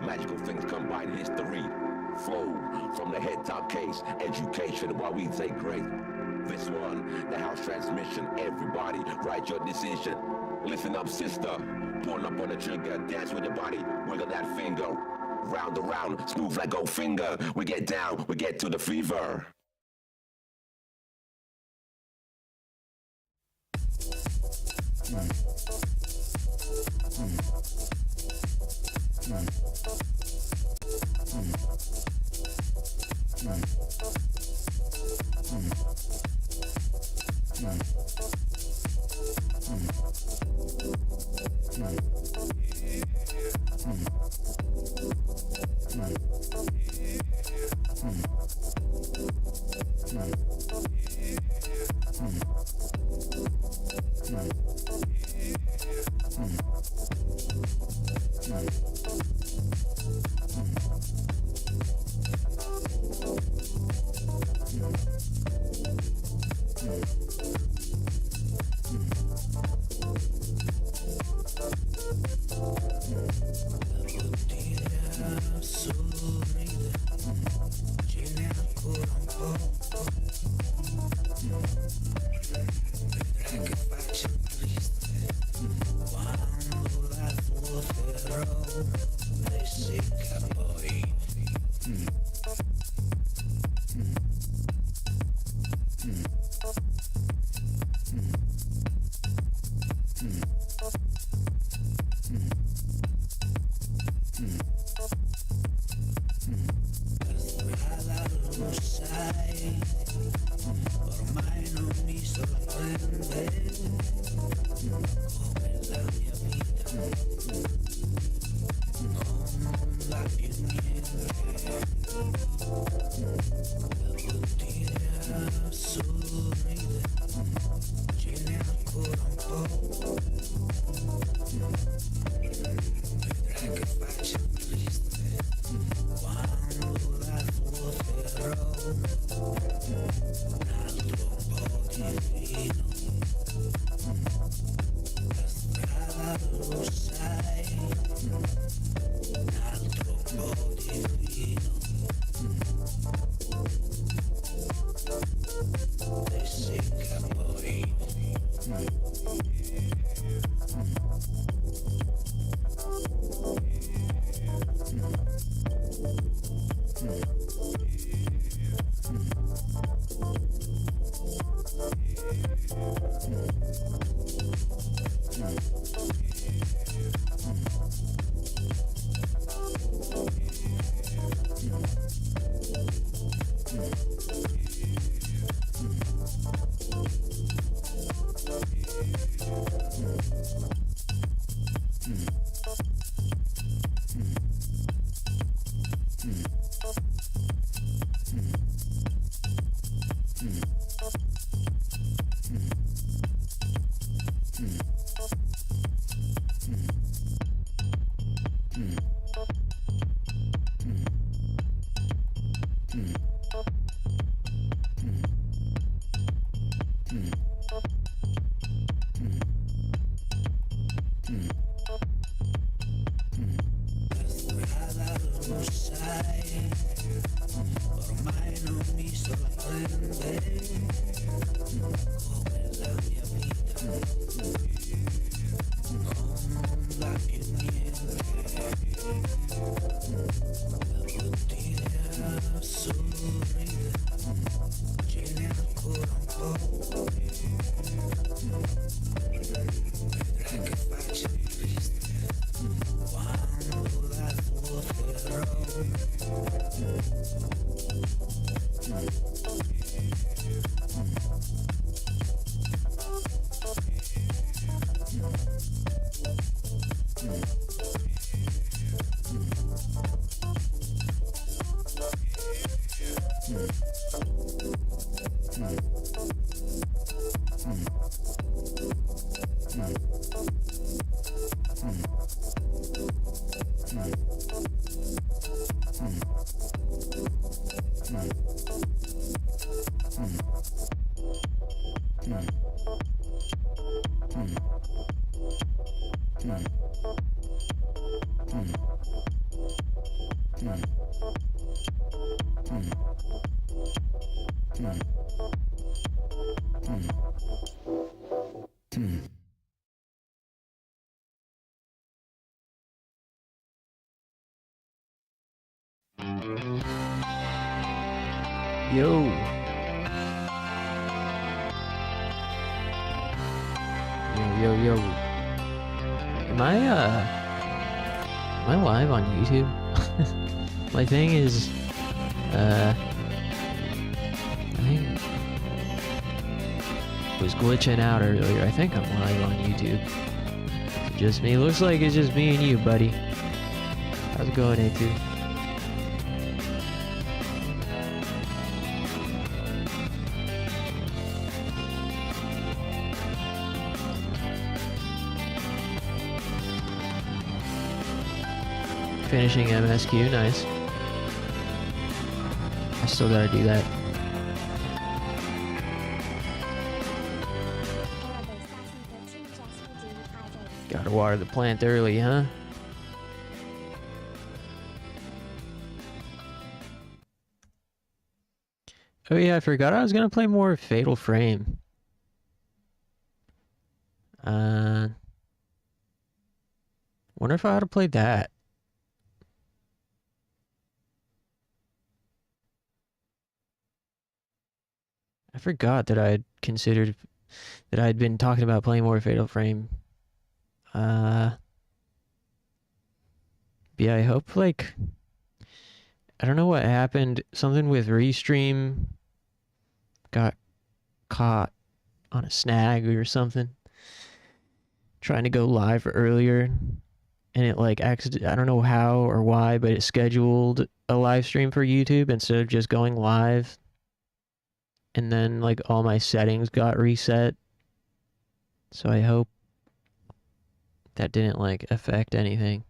Magical things combine history. Flow from the head top case. Education while we take grace. This one, the house transmission. Everybody, write your decision. Listen up, sister. Pull up on the trigger. Dance with your body. Wiggle that finger. Round around, smooth like gold finger. We get down, we get to the fever. Yo. Yo. Am I live on YouTube? My thing is, I think it was glitching out earlier. I think I'm live on YouTube. Is it just me? Looks like it's just me and you, buddy. How's it going, A2? Finishing MSQ, nice. I still gotta do that. Gotta water the plant early, huh? Oh yeah, I forgot I was gonna play more Fatal Frame. Wonder if I ought to play that. I forgot that I had considered that I had been talking about playing more Fatal Frame. Yeah, I hope, like, I don't know what happened. Something with Restream got caught on a snag or something. Trying to go live earlier, and it, like, I don't know how or why, but it scheduled a live stream for YouTube instead of just going live. And then, like, all my settings got reset. So I hope that didn't, like, affect anything.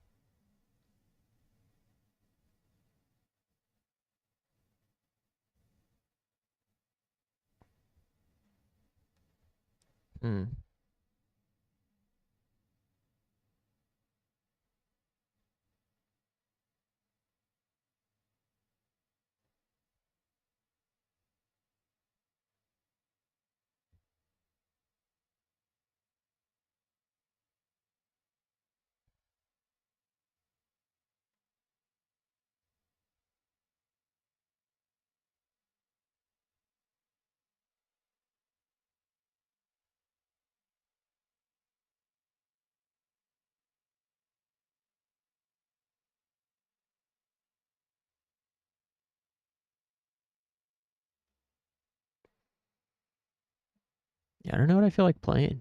Yeah, I don't know what I feel like playing.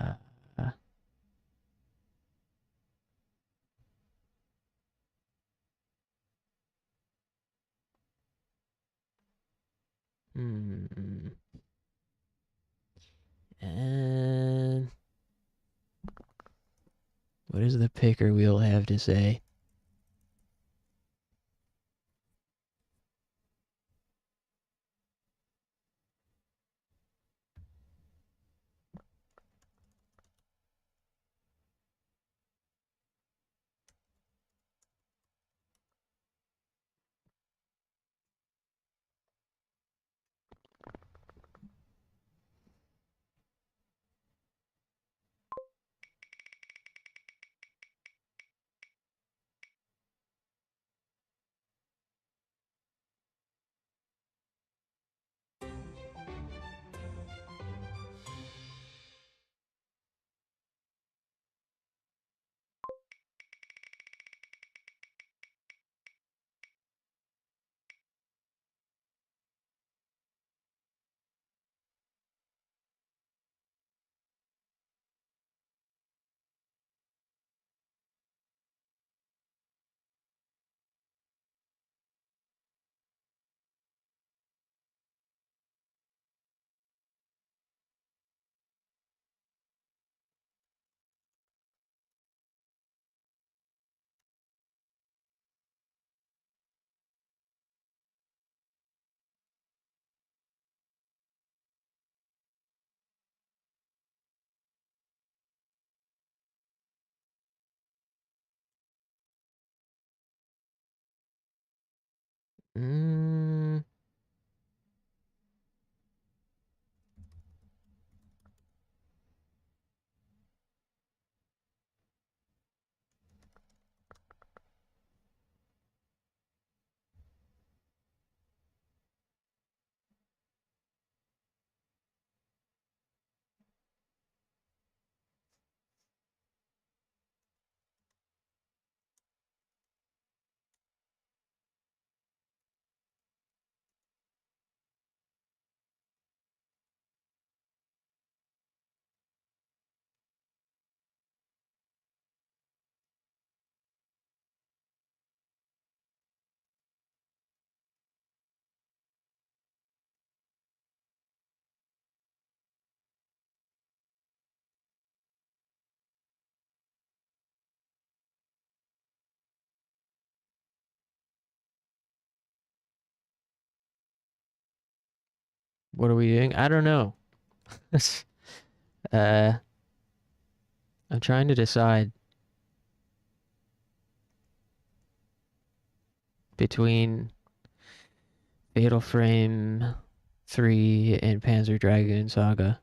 Uh, uh, hmm. And what does the picker wheel have to say? Mm. What are we doing? I don't know. uh, I'm trying to decide between Fatal Frame 3 and Panzer Dragoon Saga.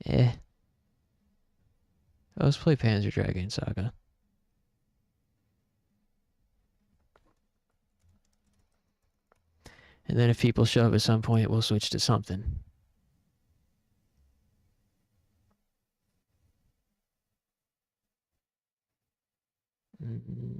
Eh. Let's play Panzer Dragoon Saga. And then if people show up at some point, we'll switch to something. Mm-hmm.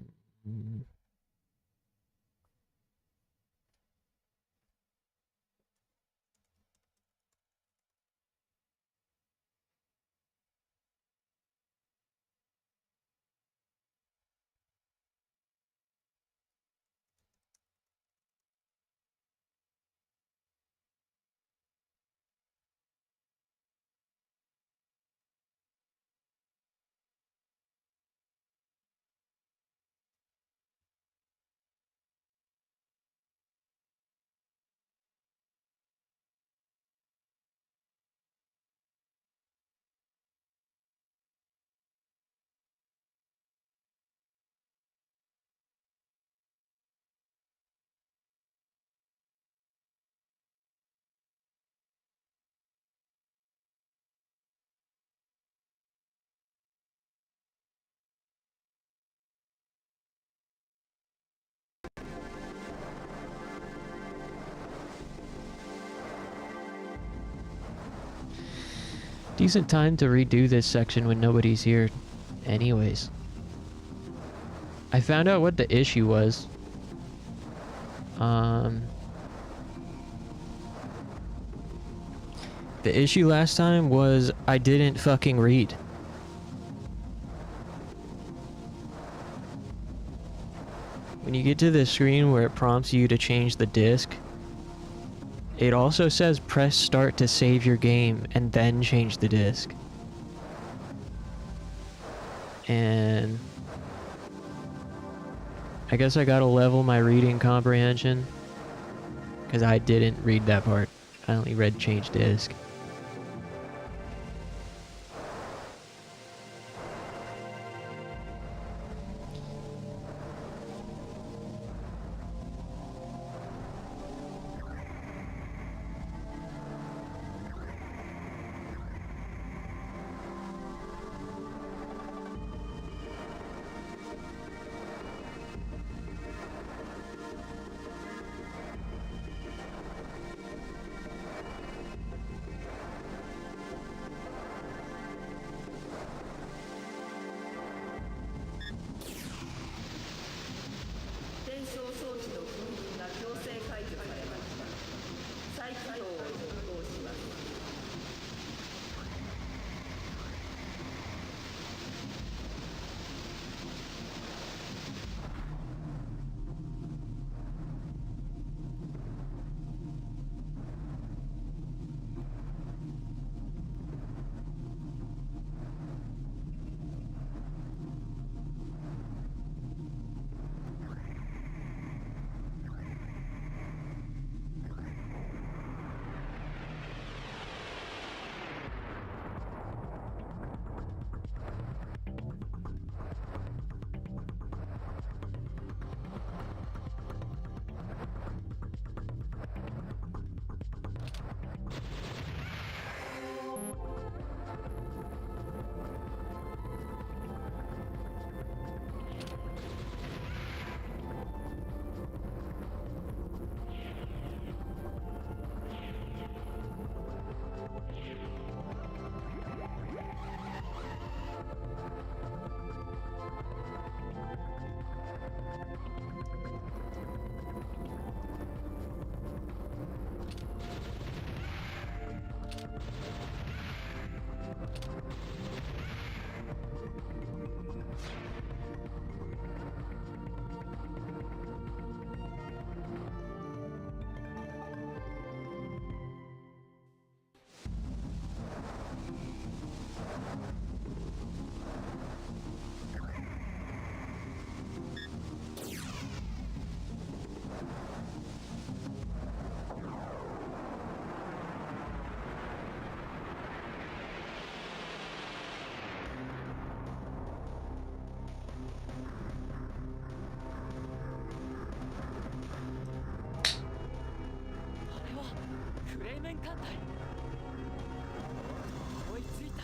Decent time to redo this section when nobody's here anyways. I found out what the issue was. The issue last time was I didn't fucking read. When you get to the screen where it prompts you to change the disc, it also says press start to save your game and then change the disc. And I guess I gotta level my reading comprehension because I didn't read that part. I only read change disc. 面艦隊追いついた。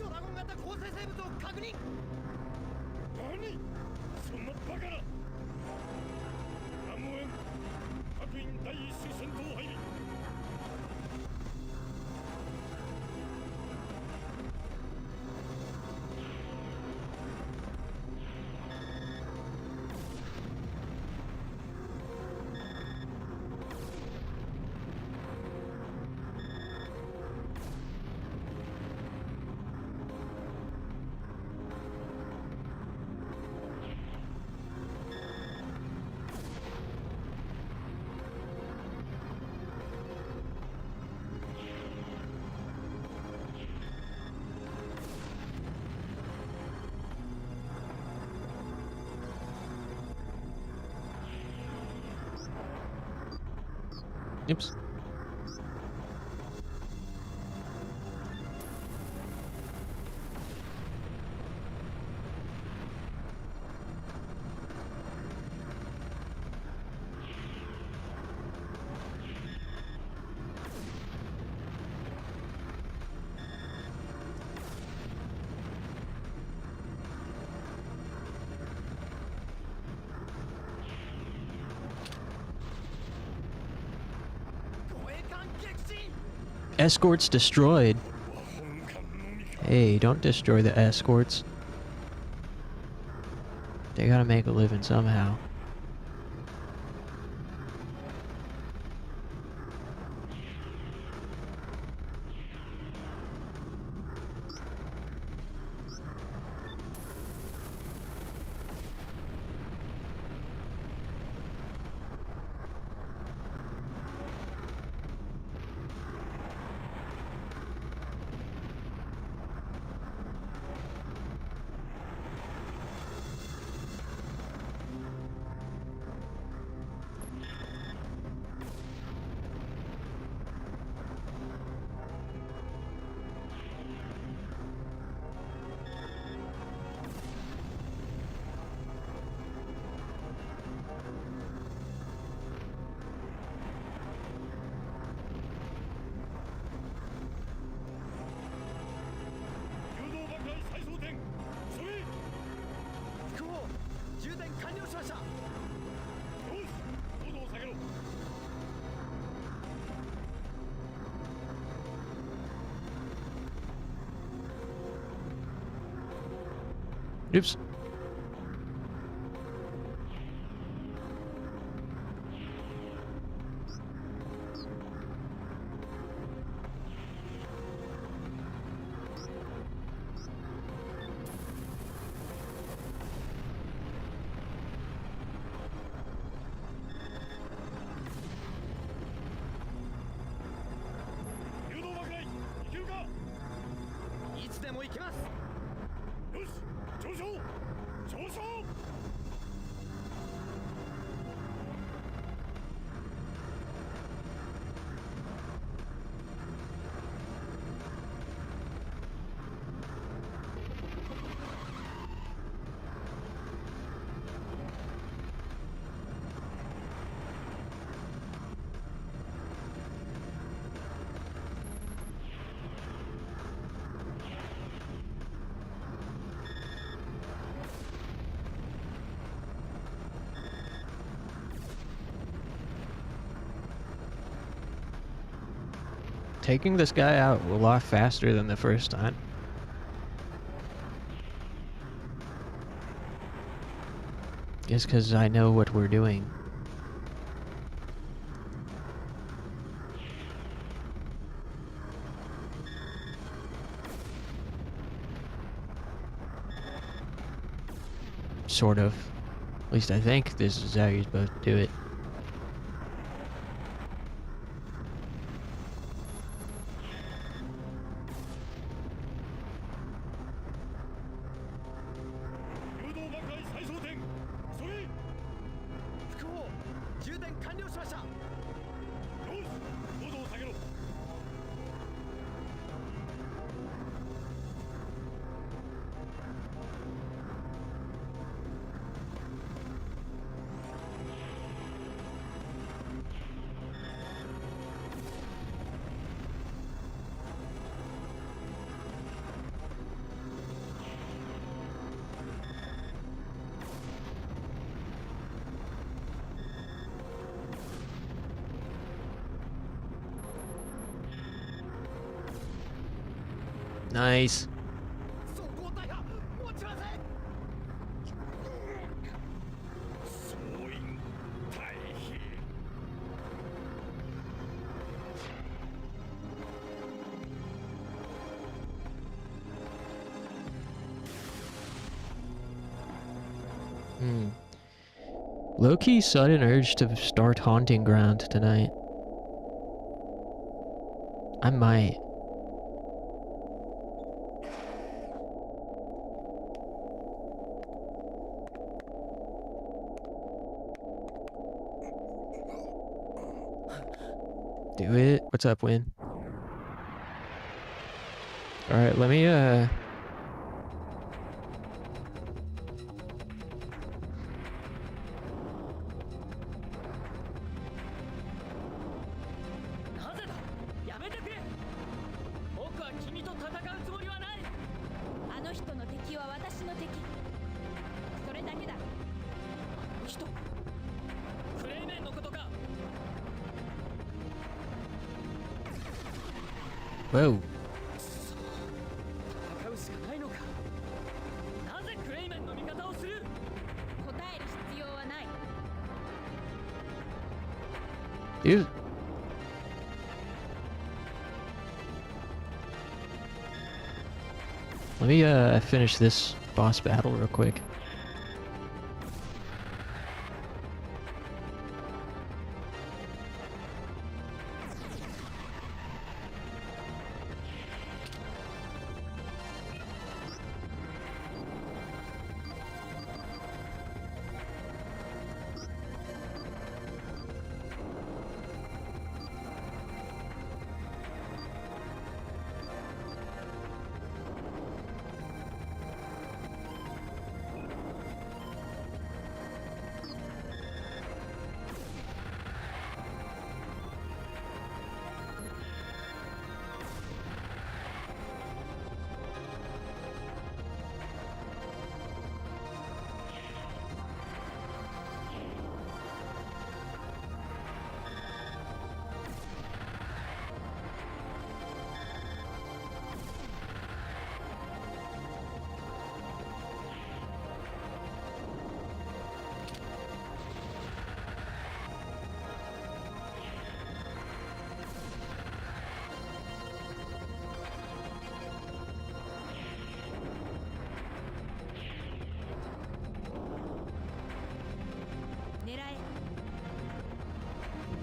ドラゴン型構成生物を確認。何そんなバカな。南門園各員第一種戦闘配備。Oops. Escorts destroyed. Hey, don't destroy the escorts. They gotta make a living somehow. Oops. Taking this guy out a lot faster than the first time. Just because I know what we're doing. Sort of. At least I think this is how you're supposed to do it. Nice. 総合大破持ちません。総員退避。Low-key sudden urge to start Haunting Ground tonight. I might. Do it. What's up, Win? Alright, let me,なぜだ。やめてくれ。僕は君と戦うつもりはない。あの人の敵は私の敵。それだけだ。人。クレイメンのことか。 Whoa. 戦うしかないのか。なぜクレイメンの味方をする。答える必要はない。 Dude. Let me, finish this boss battle real quick.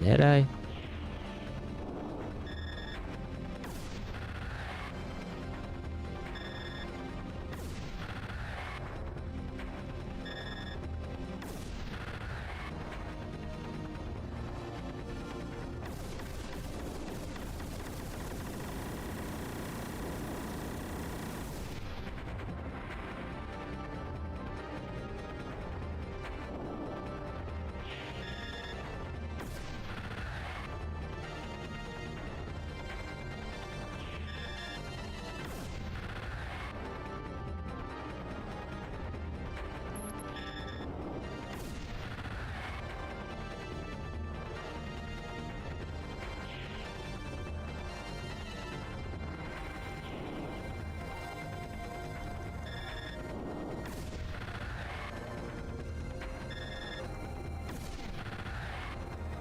Did I?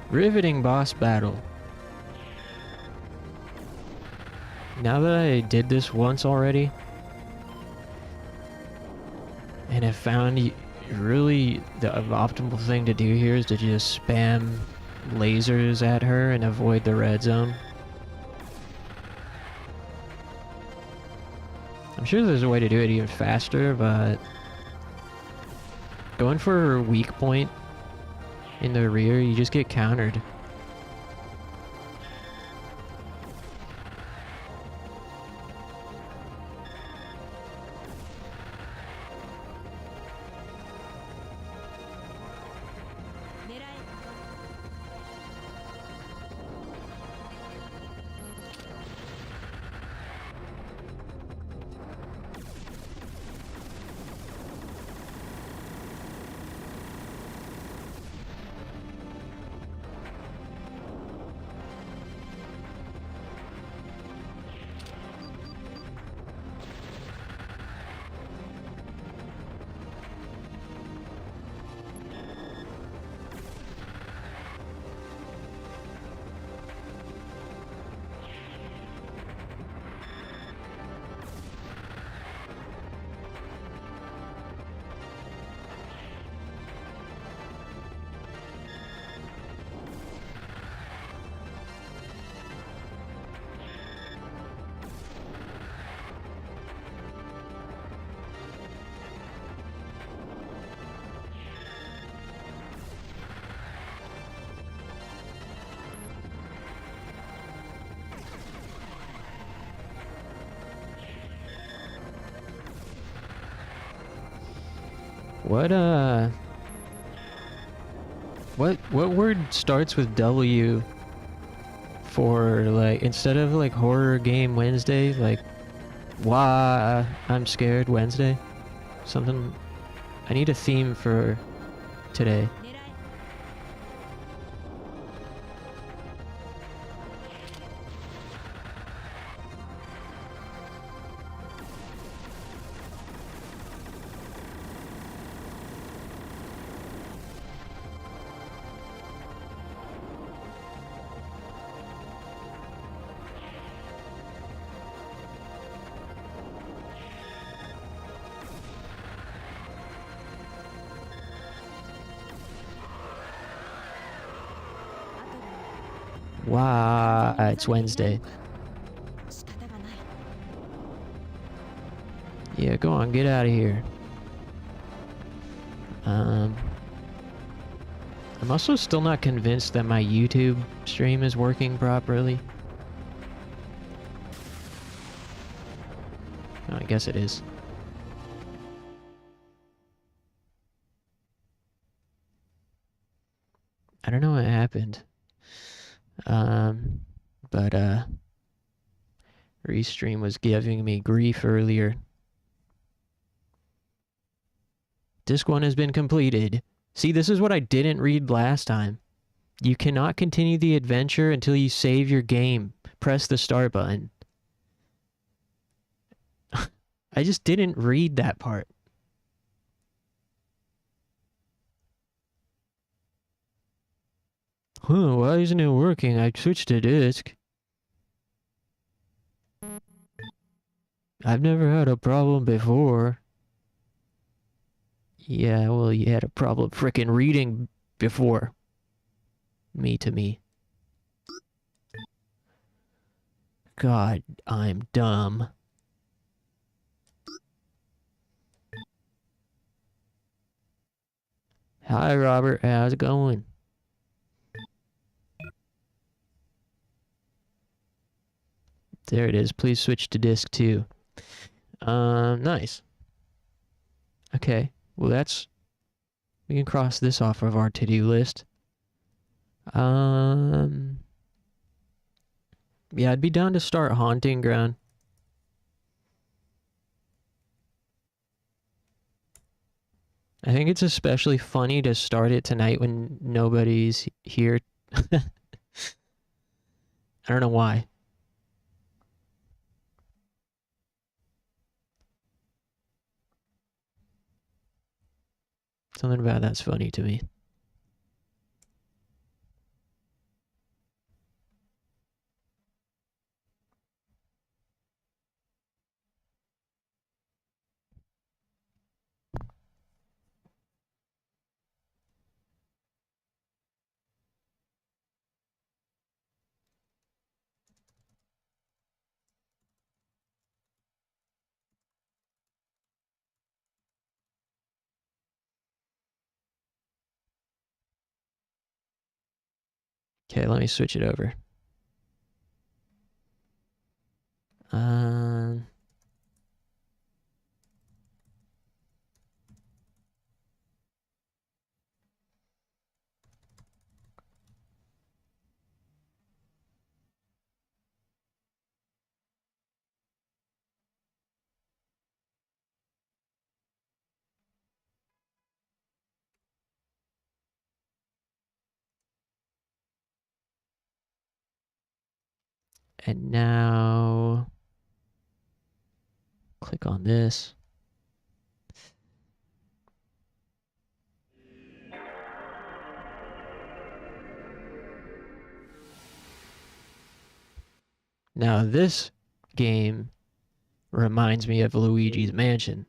Riveting boss battle. Now that I did this once already, and have found really the optimal thing to do here is to just spam lasers at her and avoid the red zone. I'm sure there's a way to do it even faster, but going for her weak point in the rear, you just get countered. What what word starts with W for, like, instead of like horror game Wednesday, like why I'm scared Wednesday? Something. I need a theme for today. 狙え Why it's Wednesday. 仕方がない Yeah, go on, get out of here. I'm also still not convinced that my YouTube stream is working properly. Oh, I guess it is. I don't know what happened. But Restream was giving me grief earlier. Disc 1 has been completed. See, this is what I didn't read last time. You cannot continue the adventure until you save your game. Press the start button. I just didn't read that part. Huh, why isn't it working? I switched to disc. I've never had a problem before. Yeah, well, you had a problem frickin' reading before. Me to me. God, I'm dumb. Hi, Robert. How's it going? There it is. Please switch to disc 2. Nice. Okay. Well, we can cross this off of our to-do list. Yeah, I'd be down to start Haunting Ground. I think it's especially funny to start it tonight when nobody's here. I don't know why. Something about that's funny to me. Okay, let me switch it over. And now click on this. Now this game reminds me of Luigi's Mansion.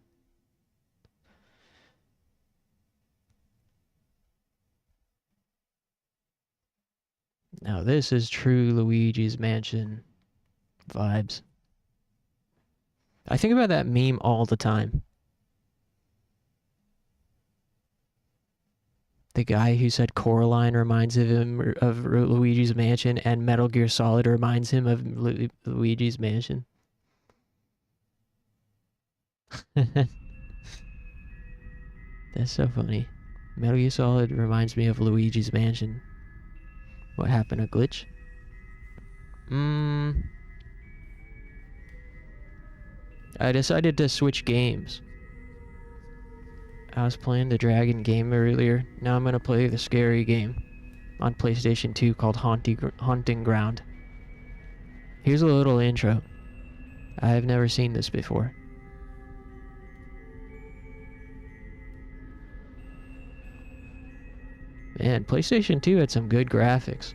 Now this is true Luigi's Mansion vibes. I think about that meme all the time. The guy who said Coraline reminds him of Luigi's Mansion and Metal Gear Solid reminds him of Luigi's Mansion. That That's so funny. Metal Gear Solid reminds me of Luigi's Mansion. What happened? A glitch? I decided to switch games. I was playing the Dragon game earlier. Now I'm gonna play the scary game on PlayStation 2 called Haunting Ground. Here's a little intro. I have never seen this before. Man, PlayStation 2 had some good graphics.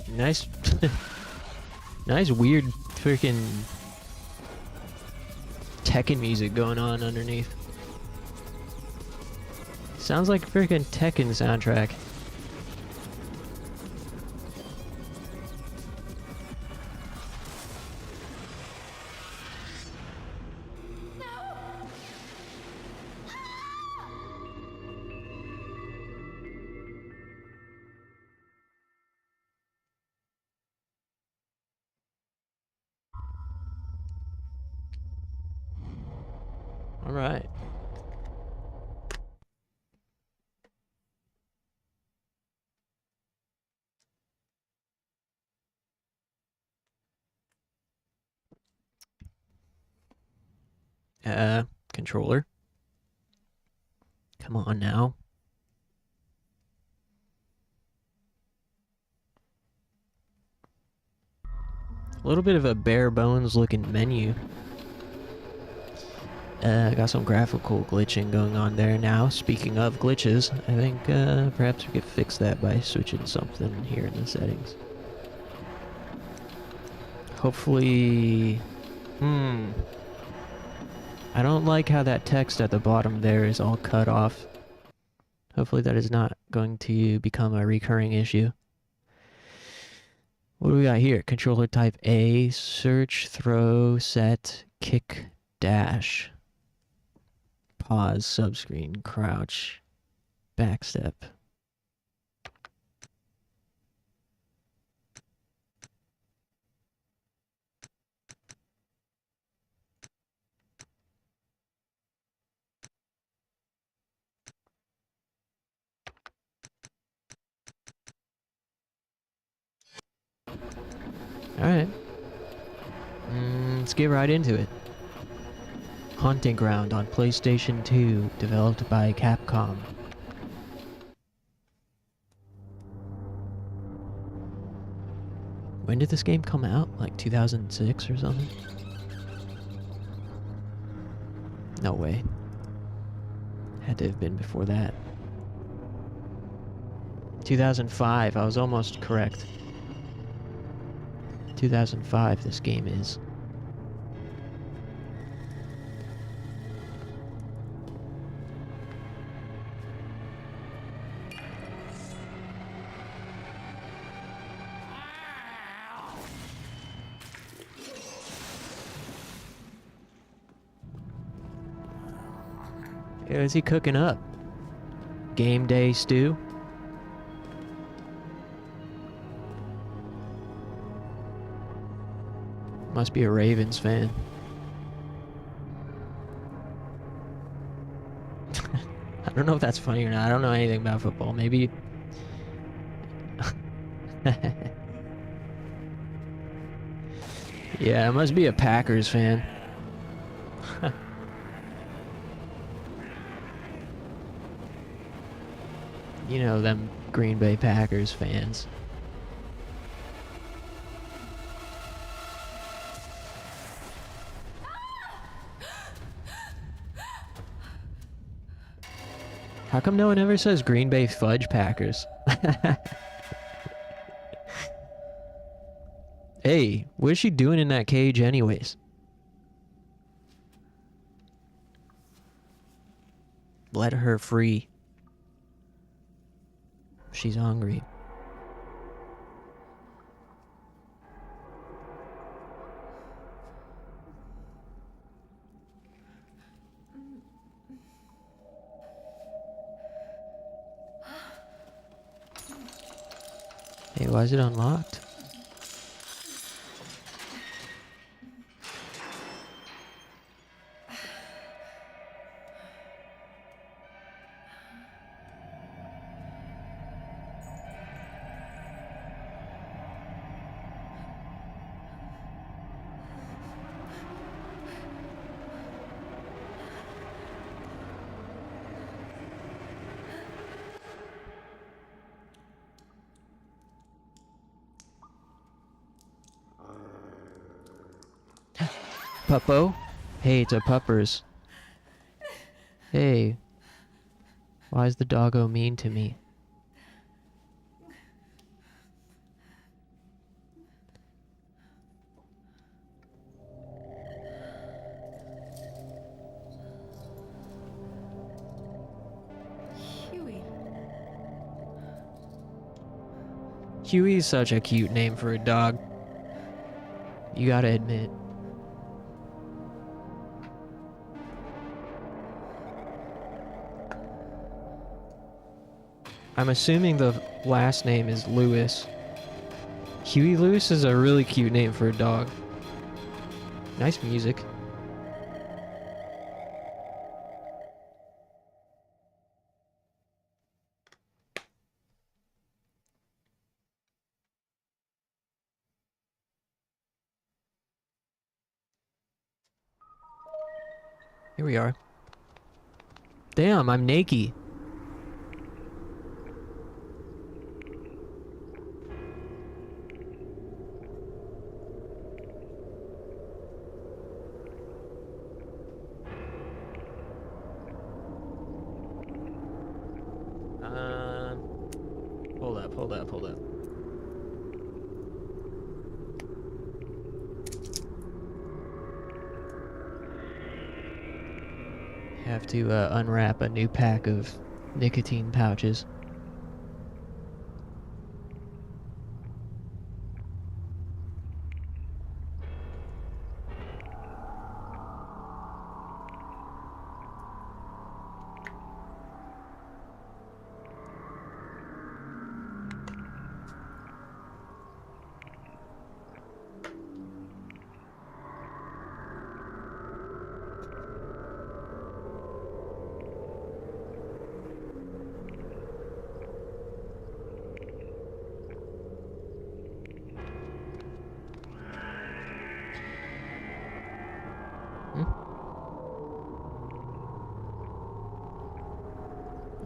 Nice, nice weird freaking Tekken music going on underneath. Sounds like a freaking Tekken soundtrack. All right. Controller. Come on now. A little bit of a bare bones looking menu. Got some graphical glitching going on there now. Speaking of glitches, I think perhaps we could fix that by switching something here in the settings. Hopefully... I don't like how that text at the bottom there is all cut off. Hopefully that is not going to become a recurring issue. What do we got here? Controller type A, search, throw, set, kick, dash. Pause, subscreen, crouch, backstep. Alright. Let's get right into it. Haunting Ground on PlayStation 2, developed by Capcom. When did this game come out? Like 2006 or something? No way. Had to have been before that. 2005, I was almost correct. 2005 this game is. What is he cooking up? Game day stew? Must be a Ravens fan. I don't know if that's funny or not. I don't know anything about football. Maybe... Yeah, it must be a Packers fan. You know, them Green Bay Packers fans. How come no one ever says Green Bay Fudge Packers? Hey, what is she doing in that cage anyways? Let her free. She's hungry. Hey, why is it unlocked? Puppo? Hey, it's a puppers. Hey. Why is the doggo mean to me? Huey. Huey's such a cute name for a dog. You gotta admit. I'm assuming the last name is Lewis. Huey Lewis is a really cute name for a dog. Nice music. Here we are. Damn, I'm naked. Hold up. Have to unwrap a new pack of nicotine pouches.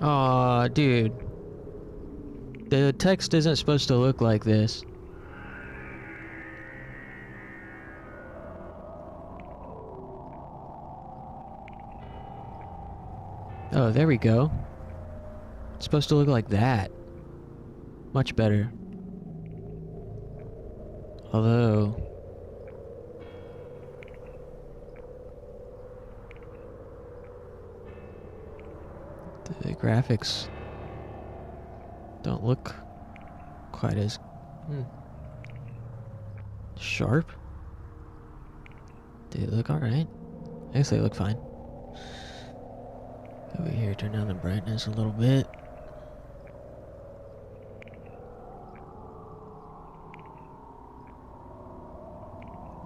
Aw, dude. The text isn't supposed to look like this. Oh, there we go. It's supposed to look like that. Much better. Although... the graphics don't look quite as sharp. Do they look alright? I guess they look fine. Over here, turn down the brightness a little bit.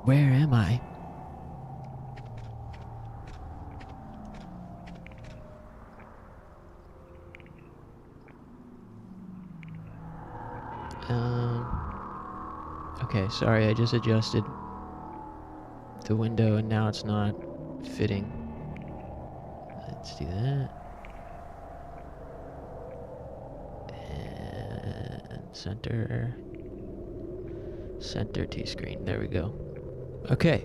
Where am I? Okay, sorry, I just adjusted the window and now it's not fitting. Let's do that. And center T-screen. There we go. Okay.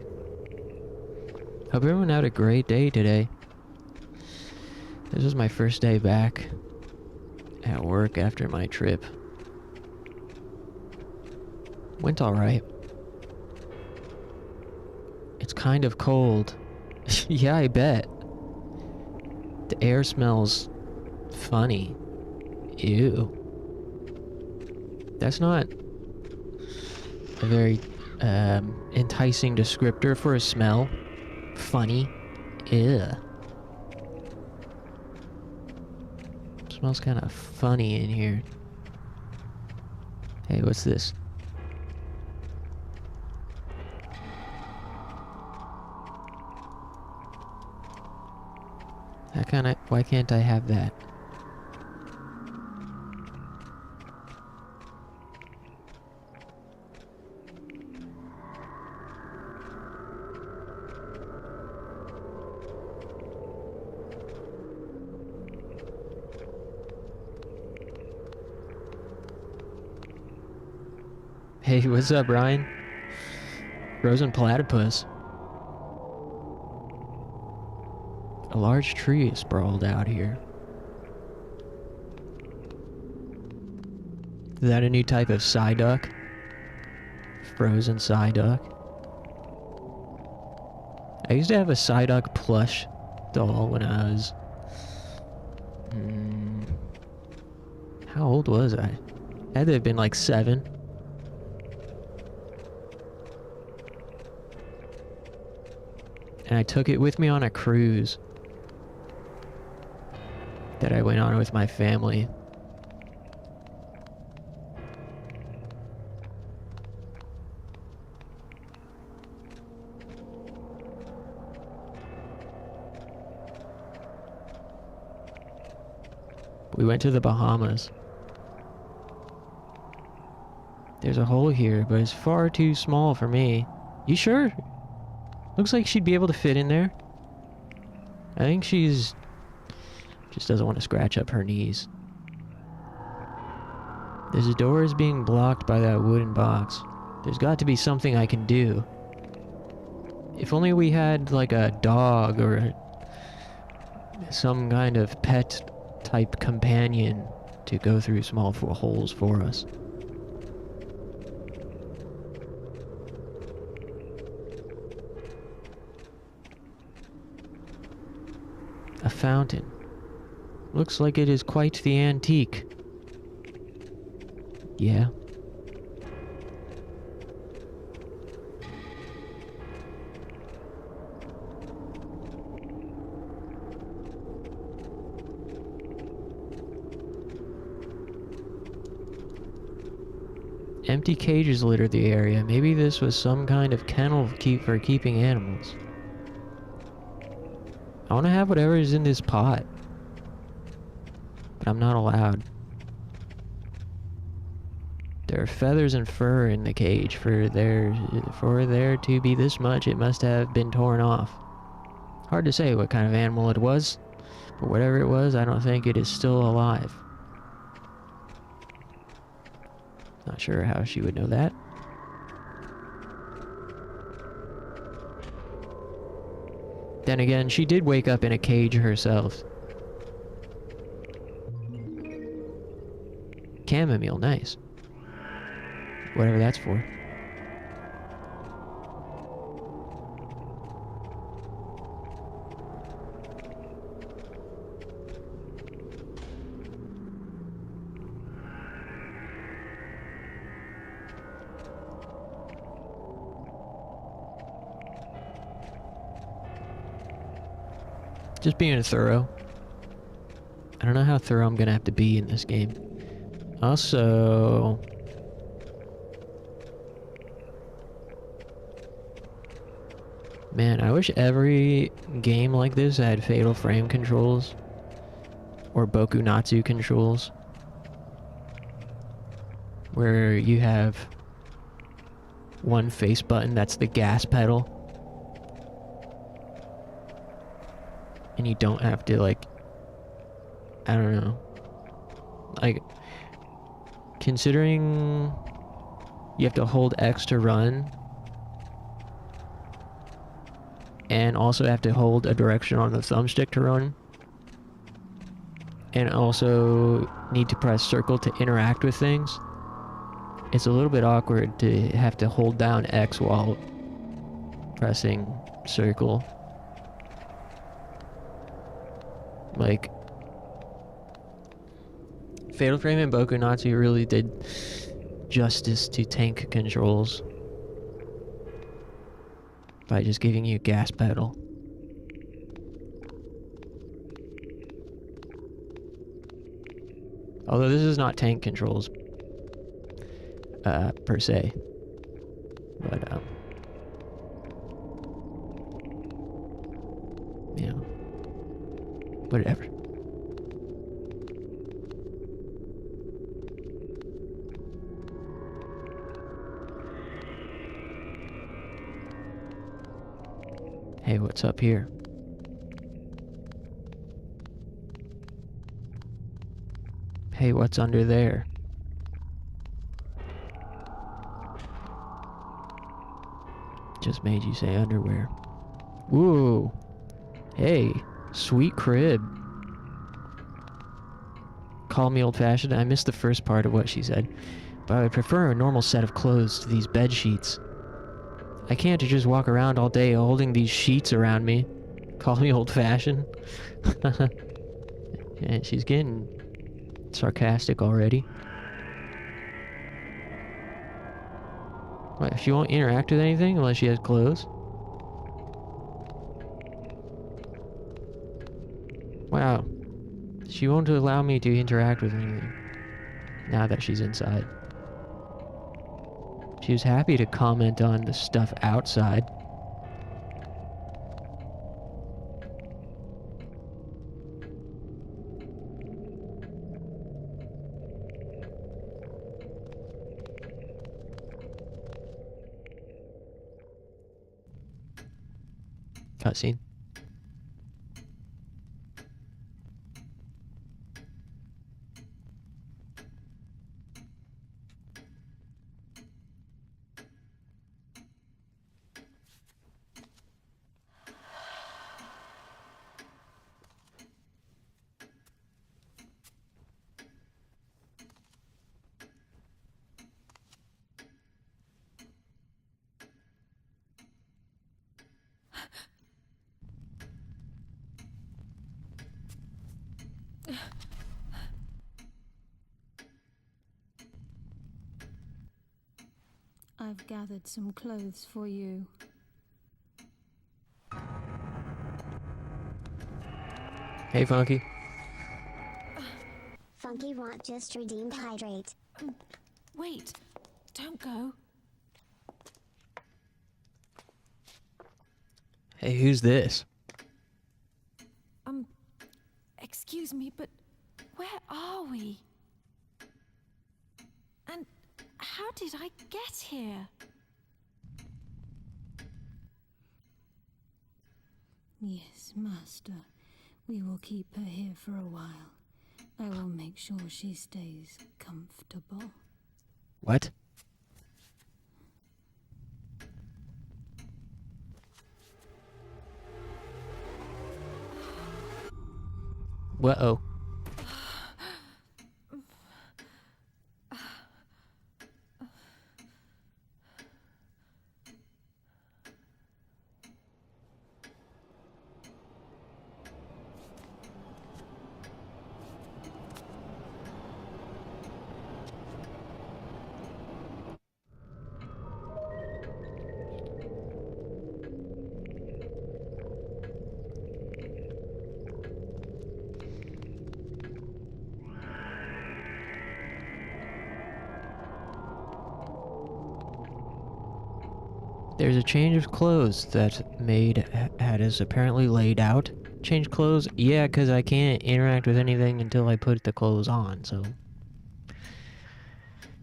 Hope everyone had a great day today. This was my first day back at work after my trip. Went alright. It's kind of cold. Yeah, I bet. The air smells funny. Ew. That's not a very enticing descriptor for a smell. Funny. Ew. Smells kind of funny in here. Hey, what's this? Why can't I have that? Hey, what's up, Ryan? Frozen platypus. A large tree is sprawled out here. Is that a new type of Psyduck? Frozen Psyduck. I used to have a Psyduck plush doll when I was... how old was I? I had to have been like 7. And I took it with me on a cruise that I went on with my family. We went to the Bahamas. There's a hole here, but it's far too small for me. You sure? Looks like she'd be able to fit in there. I think she's... just doesn't want to scratch up her knees. This door is being blocked by that wooden box. There's got to be something I can do. If only we had like a dog or some kind of pet type companion to go through small holes for us. A fountain. Looks like it is quite the antique. Yeah. Empty cages litter the area. Maybe this was some kind of kennel for keeping animals. I want to have whatever is in this pot. But I'm not allowed. There are feathers and fur in the cage. For there to be this much, it must have been torn off. Hard to say what kind of animal it was. But whatever it was, I don't think it is still alive. Not sure how she would know that. Then again, she did wake up in a cage herself. Chamomile, nice. Whatever that's for. Just being thorough. I don't know how thorough I'm gonna have to be in this game. Also... man, I wish every game like this had Fatal Frame controls. Or Boku Natsu controls. Where you have one face button that's the gas pedal. And you don't have to, like, I don't know. Like, considering you have to hold X to run, and also have to hold a direction on the thumbstick to run, and also need to press circle to interact with things, it's a little bit awkward to have to hold down X while pressing circle. Like, Fatal Frame and Boku Natsu really did justice to tank controls by just giving you a gas pedal. Although this is not tank controls, per se. But, you know, whatever. Hey, what's up here? Hey, what's under there? Just made you say underwear. Whoa. Hey, sweet crib. Call me old-fashioned. I missed the first part of what she said, but I would prefer a normal set of clothes to these bed sheets. I can't just walk around all day holding these sheets around me. Call me old-fashioned. And she's getting sarcastic already. What, she won't interact with anything unless she has clothes? Wow. She won't allow me to interact with anything now that she's inside. She was happy to comment on the stuff outside. Cutscene. I've gathered some clothes for you. Hey, Funky. Funky want just redeemed hydrate. Wait, don't go. Hey, who's this? Excuse me, but where are we? And how did I get here? Yes, Master. We will keep her here for a while. I will make sure she stays comfortable. What? Whoa. There's a change of clothes that Maid had us apparently laid out. Change clothes? Yeah, because I can't interact with anything until I put the clothes on, so...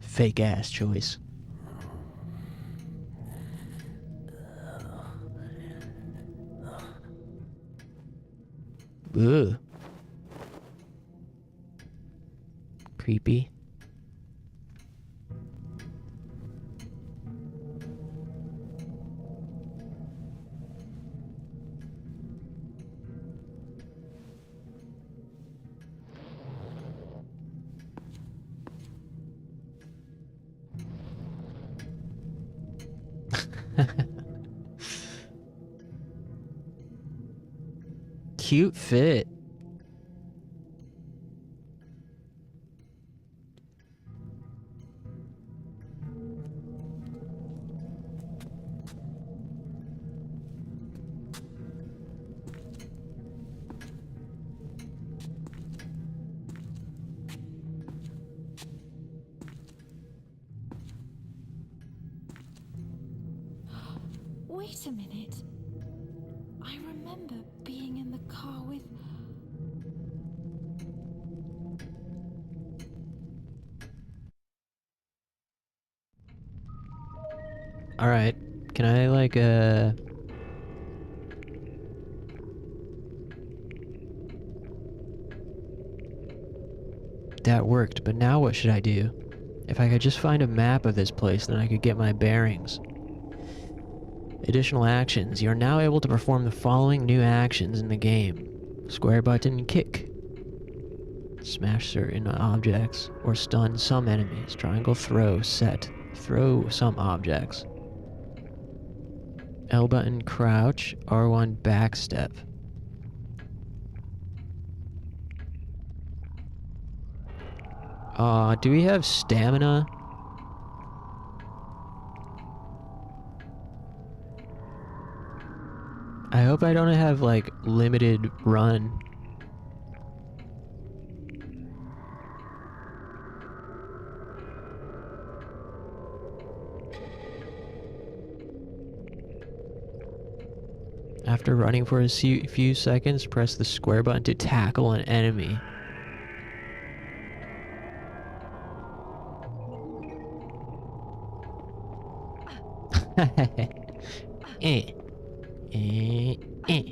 Fake ass choice. Ugh. Creepy. Cute fit. Wait a minute. I remember being in the car with... Alright. Can I, like, That worked, but now what should I do? If I could just find a map of this place, then I could get my bearings. Additional actions. You're now able to perform the following new actions in the game. Square button, kick. Smash certain objects, or stun some enemies. Triangle, throw, set. Throw some objects. L button, crouch. R1, backstep. Do we have stamina? I hope I don't have, like, limited run. After running for a few seconds, press the square button to tackle an enemy. eh. Eh. Eh.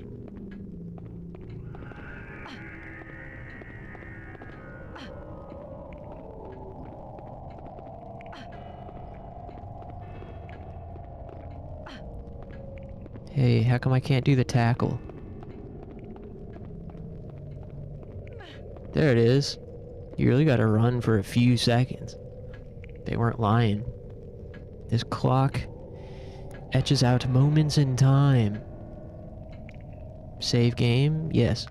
Hey, how come I can't do the tackle? There it is. You really gotta run for a few seconds. They weren't lying. This clock etches out moments in time. Save game? Yes.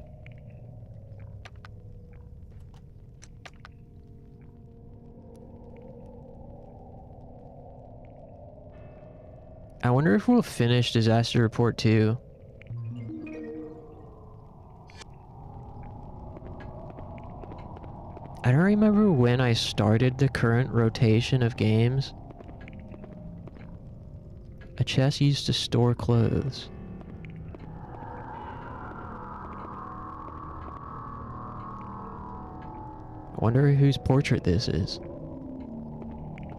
I wonder if we'll finish Disaster Report 2. I don't remember when I started the current rotation of games. A chest used to store clothes. I wonder whose portrait this is.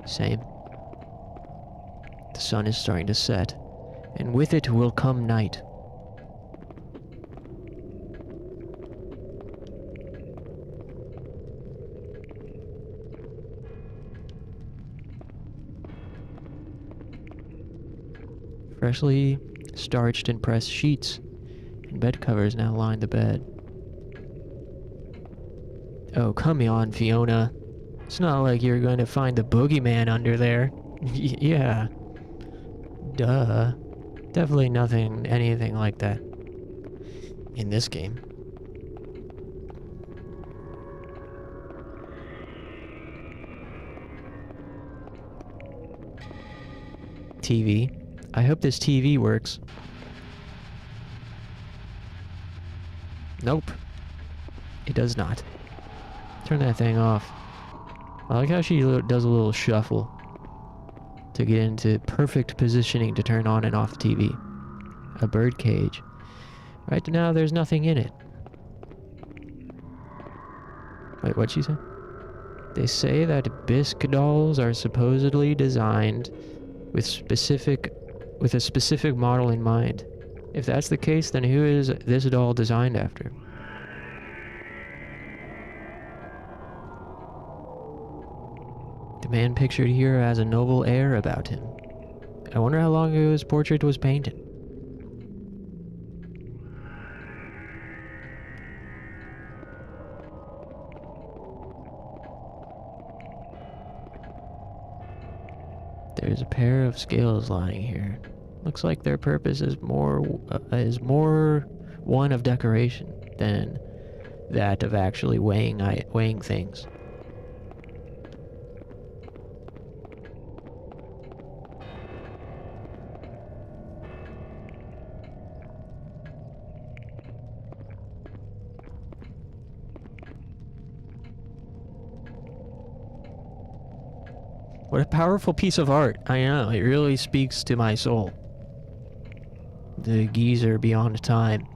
Same. The sun is starting to set, and with it will come night. Freshly starched and pressed sheets and bed covers now line the bed. Oh, come on, Fiona. It's not like you're going to find the boogeyman under there. Yeah. Duh. Definitely anything like that in this game. TV. I hope this TV works. Nope. It does not. Turn that thing off. I like how she does a little shuffle to get into perfect positioning to turn on and off the TV. A bird cage. Right now, there's nothing in it. Wait, what'd she say? They say that bisque dolls are supposedly designed with a specific model in mind. If that's the case, then who is this doll designed after? The man pictured here has a noble air about him. I wonder how long ago his portrait was painted. There's a pair of scales lying here. Looks like their purpose is more one of decoration than that of actually weighing things. What a powerful piece of art. I know, it really speaks to my soul. the geezer beyond time.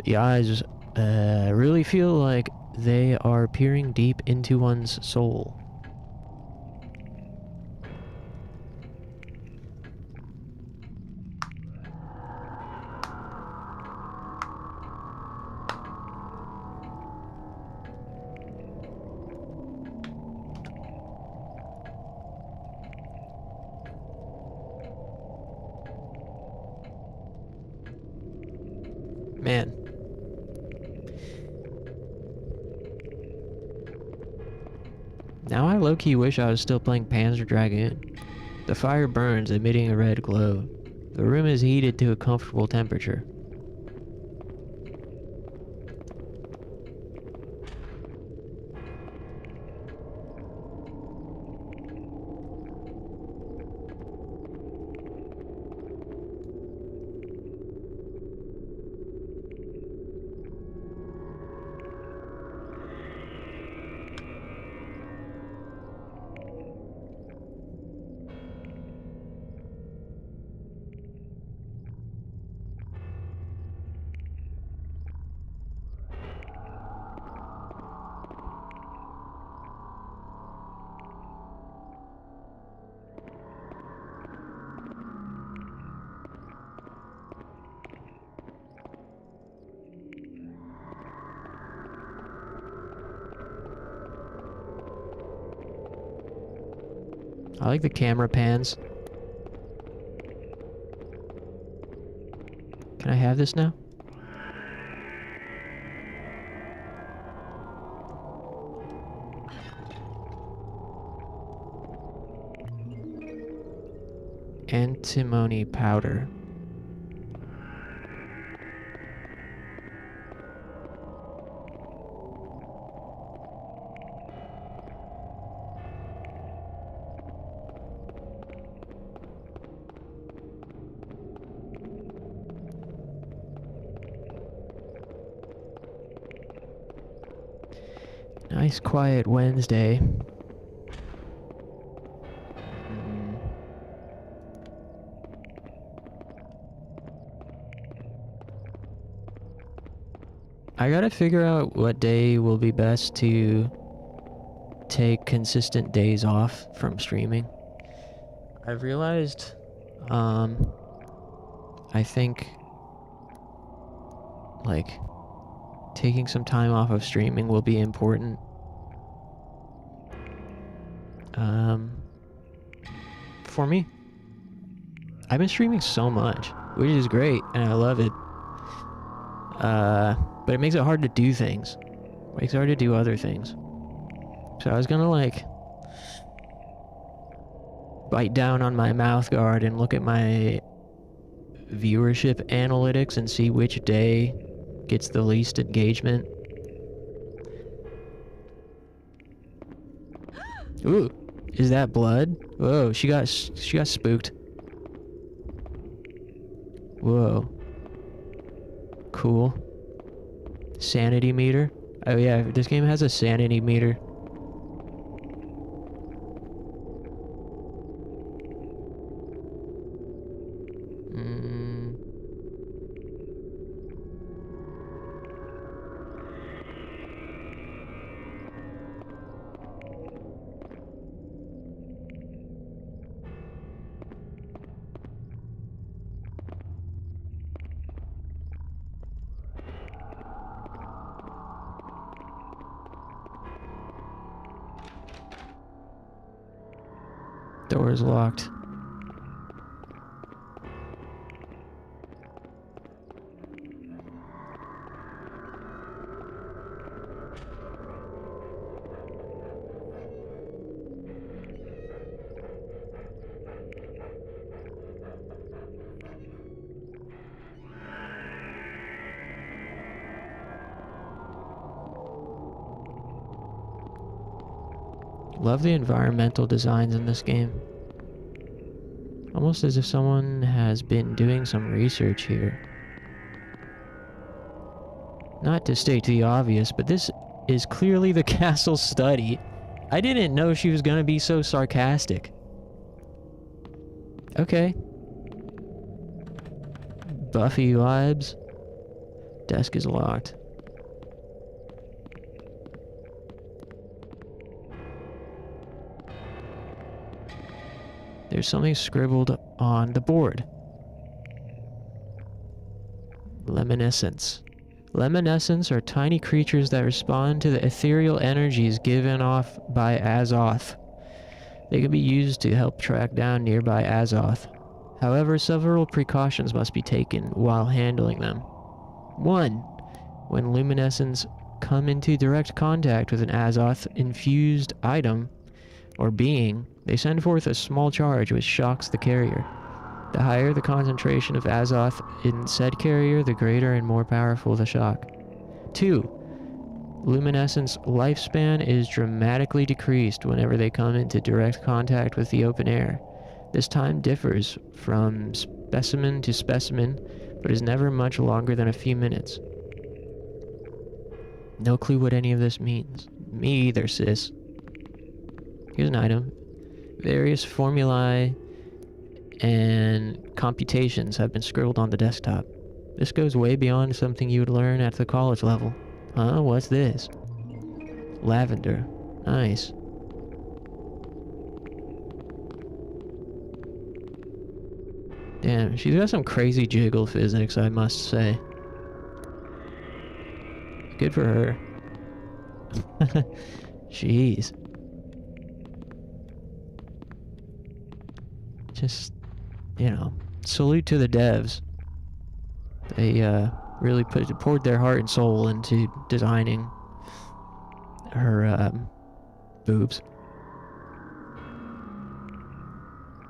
The eyes really feel like they are peering deep into one's soul. Man. Now I low-key wish I was still playing Panzer Dragoon. The fire burns, emitting a red glow. The room is heated to a comfortable temperature. I like the camera pans. Can I have this now? Antimony powder. Nice quiet Wednesday. I gotta figure out what day will be best to take consistent days off from streaming. I've realized, I think, like, taking some time off of streaming will be important. For me. I've been streaming so much, which is great, and I love it. But it makes it hard to do things. It makes it hard to do other things. So I was gonna, like, bite down on my mouth guard and look at my viewership analytics and see which day gets the least engagement. Ooh, is that blood? Whoa, she got spooked. Whoa. Cool. Sanity meter. Oh yeah, this game has a sanity meter. Door is locked. Love the environmental designs in this game. Almost as if someone has been doing some research here. Not to state the obvious, but this is clearly the castle study. I didn't know she was gonna be so sarcastic. Okay. Buffy vibes. Desk is locked. There's something scribbled on the board. Leminescence. Leminescence are tiny creatures that respond to the ethereal energies given off by Azoth. They can be used to help track down nearby Azoth. However, several precautions must be taken while handling them. 1. When luminescents come into direct contact with an Azoth-infused item or being, they send forth a small charge which shocks the carrier. The higher the concentration of Azoth in said carrier, the greater and more powerful the shock. 2. Luminescence lifespan is dramatically decreased whenever they come into direct contact with the open air. This time differs from specimen to specimen, but is never much longer than a few minutes. No clue what any of this means. Me either, sis. Here's an item. Various formulae and computations have been scribbled on the desktop. This goes way beyond something you would learn at the college level. Huh? What's this? Lavender. Nice. Damn, she's got some crazy jiggle physics, I must say. Good for her. Jeez. Just, you know, salute to the devs. They really poured their heart and soul into designing her boobs.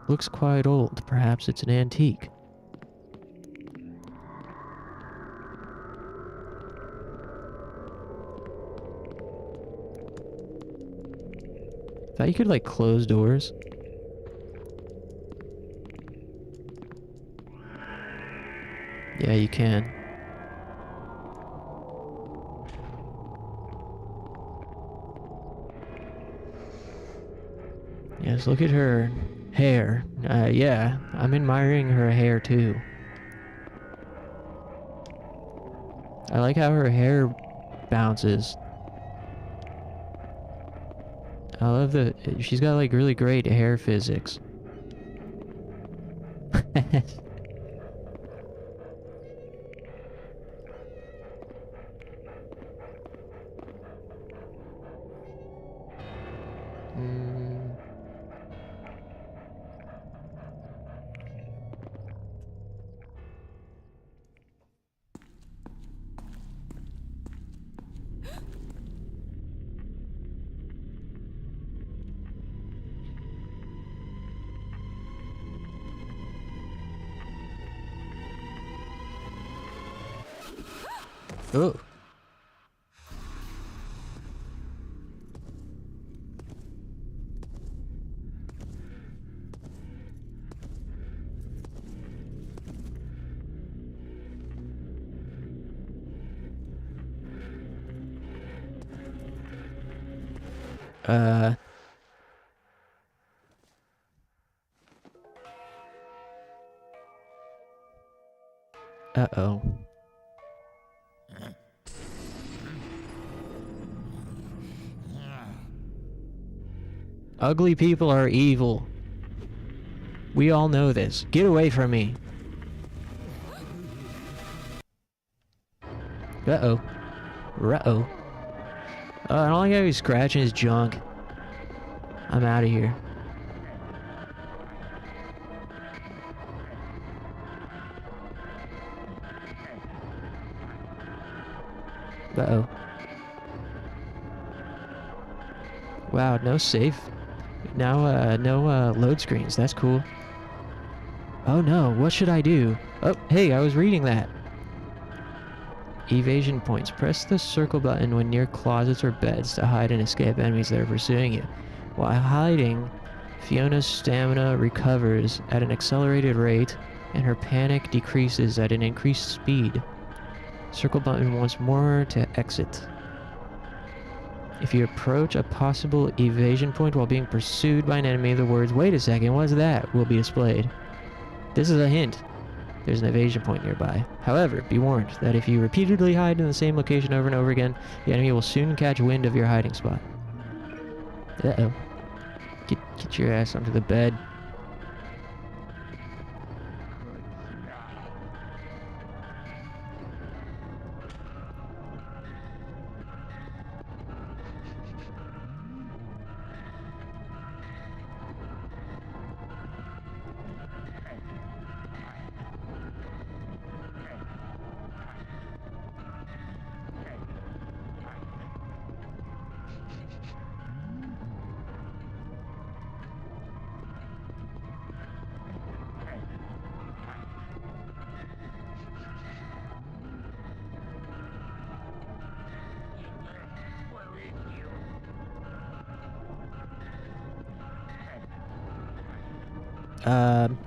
Looks quite old. Perhaps it's an antique. Thought you could like close doors. Yeah, you can. Yes, look at her hair. Yeah, I'm admiring her hair too. I like how her hair bounces. I love she's got like really great hair physics. Oh. Uh-oh. Ugly people are evil. We all know this. Get away from me. Uh-oh. Uh-oh. I don't like how he's scratching his junk. I'm out of here. Uh-oh. Wow, no safe. Now, no load screens. That's cool. Oh no, what should I do? Oh, hey, I was reading that. Evasion points. Press the circle button when near closets or beds to hide and escape enemies that are pursuing you. While hiding, Fiona's stamina recovers at an accelerated rate, and her panic decreases at an increased speed. Circle button once more to exit. If you approach a possible evasion point while being pursued by an enemy, the words, "Wait a second, what's that?" will be displayed. This is a hint. There's an evasion point nearby. However, be warned that if you repeatedly hide in the same location over and over again, the enemy will soon catch wind of your hiding spot. Uh-oh. Get your ass onto the bed. Um...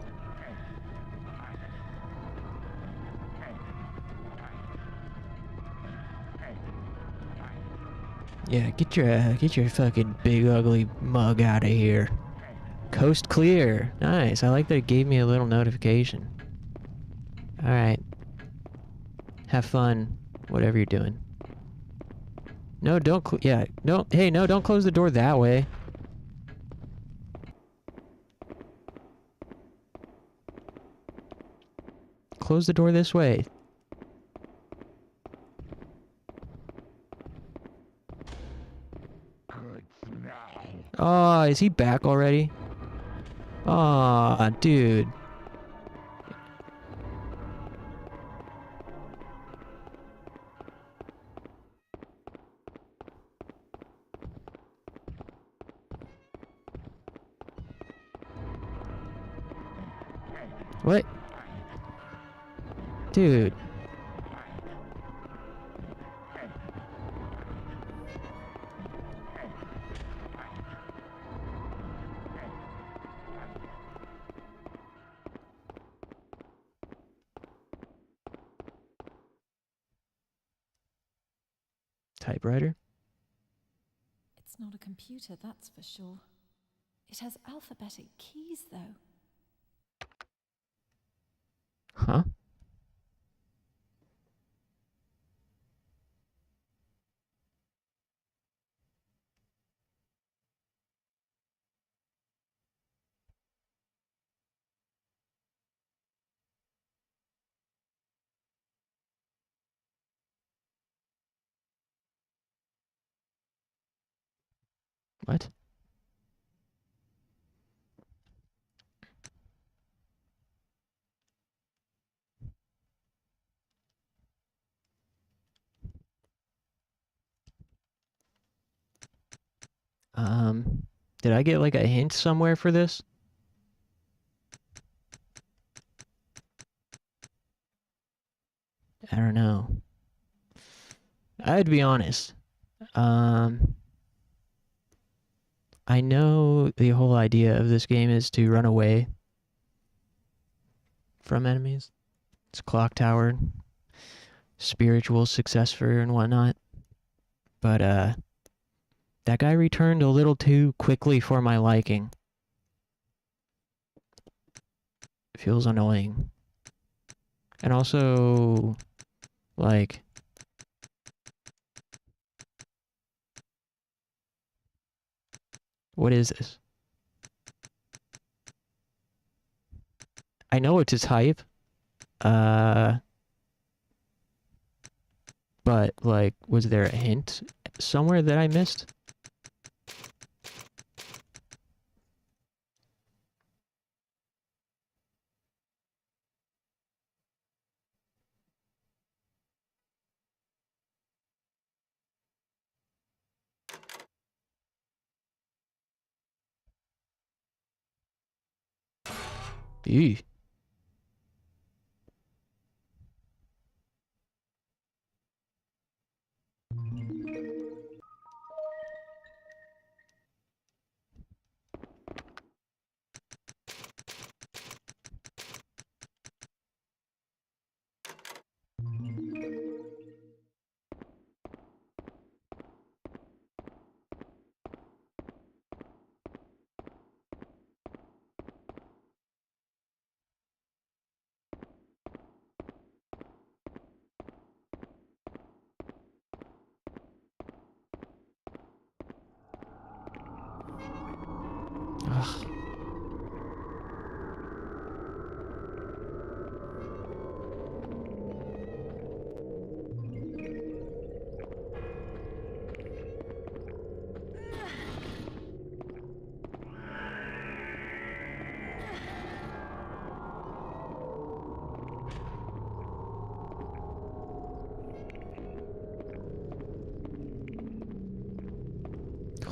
Yeah, get your fucking big ugly mug out of here. Coast clear. Nice. I like that it gave me a little notification. Alright. Have fun. Whatever you're doing. No, don't yeah. No, hey, no, don't close the door that way. Close the door this way. Oh, is he back already? Aw, dude. What? Dude. Typewriter? It's not a computer, that's for sure. It has alphabetic keys, though. Huh? What? Did I get like a hint somewhere for this? I don't know. I'd be honest. I know the whole idea of this game is to run away from enemies. It's clock tower, spiritual successor and whatnot. But, that guy returned a little too quickly for my liking. It feels annoying. And also, like... What is this? I know it's a type. But, like, was there a hint somewhere that I missed? Ew.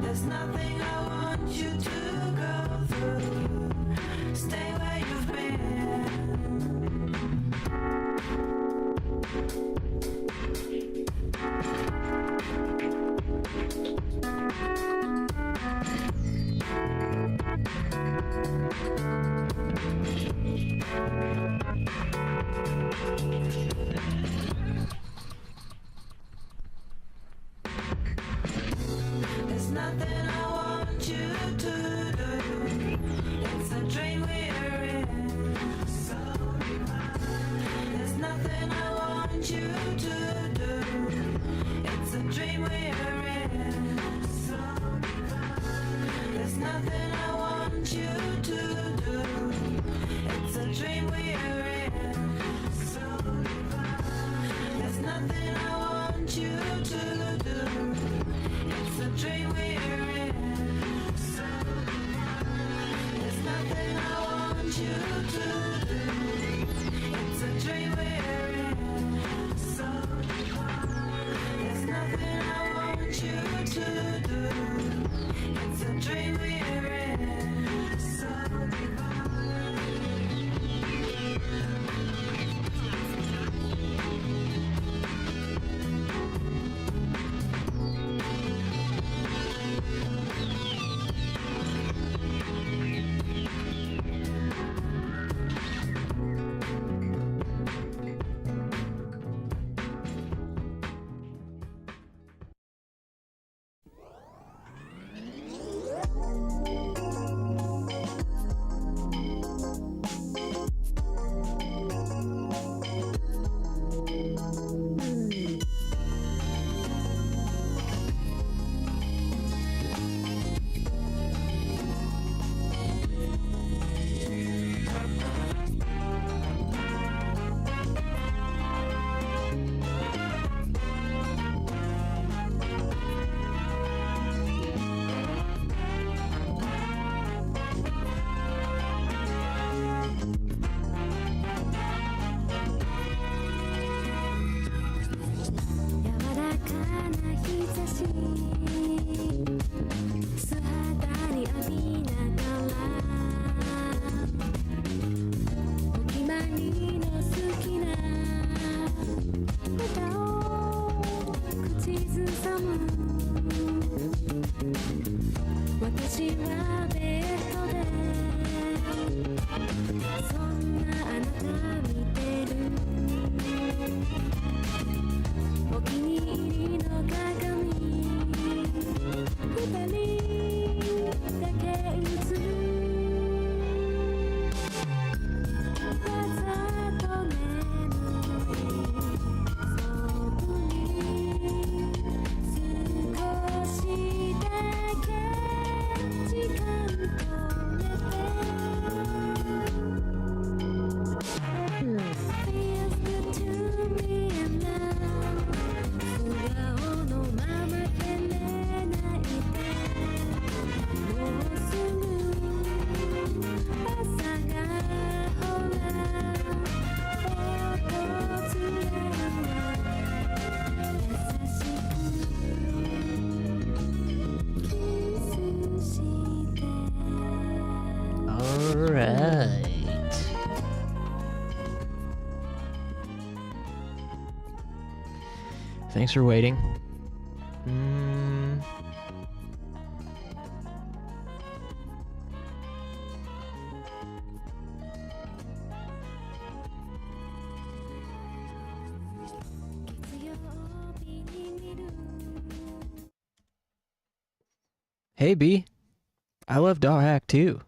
There's nothing I want you to go through. Stay where you've been. There's nothing I want you to do. It's a dream we're in. So divine. There's nothing I want you to do. It's a dream we're in. So divine. There's nothing I want you to do. It's a dream we're in. So divine. There's nothing I want you to do. It's a dream we're in. So there's nothing I want you to do. It's a dream we're in. So there's nothing I want you to do. It's a dream we're in. So Thanks for waiting. Hey B, I love Dot Hack too.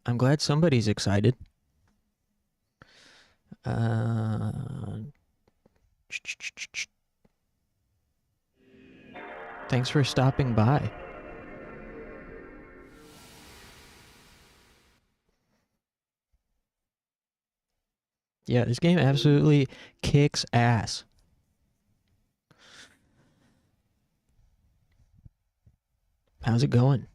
I'm glad somebody's excited. Thanks for stopping by. Yeah, this game absolutely kicks ass. How's it going?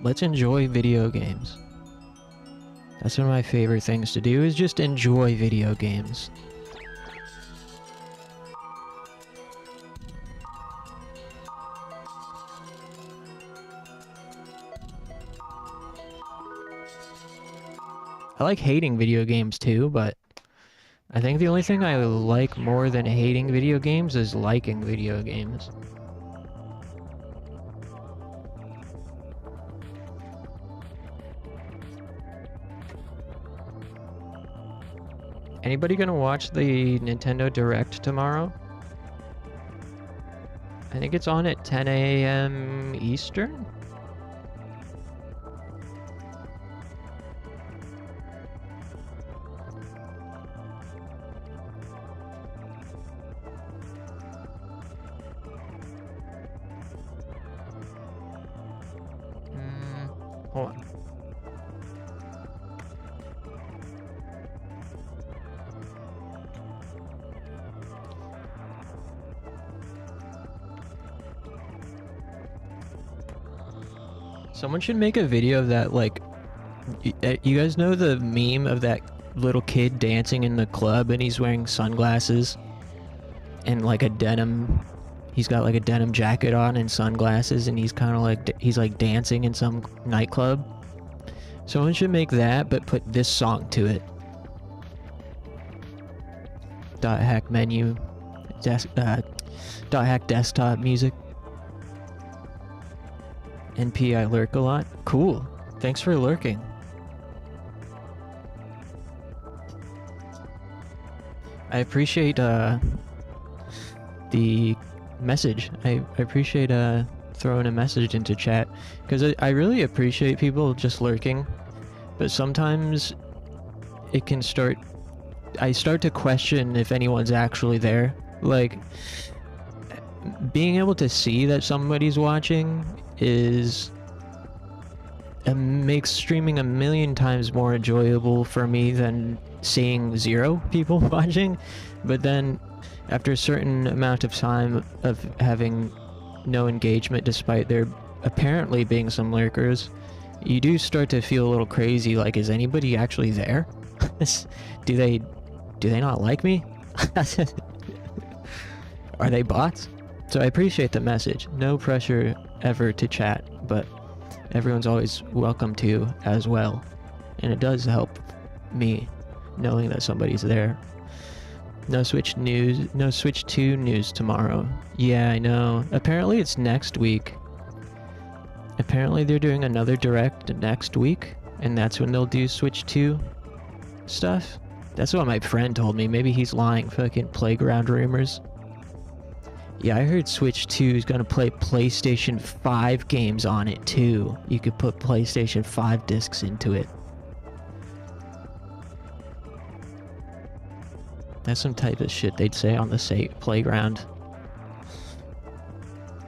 let's enjoy video games. That's one of my favorite things to do, is just enjoy video games. I like hating video games too, but I think the only thing I like more than hating video games is liking video games. Anybody gonna watch the Nintendo Direct tomorrow? I think it's on at 10 a.m. Eastern? Hold on. Someone should make a video of that, like, you guys know the meme of that little kid dancing in the club and he's wearing sunglasses and like a denim, he's got like a denim jacket on and sunglasses and he's kind of like, he's like dancing in some nightclub. Someone should make that, but put this song to it. .hack menu, .hack desktop music. NP, I lurk a lot. Cool. Thanks for lurking. I appreciate the message. I appreciate throwing a message into chat, because I really appreciate people just lurking, but sometimes it can I start to question if anyone's actually there. Like, being able to see that somebody's watching makes streaming a million times more enjoyable for me than seeing 0 people watching. But then after a certain amount of time of having no engagement, despite there apparently being some lurkers, you do start to feel a little crazy, like, is anybody actually there? do they not like me? Are they bots? So I appreciate the message. No pressure ever to chat, but everyone's always welcome to as well. And it does help me knowing that somebody's there. No Switch 2 news tomorrow. Yeah, I know. Apparently it's next week. Apparently they're doing another direct next week, and that's when they'll do Switch 2 stuff. That's what my friend told me. Maybe he's lying. Fucking playground rumors. Yeah, I heard Switch 2 is gonna play PlayStation 5 games on it too. You could put PlayStation 5 discs into it. That's some type of shit they'd say on the playground.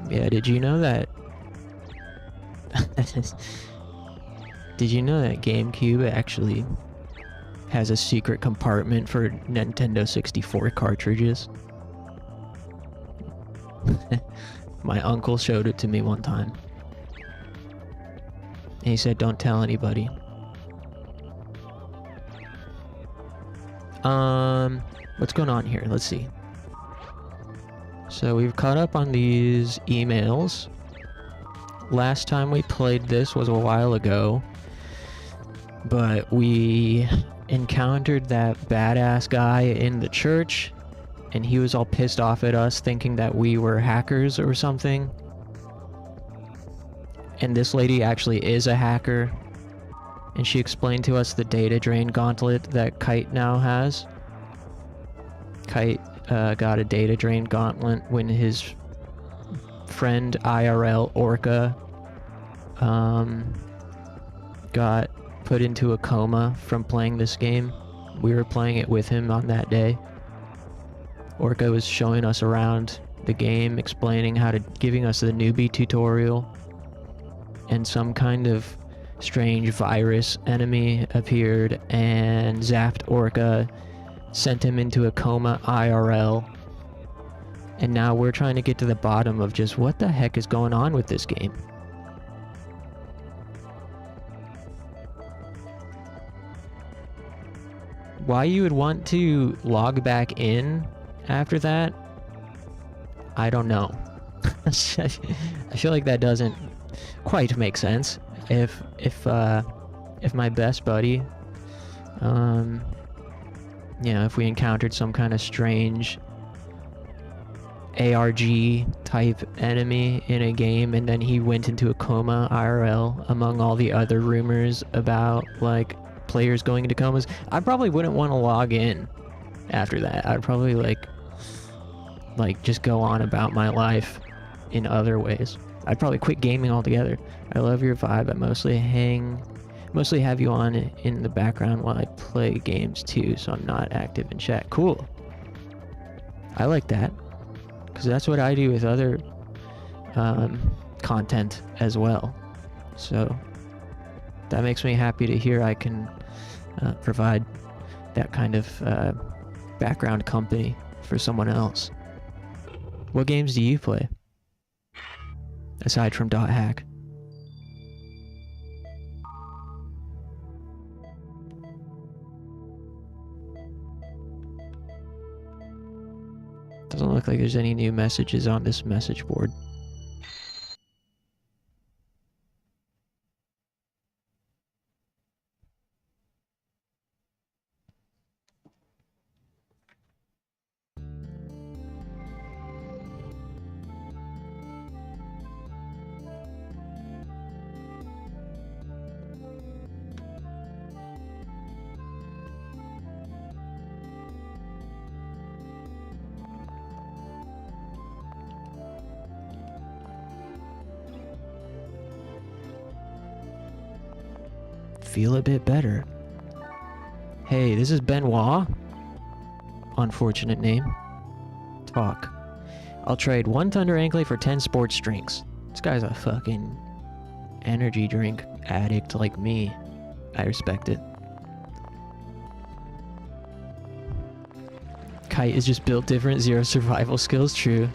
Yeah, did you know that? Did you know that GameCube actually has a secret compartment for Nintendo 64 cartridges? My uncle showed it to me one time. And he said, don't tell anybody. What's going on here? Let's see. So we've caught up on these emails. Last time we played this was a while ago, but we encountered that badass guy in the church, and he was all pissed off at us, thinking that we were hackers or something. And this lady actually is a hacker, and she explained to us the data drain gauntlet that Kite now has. Kite got a data drain gauntlet when his friend IRL Orca got put into a coma from playing this game. We were playing it with him on that day. Orca was showing us around the game, explaining giving us the newbie tutorial, and some kind of strange virus enemy appeared and zapped Orca, sent him into a coma IRL, and now we're trying to get to the bottom of just what the heck is going on with this game. Why you would want to log back in after that, I don't know. I feel like that doesn't quite make sense. If my best buddy, you know, if we encountered some kind of strange ARG type enemy in a game and then he went into a coma IRL among all the other rumors about like players going into comas, I probably wouldn't want to log in after that. I'd probably like just go on about my life in other ways. I'd probably quit gaming altogether. I love your vibe. I mostly have you on in the background while I play games too, so I'm not active in chat. Cool. I like that, because that's what I do with other content as well. So that makes me happy to hear I can provide that kind of background company for someone else. What games do you play aside from .hack? Doesn't look like there's any new messages on this message board. Feel a bit better. Hey, this is Benoit. Unfortunate name. Talk. I'll trade 1 Thunder Anklet for 10 sports drinks. This guy's a fucking energy drink addict like me. I respect it. Kite is just built different, 0 survival skills, true.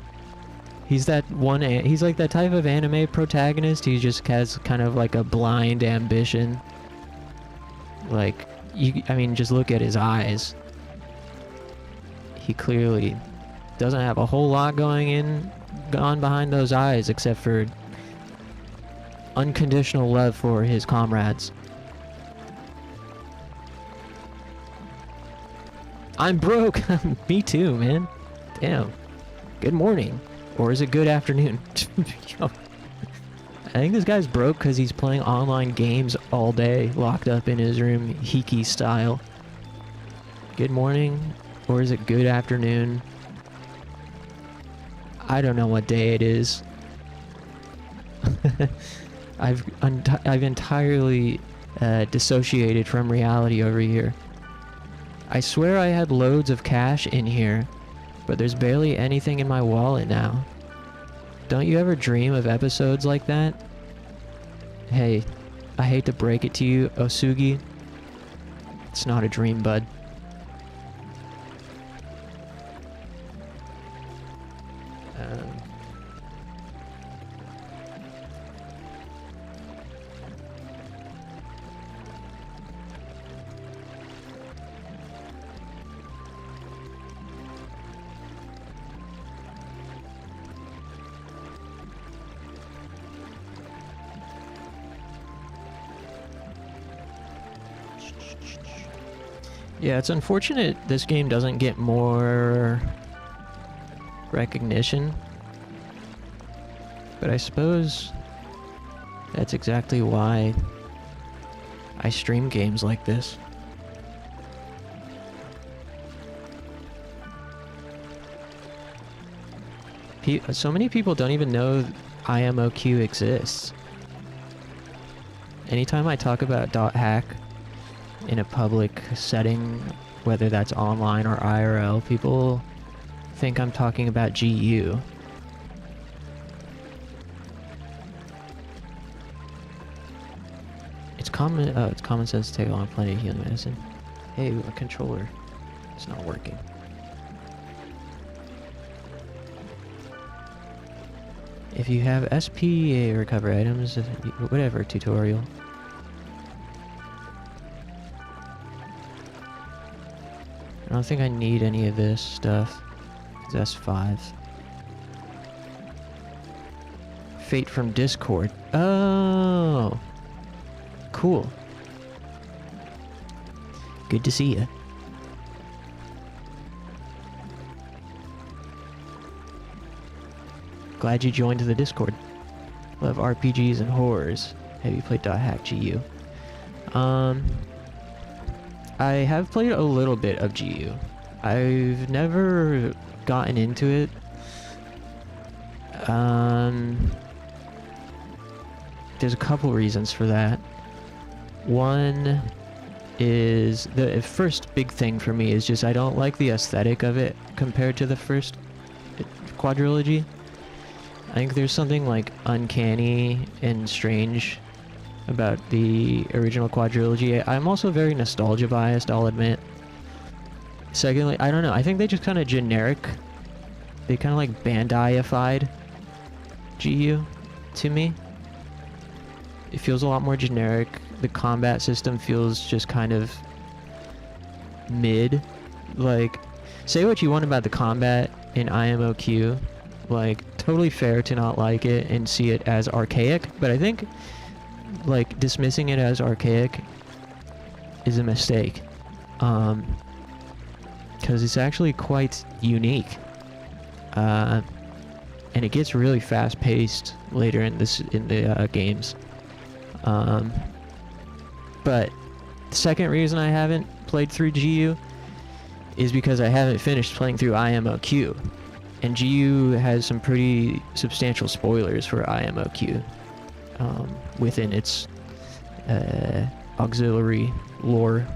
He's that one, he's like that type of anime protagonist who just has kind of like a blind ambition. Like, I mean, just look at his eyes. He clearly doesn't have a whole lot going on behind those eyes except for unconditional love for his comrades. I'm broke! Me too, man. Damn. Good morning. Or is it good afternoon? I think this guy's broke because he's playing online games all day, locked up in his room, Hiki style. Good morning, or is it good afternoon? I don't know what day it is. I've entirely dissociated from reality over here. I swear I had loads of cash in here, but there's barely anything in my wallet now. Don't you ever dream of episodes like that? Hey, I hate to break it to you, Osugi. It's not a dream, bud. Yeah, it's unfortunate this game doesn't get more recognition, but I suppose that's exactly why I stream games like this. So many people don't even know IMOQ exists. Anytime I talk about .hack in a public setting, whether that's online or IRL, people think I'm talking about GU. It's common sense to take on plenty of healing medicine. Hey, a controller. It's not working. If you have SPA recover items, whatever tutorial. I don't think I need any of this stuff. That's 5. Fate from Discord. Oh. Cool. Good to see ya. Glad you joined the Discord. Love RPGs and horrors. Have you played .hack GU? I have played a little bit of GU. I've never gotten into it. There's a couple reasons for that. One is the first big thing for me is just I don't like the aesthetic of it compared to the first quadrilogy. I think there's something like uncanny and strange about the original quadrilogy. I'm also very nostalgia biased, I'll admit. Secondly, I don't know, I think they just kind of generic. They kind of like Bandai-ified GU to me. It feels a lot more generic. The combat system feels just kind of mid. Like, say what you want about the combat in IMOQ. Like, totally fair to not like it and see it as archaic, but I think, like, dismissing it as archaic is a mistake. Because it's actually quite unique. And it gets really fast-paced later in the games. But the second reason I haven't played through GU is because I haven't finished playing through IMOQ. And GU has some pretty substantial spoilers for IMOQ within its auxiliary lore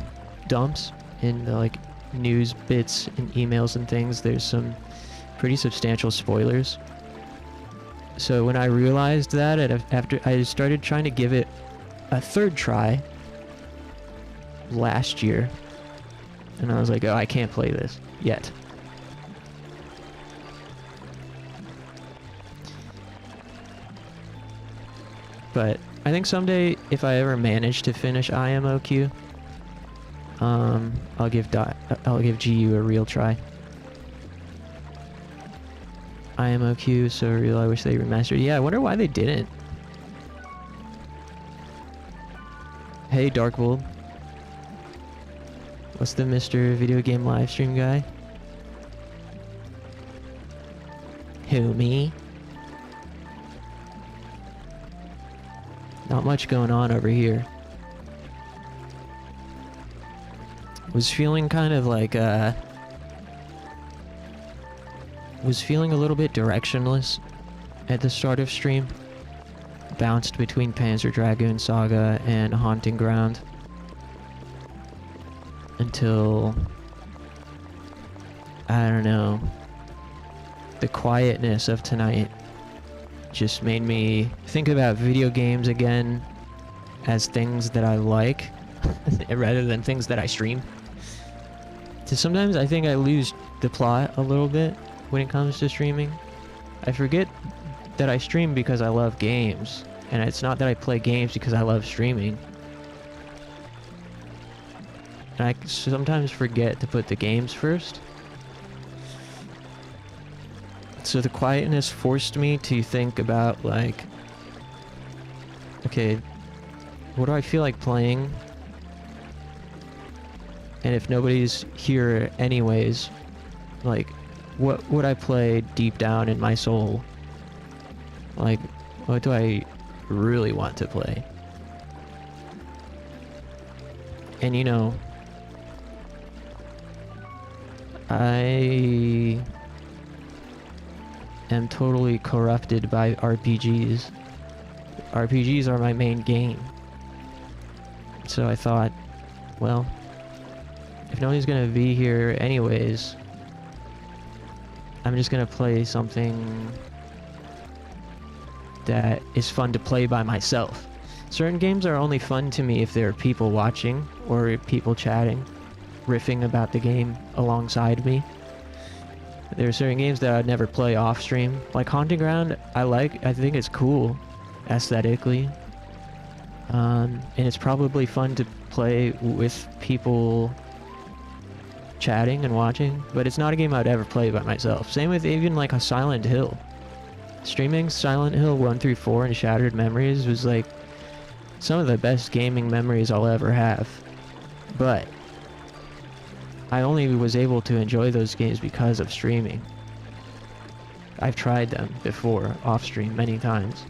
dumps in the like news bits and emails and things. There's some pretty substantial spoilers. So when I realized that, after I started trying to give it a third try last year, and I was like, oh, I can't play this yet. But I think someday, if I ever manage to finish IMOQ, I'll give GU a real try. IMOQ, so real. I wish they remastered. Yeah, I wonder why they didn't. Hey, Darkwold. What's the Mr. Video Game Livestream guy? Who, me? Not much going on over here. Was feeling kind of like, was feeling a little bit directionless at the start of stream. Bounced between Panzer, Dragoon, Saga, and Haunting Ground. Until, I don't know, the quietness of tonight just made me think about video games again as things that I like rather than things that I stream. So sometimes I think I lose the plot a little bit when it comes to streaming. I forget that I stream because I love games, and it's not that I play games because I love streaming. And I sometimes forget to put the games first. So the quietness forced me to think about, like, okay, what do I feel like playing? And if nobody's here anyways, like, what would I play deep down in my soul? Like, what do I really want to play? And you know, I am totally corrupted by RPGs. RPGs are my main game. So I thought, well, if nobody's gonna be here anyways, I'm just gonna play something that is fun to play by myself. Certain games are only fun to me if there are people watching or people chatting, riffing about the game alongside me. There are certain games that I'd never play off stream. Like Haunting Ground, I think it's cool aesthetically. And it's probably fun to play with people chatting and watching, but it's not a game I'd ever play by myself. Same with even like a Silent Hill. Streaming Silent Hill 1 through 4 and Shattered Memories was like some of the best gaming memories I'll ever have. But I only was able to enjoy those games because of streaming. I've tried them before off stream many times,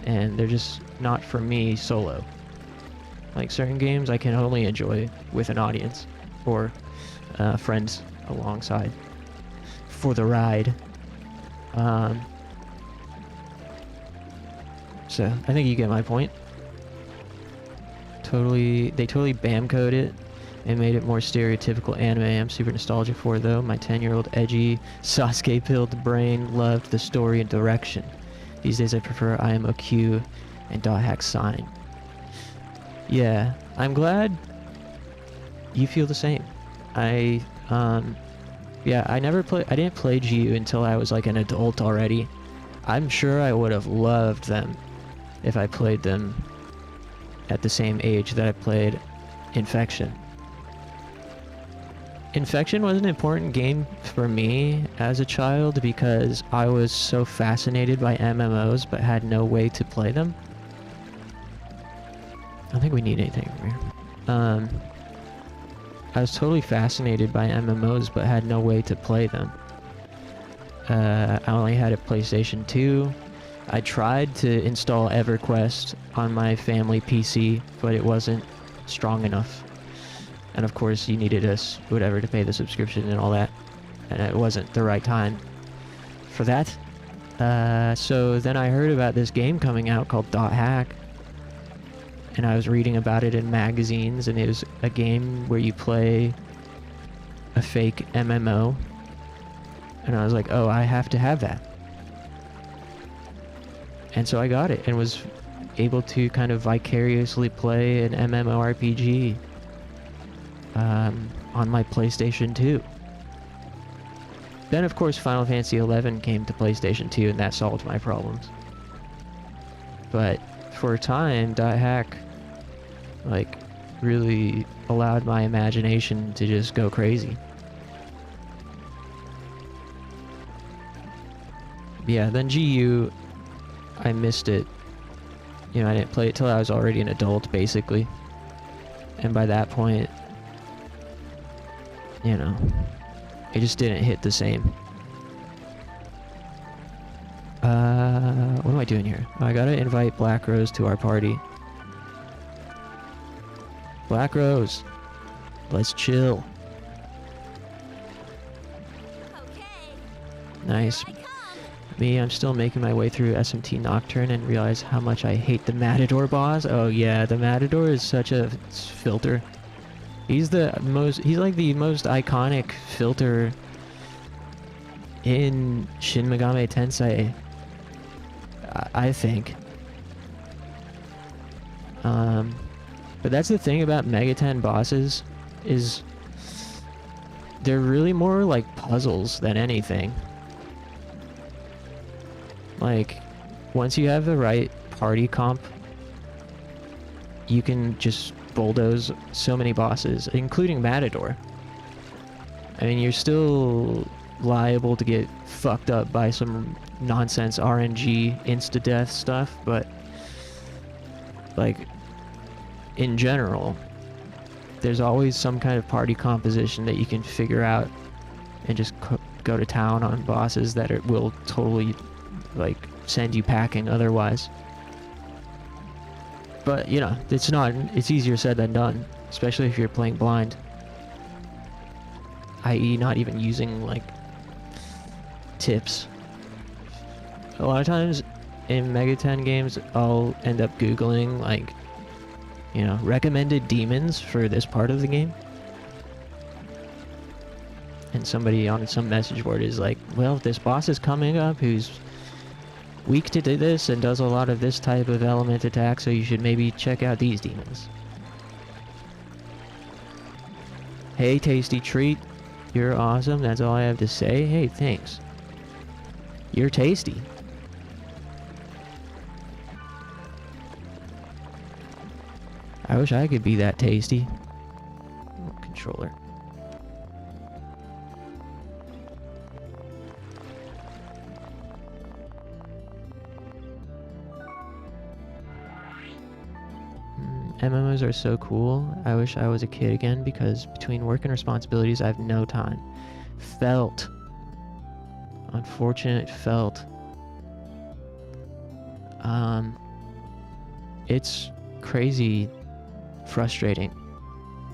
and they're just not for me solo. Like certain games I can only enjoy with an audience or friends alongside for the ride. So I think you get my point. They totally bam-code it and made it more stereotypical anime. I'm super nostalgic for it, though. My 10-year-old edgy Sasuke-pilled brain loved the story and direction. These days I prefer IMOQ and .hack sign. Yeah, I'm glad you feel the same. I didn't play GU until I was like an adult already. I'm sure I would have loved them if I played them at the same age that I played Infection. Infection was an important game for me as a child because I was so fascinated by MMOs but had no way to play them. I don't think we need anything over here. I was totally fascinated by MMOs but had no way to play them. I only had a PlayStation 2. I tried to install EverQuest on my family PC, but it wasn't strong enough. And of course you needed whatever to pay the subscription and all that. And it wasn't the right time for that. So then I heard about this game coming out called .hack. And I was reading about it in magazines, and it was a game where you play a fake MMO. And I was like, oh, I have to have that. And so I got it and was able to kind of vicariously play an MMORPG on my PlayStation 2. Then of course Final Fantasy XI came to PlayStation 2 and that solved my problems. But for a time, .hack like really allowed my imagination to just go crazy. Yeah, then GU, I missed it. You know, I didn't play it till I was already an adult, basically. And by that point, you know, it just didn't hit the same. What am I doing here? Oh, I gotta invite Black Rose to our party. Black Rose, let's chill. Nice. Me, I'm still making my way through SMT Nocturne and realize how much I hate the Matador boss. Oh yeah, the Matador is such a filter. He's like the most iconic filter in Shin Megami Tensei, I think. But that's the thing about Mega 10 bosses, is they're really more like puzzles than anything. Like, once you have the right party comp, you can just bulldoze so many bosses, including Matador. I mean, you're still liable to get fucked up by some nonsense RNG insta-death stuff, but like, in general, there's always some kind of party composition that you can figure out and just go to town on bosses that will totally like send you packing otherwise. But you know, it's easier said than done, especially if you're playing blind, i.e. not even using like tips. A lot of times in Mega 10 games I'll end up googling like, you know, recommended demons for this part of the game, and somebody on some message board is like, well, this boss is coming up who's weak to this and does a lot of this type of element attack, so you should maybe check out these demons. Hey, Tasty Treat, you're awesome. That's all I have to say. Hey, thanks. You're tasty. I wish I could be that tasty. Oh, controller. MMOs are so cool. I wish I was a kid again, because between work and responsibilities, I have no time. Unfortunate felt. It's crazy frustrating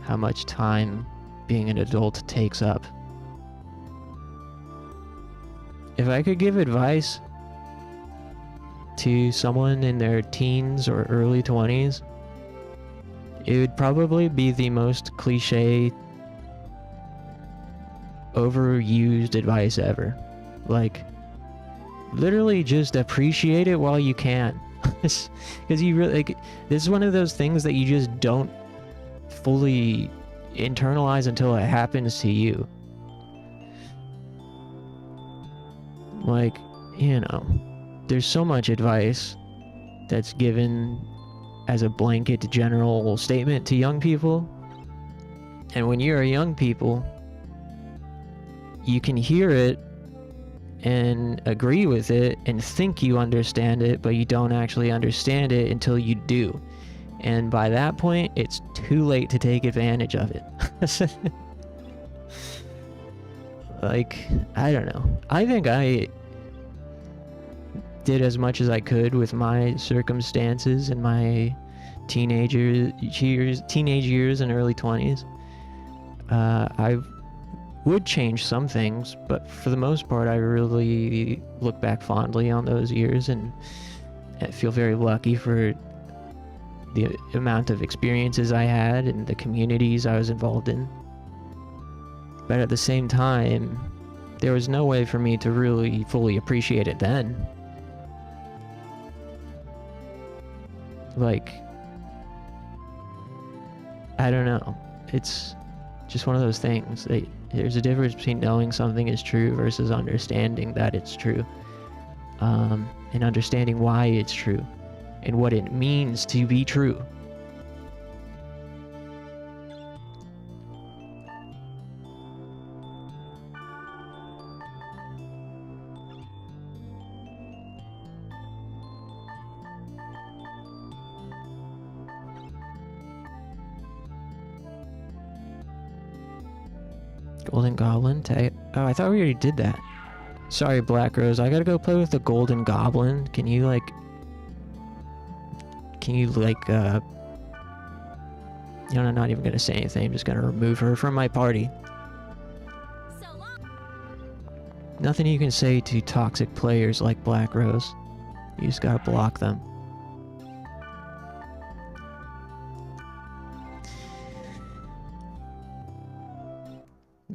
how much time being an adult takes up. If I could give advice to someone in their teens or early 20s, it would probably be the most cliche, overused advice ever. Like, literally just appreciate it while you can. Because you really, like, this is one of those things that you just don't fully internalize until it happens to you. Like, you know, there's so much advice that's given as a blanket general statement to young people. And when you're a young people, you can hear it and agree with it and think you understand it, but you don't actually understand it until you do. And by that point, it's too late to take advantage of it. Like, I don't know. I think I did as much as I could with my circumstances in my teenage years and early 20s. I would change some things, but for the most part, I really look back fondly on those years and I feel very lucky for the amount of experiences I had and the communities I was involved in. But at the same time, there was no way for me to really fully appreciate it then. Like, I don't know. It's just one of those things. There's a difference between knowing something is true versus understanding that it's true. And understanding why it's true. And what it means to be true. Golden Goblin tag. Oh, I thought we already did that. Sorry, Black Rose. I gotta go play with the Golden Goblin. Can you like... You know, I'm not even gonna say anything. I'm just gonna remove her from my party. Nothing you can say to toxic players like Black Rose. You just gotta block them.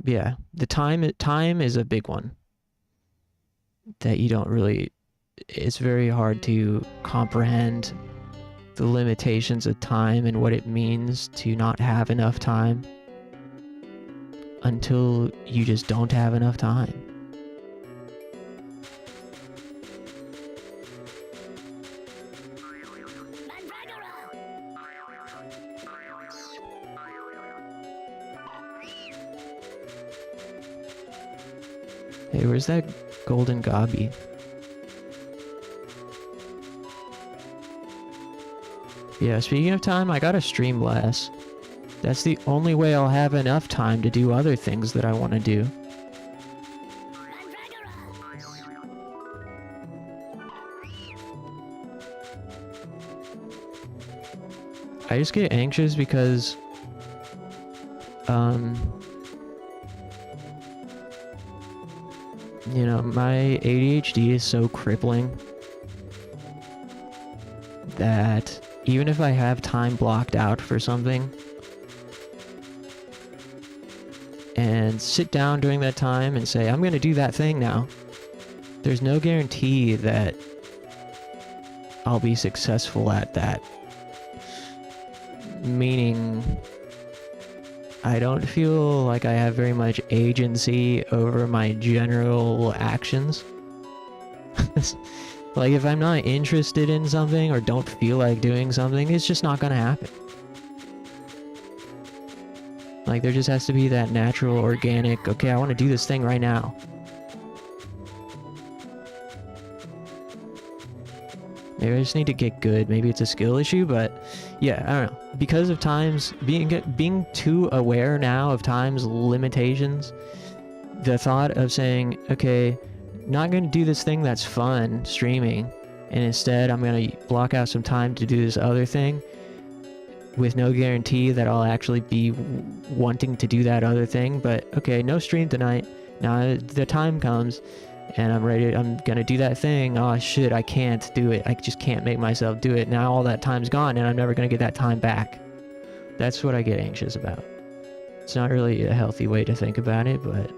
Yeah, the time is a big one that you don't really... It's very hard to comprehend the limitations of time and what it means to not have enough time until you just don't have enough time. Hey, where's that golden gobby? Yeah, speaking of time, I gotta stream less. That's the only way I'll have enough time to do other things that I want to do. I just get anxious because, you know, my ADHD is so crippling that even if I have time blocked out for something and sit down during that time and say, I'm going to do that thing now, there's no guarantee that I'll be successful at that. Meaning, I don't feel like I have very much agency over my general actions. Like, if I'm not interested in something or don't feel like doing something, it's just not gonna happen. Like, there just has to be that natural, organic, okay, I want to do this thing right now. Maybe I just need to get good. Maybe it's a skill issue, but yeah, I don't know. Because of times, being too aware now of time's limitations, the thought of saying, okay, not going to do this thing that's fun, streaming, and instead I'm going to block out some time to do this other thing with no guarantee that I'll actually be wanting to do that other thing. But okay, no stream tonight. Now the time comes and I'm going to do that thing. Oh shit, I can't do it. I just can't make myself do it. Now all that time's gone and I'm never going to get that time back. That's what I get anxious about. It's not really a healthy way to think about it, but...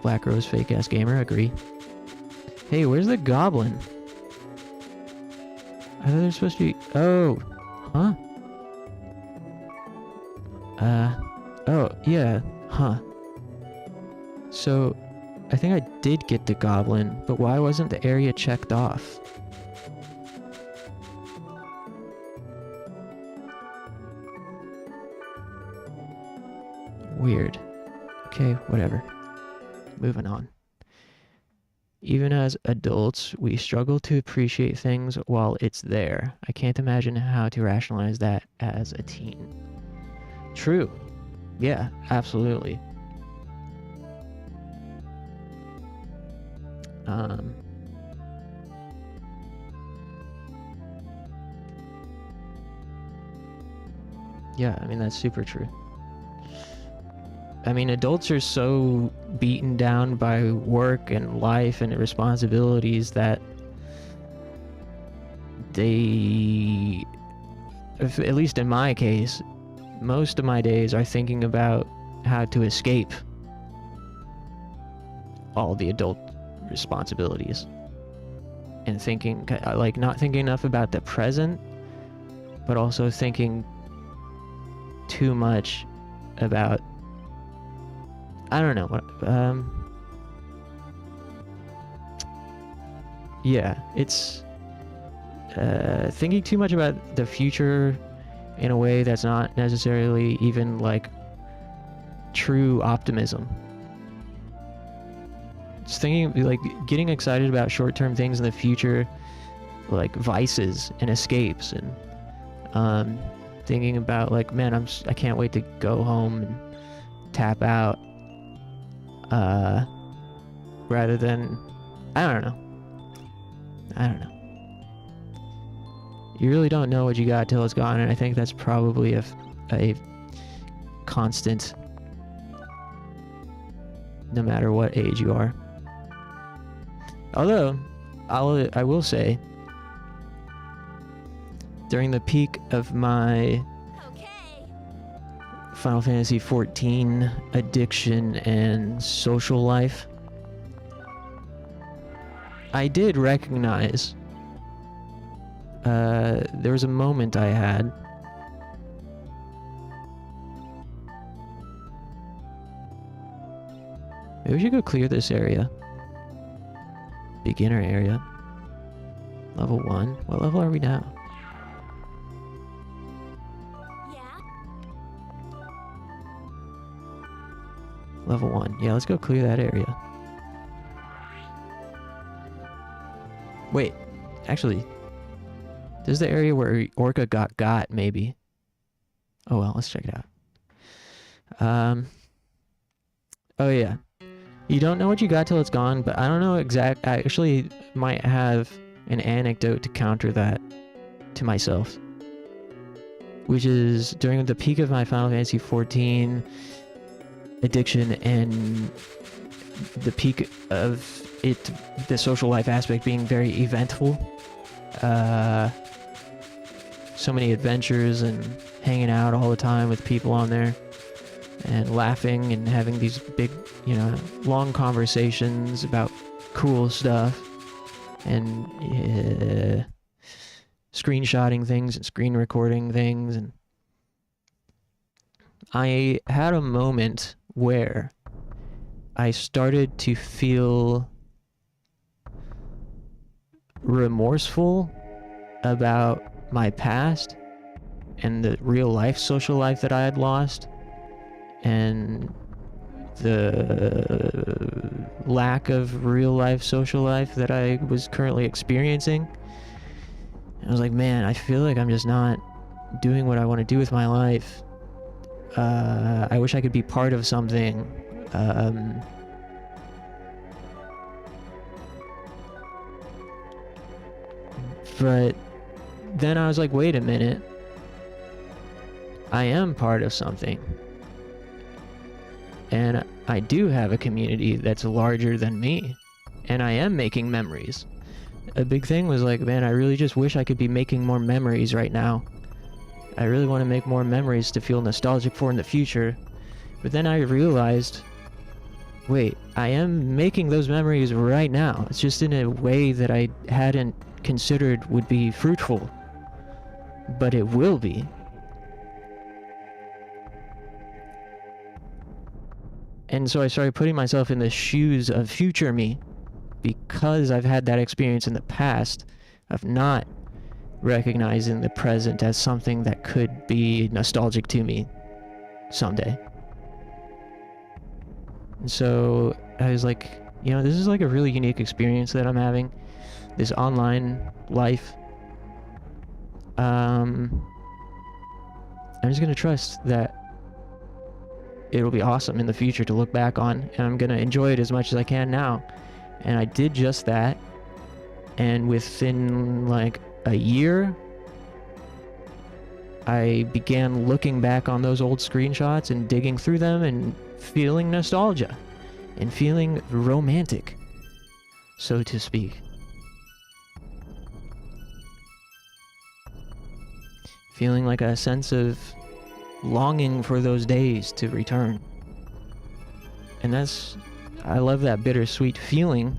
Black Rose fake ass gamer, agree. Hey, where's the goblin? I thought they're supposed to be... Oh. Huh? Oh, yeah. Huh. So, I think I did get the goblin, but why wasn't the area checked off? Weird. Okay, whatever. Moving on. Even as adults, we struggle to appreciate things while it's there. I can't imagine how to rationalize that as a teen. True. Yeah, absolutely. Yeah, I mean, that's super true. I mean, adults are so beaten down by work and life and responsibilities that they, at least in my case, most of my days are thinking about how to escape all the adult responsibilities. And thinking, like, not thinking enough about the present, but also thinking too much about, I don't know what, yeah, it's thinking too much about the future in a way that's not necessarily even like true optimism. It's thinking, like, getting excited about short-term things in the future, like vices and escapes, and thinking about, like, man, I can't wait to go home and tap out. Rather than, I don't know. You really don't know what you got till it's gone, and I think that's probably a constant, no matter what age you are. Although, I will say, during the peak of my Final Fantasy XIV addiction and social life, I did recognize there was a moment I had maybe we should go clear this area. Beginner area. Level 1. What level are we now? Level 1. Yeah, let's go clear that area. Wait, actually, this is the area where Orca got, maybe. Oh well, let's check it out. Oh yeah. You don't know what you got till it's gone, but I don't know I actually might have an anecdote to counter that to myself. Which is, during the peak of my Final Fantasy XIV addiction and the peak of it, the social life aspect being very eventful, so many adventures and hanging out all the time with people on there and laughing and having these big, long conversations about cool stuff and screenshotting things and screen recording things. And I had a moment where I started to feel remorseful about my past and the real life social life that I had lost, and the lack of real life social life that I was currently experiencing. And I was like, man, I feel like I'm just not doing what I want to do with my life. I wish I could be part of something. But then I was like, wait a minute. I am part of something. And I do have a community that's larger than me. And I am making memories. A big thing was like, man, I really just wish I could be making more memories right now. I really want to make more memories to feel nostalgic for in the future. But then I realized, wait, I am making those memories right now. It's just in a way that I hadn't considered would be fruitful. But it will be. And so I started putting myself in the shoes of future me, because I've had that experience in the past of not recognizing the present as something that could be nostalgic to me someday. And so I was like, you know, this is like a really unique experience that I'm having, this online life. I'm just gonna trust that it'll be awesome in the future to look back on, and I'm gonna enjoy it as much as I can now. And I did just that, and within like a year, I began looking back on those old screenshots and digging through them and feeling nostalgia and feeling romantic, so to speak. Feeling like a sense of longing for those days to return. And I love that bittersweet feeling.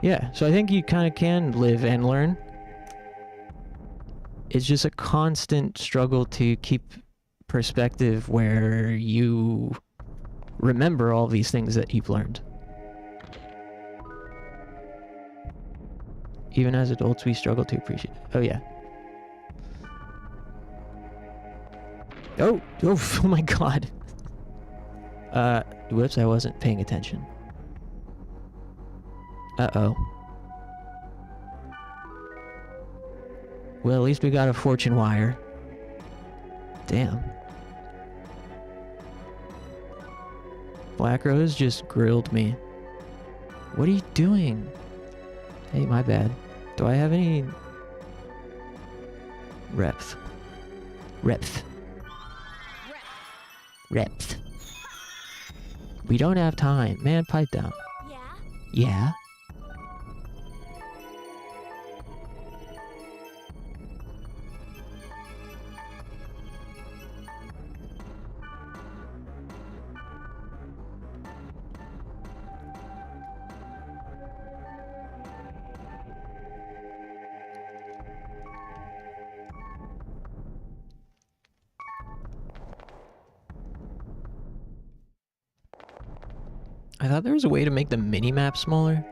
Yeah, so I think you kind of can live and learn. It's just a constant struggle to keep perspective where you remember all these things that you've learned. Even as adults, we struggle to appreciate. Oh, yeah. Oh, oh my god. Whoops, I wasn't paying attention. Uh-oh. Well, at least we got a fortune wire. Damn. Black Rose just grilled me. What are you doing? Hey, my bad. Do I have any reps? Reps. Reps. We don't have time. Man, pipe down. Yeah? Yeah? I thought there was a way to make the mini-map smaller.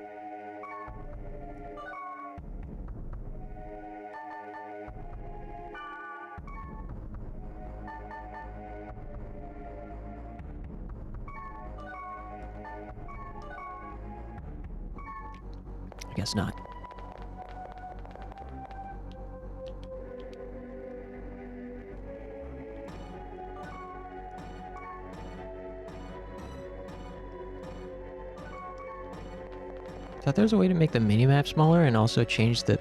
I guess not. Thought there was a way to make the minimap smaller and also change the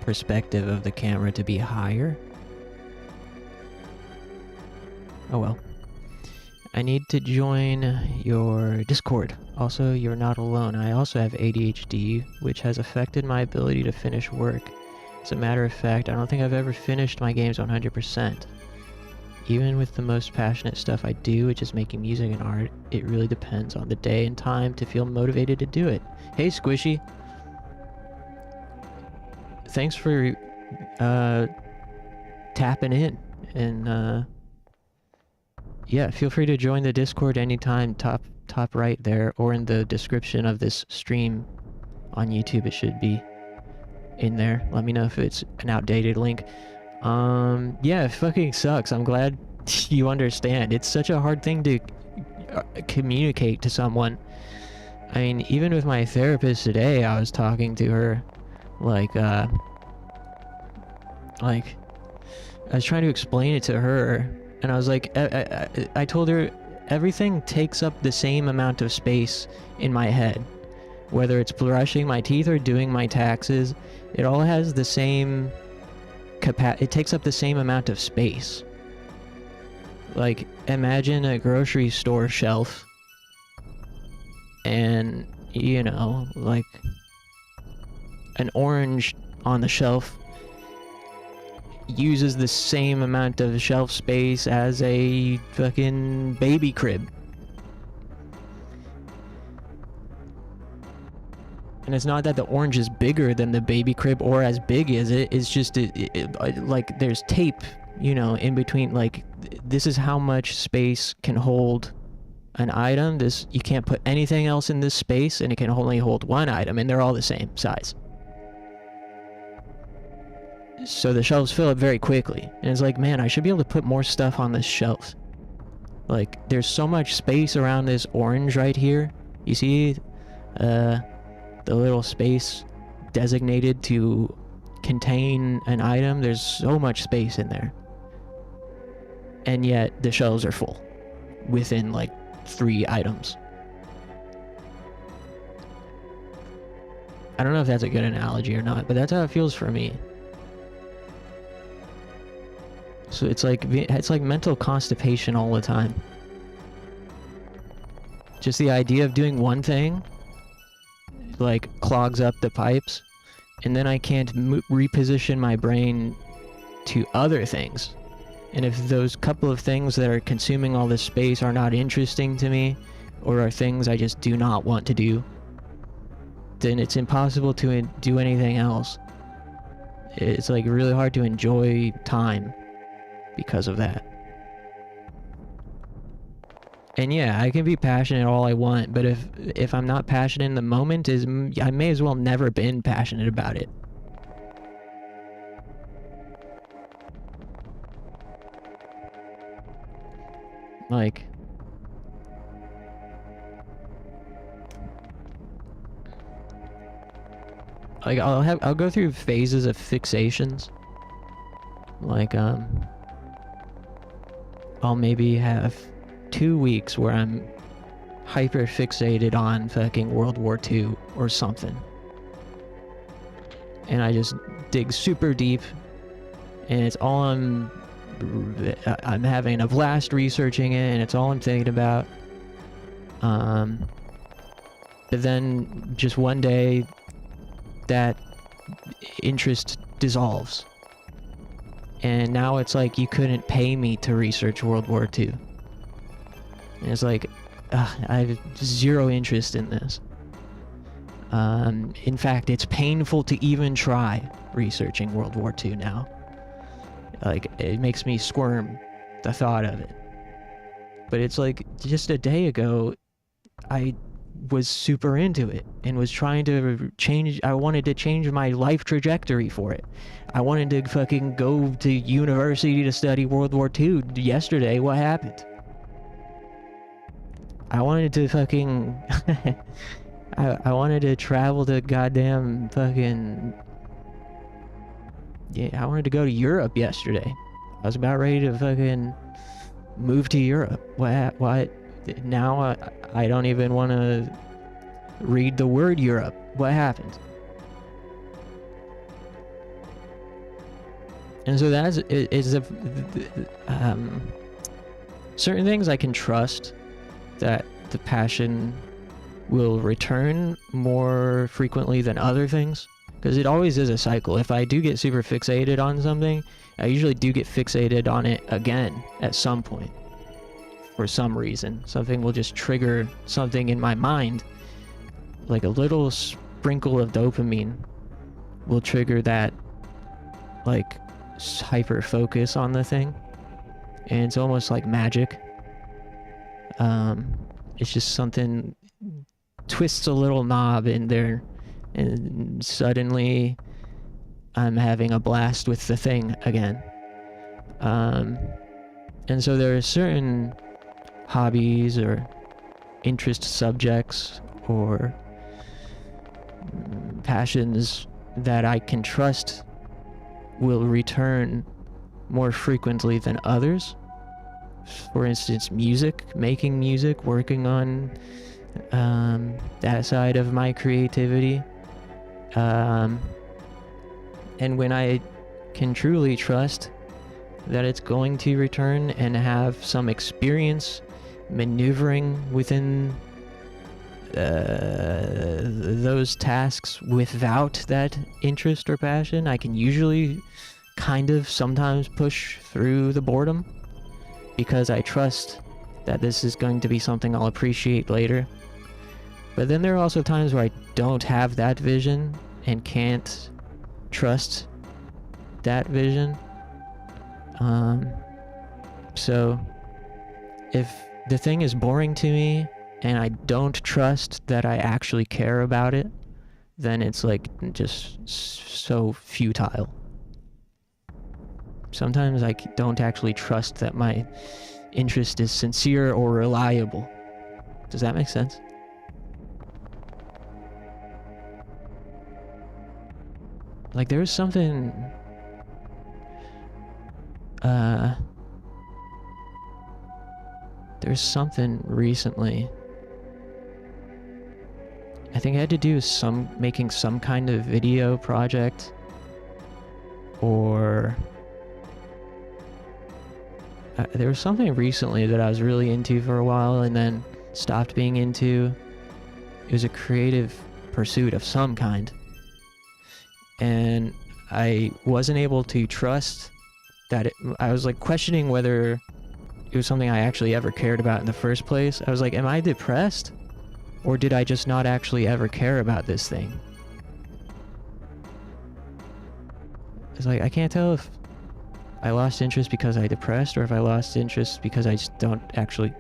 perspective of the camera to be higher. Oh well. I need to join your Discord. Also, you're not alone. I also have ADHD, which has affected my ability to finish work. As a matter of fact, I don't think I've ever finished my games 100%. Even with the most passionate stuff I do, which is making music and art, it really depends on the day and time to feel motivated to do it. Hey, Squishy. Thanks for tapping in. And yeah, feel free to join the Discord anytime, top right there, or in the description of this stream on YouTube. It should be in there. Let me know if it's an outdated link. Yeah, it fucking sucks. I'm glad you understand. It's such a hard thing to communicate to someone. I mean, even with my therapist today, I was talking to her, like I was trying to explain it to her, and I was like, I told her everything takes up the same amount of space in my head. Whether it's brushing my teeth or doing my taxes, it all has the same it takes up the same amount of space. Like, imagine a grocery store shelf, and, you know, like, an orange on the shelf uses the same amount of shelf space as a fucking baby crib. And it's not that the orange is bigger than the baby crib or as big as it, it's just, like, there's tape, you know, in between. Like, this is how much space can hold an item. This, you can't put anything else in this space, and it can only hold one item, and they're all the same size. So the shelves fill up very quickly, and it's like, man, I should be able to put more stuff on this shelf. Like, there's so much space around this orange right here. You see, the little space designated to contain an item, there's so much space in there. And yet the shelves are full within like 3 items. I don't know if that's a good analogy or not, but that's how it feels for me. So it's like mental constipation all the time. Just the idea of doing one thing like clogs up the pipes, and then I can't reposition my brain to other things. And if those couple of things that are consuming all this space are not interesting to me, or are things I just do not want to do, then it's impossible to do anything else. It's like really hard to enjoy time because of that. And yeah, I can be passionate all I want, but if I'm not passionate in the moment, I may as well never been passionate about it. Like, I'll go through phases of fixations. Like, I'll maybe have 2 weeks where I'm hyper fixated on fucking World War II or something. And I just dig super deep, and it's all I'm having a blast researching it, and it's all I'm thinking about. But then just one day that interest dissolves. And now it's like you couldn't pay me to research World War II. And it's like, I have zero interest in this. In fact, it's painful to even try researching World War II now. Like, it makes me squirm, the thought of it. But it's like, just a day ago, I was super into it and was trying to change. I wanted to change my life trajectory for it. I wanted to fucking go to university to study World War II. Yesterday, what happened? I wanted to fucking I wanted to travel to goddamn fucking, yeah, I wanted to go to Europe yesterday. I was about ready to fucking move to Europe. What? Now I don't even want to read the word Europe. What happened? And so that is certain things I can trust that the passion will return more frequently than other things, because it always is a cycle. If I do get super fixated on something, I usually do get fixated on it again at some point. For some reason, something will just trigger something in my mind, like a little sprinkle of dopamine will trigger that, like, hyper focus on the thing, and it's almost like magic. It's just something twists a little knob in there, and suddenly I'm having a blast with the thing again. And so there are certain hobbies or interest subjects or passions that I can trust will return more frequently than others. For instance, music, making music, working on that side of my creativity. And when I can truly trust that it's going to return and have some experience maneuvering within those tasks without that interest or passion, I can usually kind of sometimes push through the boredom because I trust that this is going to be something I'll appreciate later. But then there are also times where I don't have that vision and can't trust that vision. So if the thing is boring to me and I don't trust that I actually care about it, then it's like just so futile. Sometimes I don't actually trust that my interest is sincere or reliable. Does that make sense? Like there's something there's something recently, I think it had to do with making some kind of video project, or there was something recently that I was really into for a while and then stopped being into. It was a creative pursuit of some kind, and I wasn't able to trust that I was like questioning whether it was something I actually ever cared about in the first place. I was like, am I depressed? Or did I just not actually ever care about this thing? It's like, I can't tell if I lost interest because I depressed or if I lost interest because I just don't actually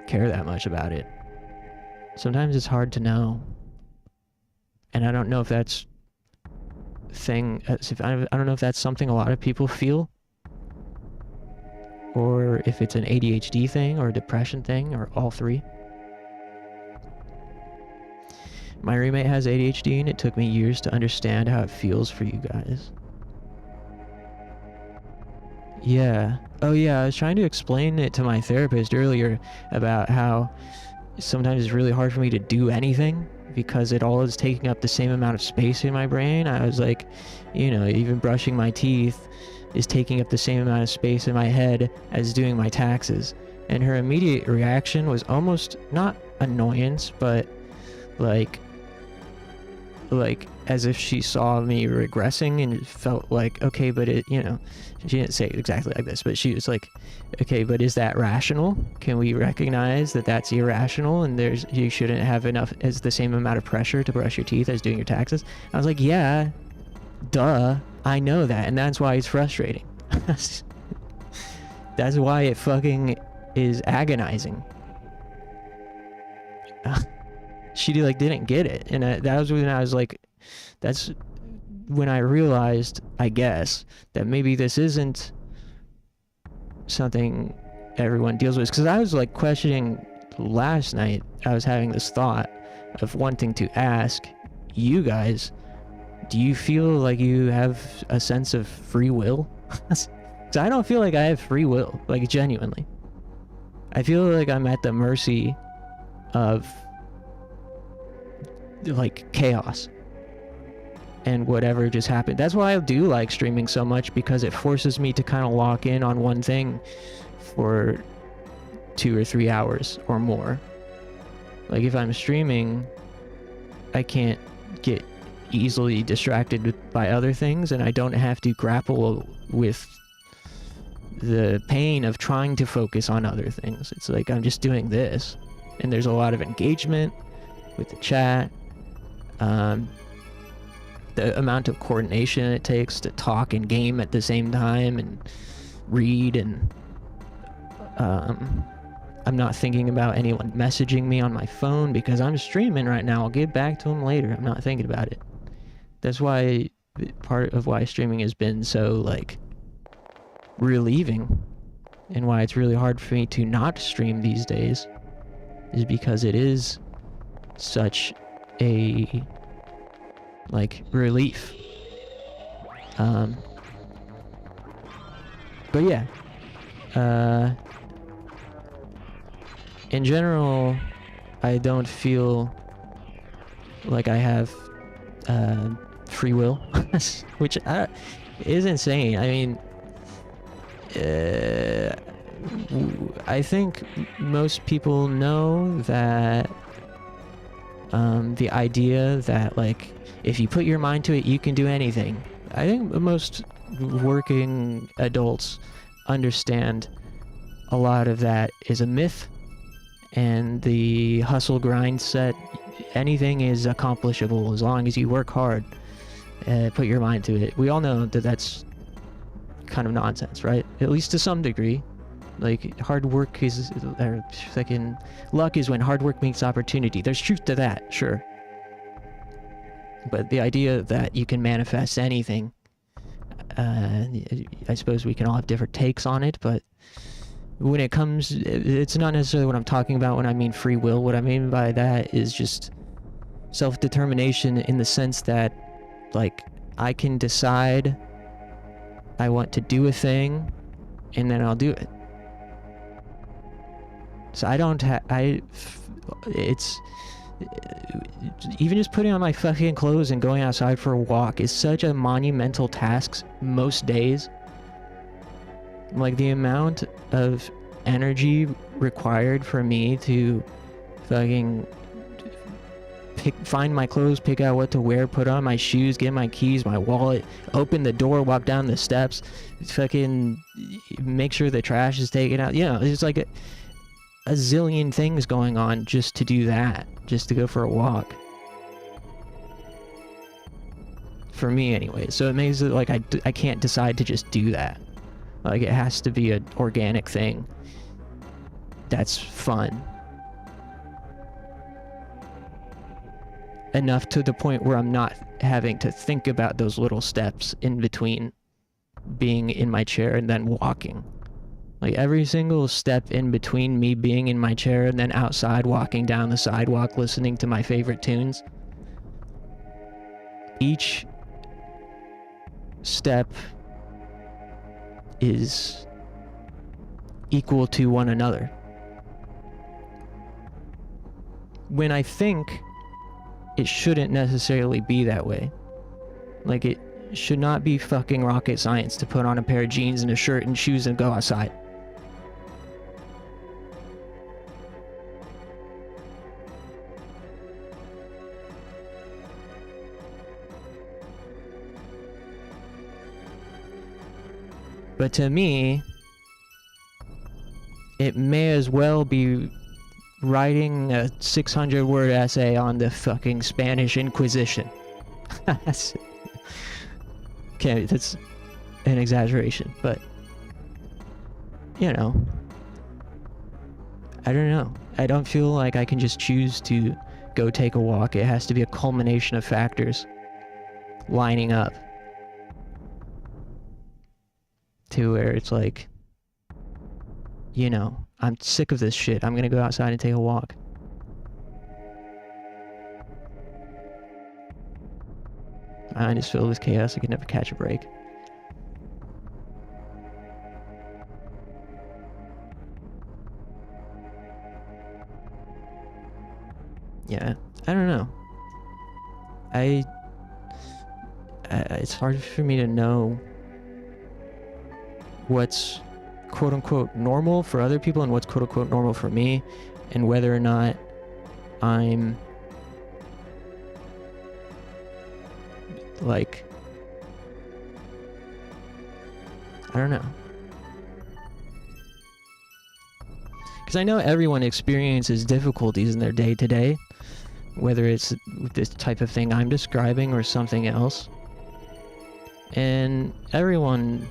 care that much about it. Sometimes it's hard to know. And I don't know if that's I don't know if that's something a lot of people feel, or if it's an ADHD thing or a depression thing or all three. My roommate has ADHD and it took me years to understand how it feels for you guys. Yeah. Oh yeah, I was trying to explain it to my therapist earlier about how sometimes it's really hard for me to do anything because it all is taking up the same amount of space in my brain. I was like, you know, even brushing my teeth is taking up the same amount of space in my head as doing my taxes. And her immediate reaction was almost not annoyance, but like as if she saw me regressing and felt like, okay, but it, you know, she didn't say it exactly like this, but she was like, okay, but is that rational? Can we recognize that that's irrational and you shouldn't have enough as the same amount of pressure to brush your teeth as doing your taxes? I was like, yeah, duh, I know that, and that's why it's frustrating. That's why it fucking is agonizing. She like didn't get it, and that was when I was like, that's when I realized, I guess, that maybe this isn't something everyone deals with. Because I was like questioning last night, I was having this thought of wanting to ask you guys, do you feel like you have a sense of free will? Because I don't feel like I have free will, like genuinely. I feel like I'm at the mercy of like chaos and whatever just happened. That's why I do like streaming so much, because it forces me to kind of lock in on one thing for 2 or 3 hours or more. Like if I'm streaming, I can't get easily distracted by other things, and I don't have to grapple with the pain of trying to focus on other things. It's like I'm just doing this, and there's a lot of engagement with the chat. The amount of coordination it takes to talk and game at the same time and read, and I'm not thinking about anyone messaging me on my phone because I'm streaming right now. I'll get back to them later. I'm not thinking about it. That's why part of why streaming has been so like relieving, and why it's really hard for me to not stream these days, is because it is such a, like, relief. But yeah, in general, I don't feel like I have free will, which is insane. I mean, I think most people know that the idea that, like, if you put your mind to it, you can do anything. I think most working adults understand a lot of that is a myth, and the hustle grind set, anything is accomplishable as long as you work hard, put your mind to it. We all know that that's kind of nonsense, right? At least to some degree. Like, hard work is, or fucking luck is when hard work meets opportunity. There's truth to that, sure. But the idea that you can manifest anything, I suppose we can all have different takes on it, but when it comes, it's not necessarily what I'm talking about when I mean free will. What I mean by that is just self-determination, in the sense that, like, I can decide I want to do a thing, and then I'll do it. So I don't it's, even just putting on my fucking clothes and going outside for a walk is such a monumental task most days. Like, the amount of energy required for me to fucking find my clothes, pick out what to wear, put on my shoes, get my keys, my wallet, open the door, walk down the steps, fucking make sure the trash is taken out. You know, it's like a zillion things going on just to do that, just to go for a walk. For me anyway. So it makes it like I can't decide to just do that. Like, it has to be an organic thing that's fun. Enough to the point where I'm not having to think about those little steps in between being in my chair and then walking. Like, every single step in between me being in my chair and then outside walking down the sidewalk listening to my favorite tunes, each step is equal to one another. When I think it shouldn't necessarily be that way. Like, it should not be fucking rocket science to put on a pair of jeans and a shirt and shoes and go outside. But to me, it may as well be writing a 600-word essay on the fucking Spanish Inquisition. Okay, that's an exaggeration, but, you know, I don't know. I don't feel like I can just choose to go take a walk. It has to be a culmination of factors lining up to where it's like, you know, I'm sick of this shit. I'm gonna go outside and take a walk. My mind is filled with chaos. I can never catch a break. Yeah, I don't know. It's hard for me to know what's quote-unquote normal for other people and what's quote-unquote normal for me, and whether or not I'm like, I don't know. Because I know everyone experiences difficulties in their day-to-day, whether it's this type of thing I'm describing or something else. And everyone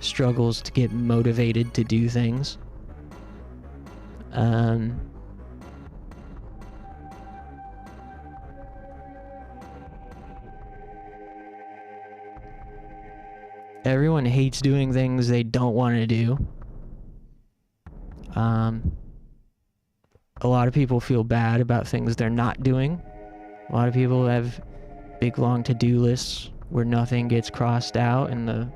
struggles to get motivated to do things. Everyone hates doing things they don't want to do. a lot of people feel bad about things they're not doing. A lot of people have big long to-do lists where nothing gets crossed out and the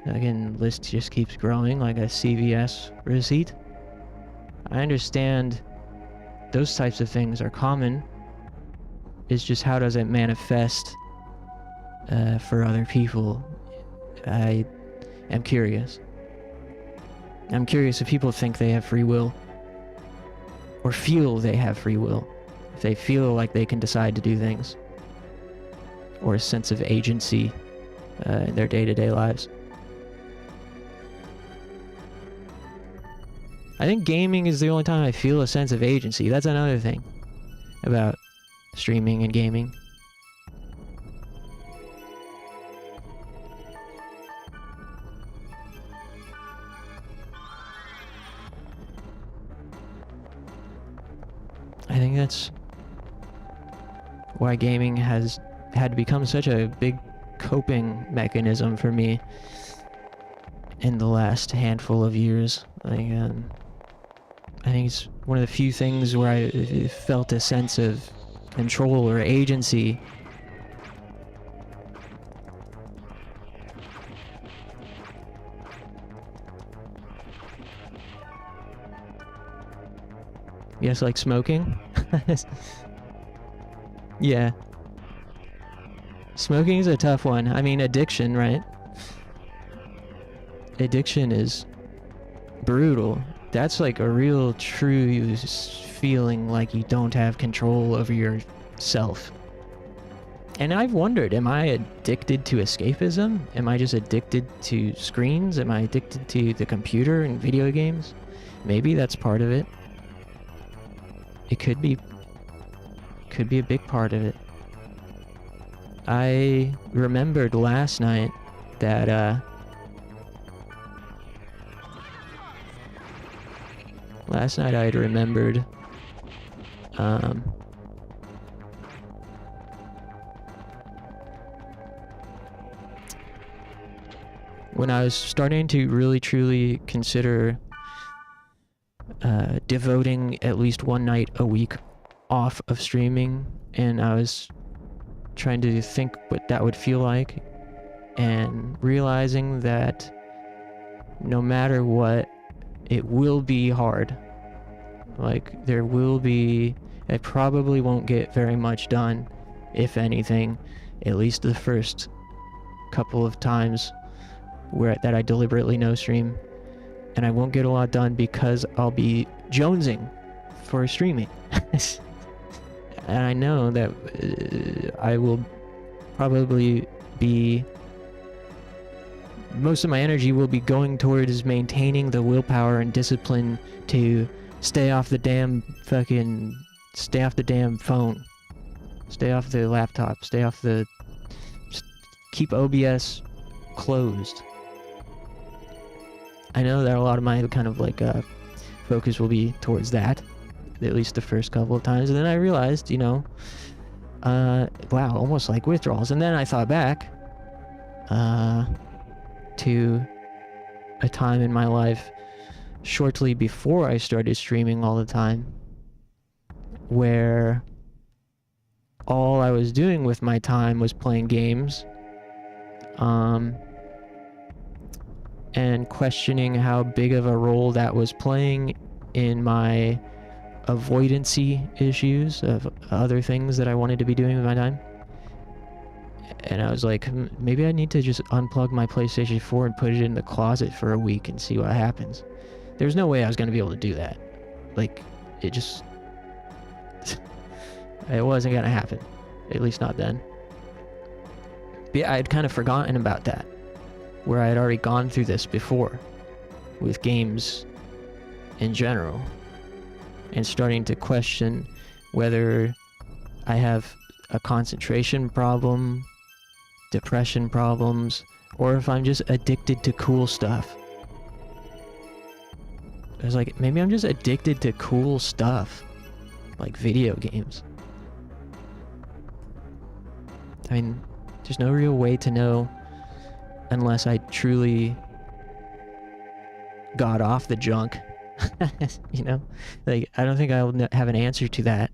again list just keeps growing like a CVS receipt. I understand those types of things are common. It's just how does it manifest for other people? I am curious. I'm curious if people think they have free will or feel they have free will. If they feel like they can decide to do things or a sense of agency in their day-to-day lives. I think gaming is the only time I feel a sense of agency. That's another thing about streaming and gaming. I think that's why gaming has had to become such a big coping mechanism for me in the last handful of years. Like, I think it's one of the few things where I felt a sense of control or agency. Yes, like smoking? Yeah. Smoking is a tough one. I mean, addiction, right? Addiction is brutal. That's like a real true feeling like you don't have control over yourself. And I've wondered, am I addicted to escapism? Am I just addicted to screens? Am I addicted to the computer and video games? Maybe that's part of it. It could be a big part of it. I remembered last night that last night I had remembered when I was starting to really truly consider devoting at least one night a week off of streaming, and I was trying to think what that would feel like, and realizing that no matter what, it will be hard. Like, I probably won't get very much done, if anything, at least the first couple of times that I deliberately no stream. And I won't get a lot done because I'll be jonesing for streaming. And I know that I will probably be... most of my energy will be going towards maintaining the willpower and discipline to stay off the damn phone, stay off the laptop, keep OBS closed. I know that a lot of my kind of like focus will be towards that, at least the first couple of times, and then I realized, wow, almost like withdrawals. And then I thought back to a time in my life shortly before I started streaming all the time, where all I was doing with my time was playing games, and questioning how big of a role that was playing in my avoidancy issues of other things that I wanted to be doing with my time. And I was like, maybe I need to just unplug my PlayStation 4 and put it in the closet for a week and see what happens. There's no way I was going to be able to do that. Like, it just... it wasn't going to happen. At least not then. But yeah, I'd kind of forgotten about that, where I had already gone through this before with games in general, and starting to question whether I have a concentration problem, depression problems, or if I'm just addicted to cool stuff. I was like, maybe I'm just addicted to cool stuff, like video games. I mean, there's no real way to know unless I truly got off the junk You know, like I don't think I'll have an answer to that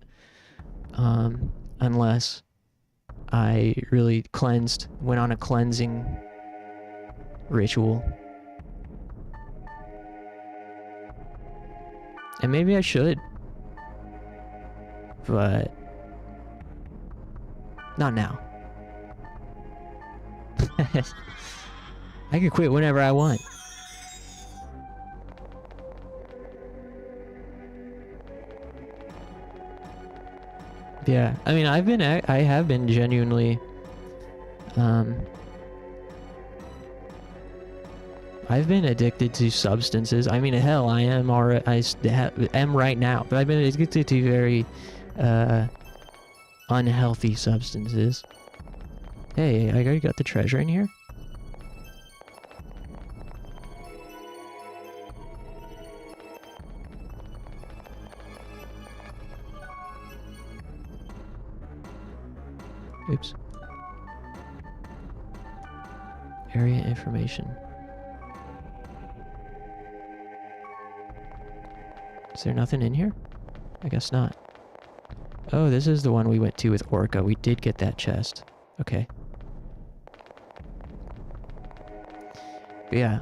unless I really went on a cleansing ritual. And maybe I should, but not now. I could quit whenever I want. Yeah, I mean, I have been genuinely, I've been addicted to substances. I mean, hell, I am am right now, but I've been addicted to very, unhealthy substances. Hey, I already got the treasure in here. Oops. Area information. Is there nothing in here? I guess not. Oh, this is the one we went to with Orca. We did get that chest. Okay. But yeah,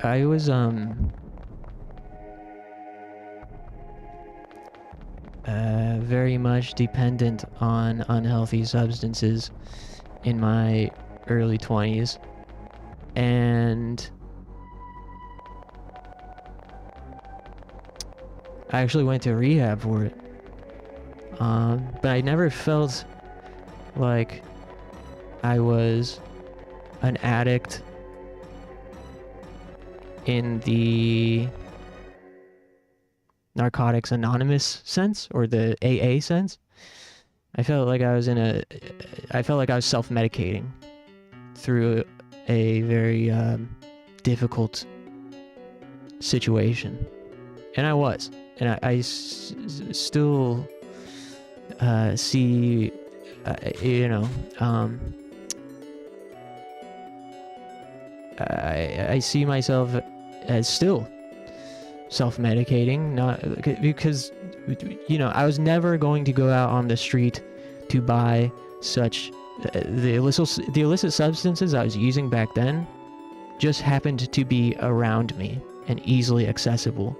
I was very much dependent on unhealthy substances in my early 20s, and I actually went to rehab for it, but I never felt like I was an addict in the Narcotics Anonymous sense or the AA sense. I felt like I was self-medicating through a very difficult situation, and I was, and I still see, you know, I see myself as still self-medicating, not because, you know, I was never going to go out on the street to buy such the illicit substances I was using back then just happened to be around me and easily accessible.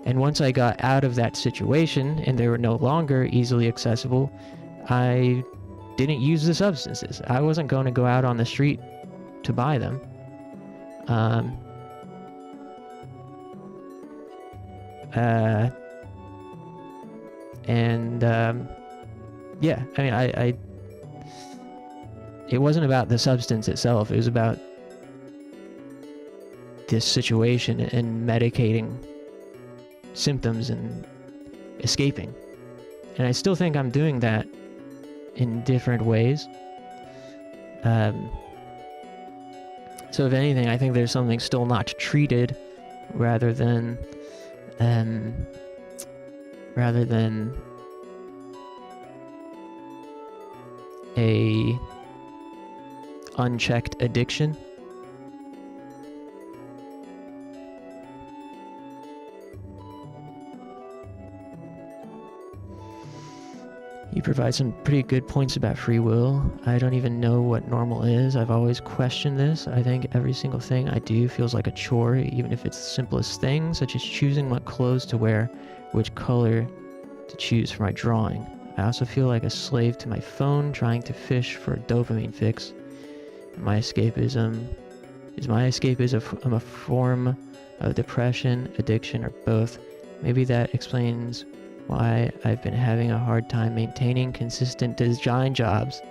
And once I got out of that situation and they were no longer easily accessible, I didn't use the substances. I wasn't going to go out on the street to buy them. Yeah, I mean, it wasn't about the substance itself. It was about this situation and medicating symptoms and escaping. And I still think I'm doing that in different ways. So if anything, I think there's something still not treated rather than a unchecked addiction. You provide some pretty good points about free will. I don't even know what normal is. I've always questioned this. I think every single thing I do feels like a chore, even if it's the simplest thing, such as choosing what clothes to wear, which color to choose for my drawing. I also feel like a slave to my phone, trying to fish for a dopamine fix. My escapism a form of depression, addiction, or both. Maybe that explains why I've been having a hard time maintaining consistent design jobs.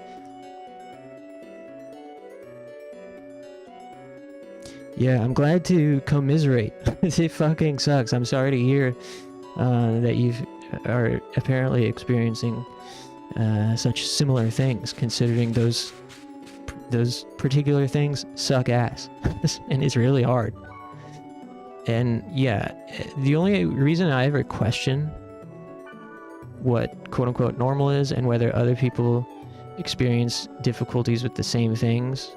Yeah, I'm glad to commiserate. It fucking sucks. I'm sorry to hear that you are apparently experiencing such similar things, considering those particular things suck ass. And it's really hard. And yeah, the only reason I ever question what quote-unquote normal is and whether other people experience difficulties with the same things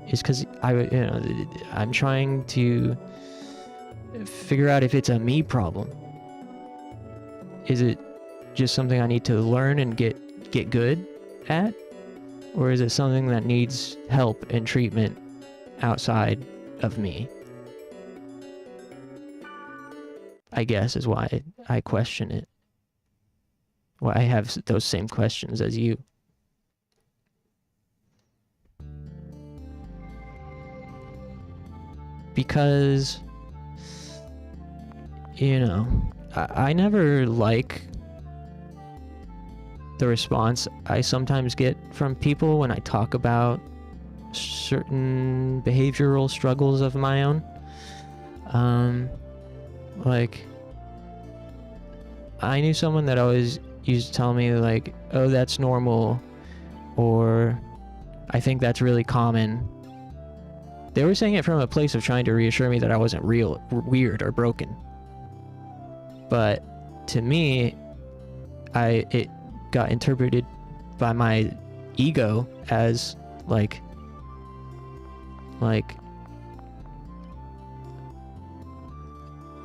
is because I'm trying to figure out if it's a me problem. Is it just something I need to learn and get good at? Or is it something that needs help and treatment outside of me? I guess is why I question it. Why I have those same questions as you. Because, you know, I never like the response I sometimes get from people when I talk about certain behavioral struggles of my own. Like, I knew someone that always used to tell me, like, oh, that's normal, or I think that's really common. They were saying it from a place of trying to reassure me that I wasn't weird, or broken. But to me, it got interpreted by my ego as like,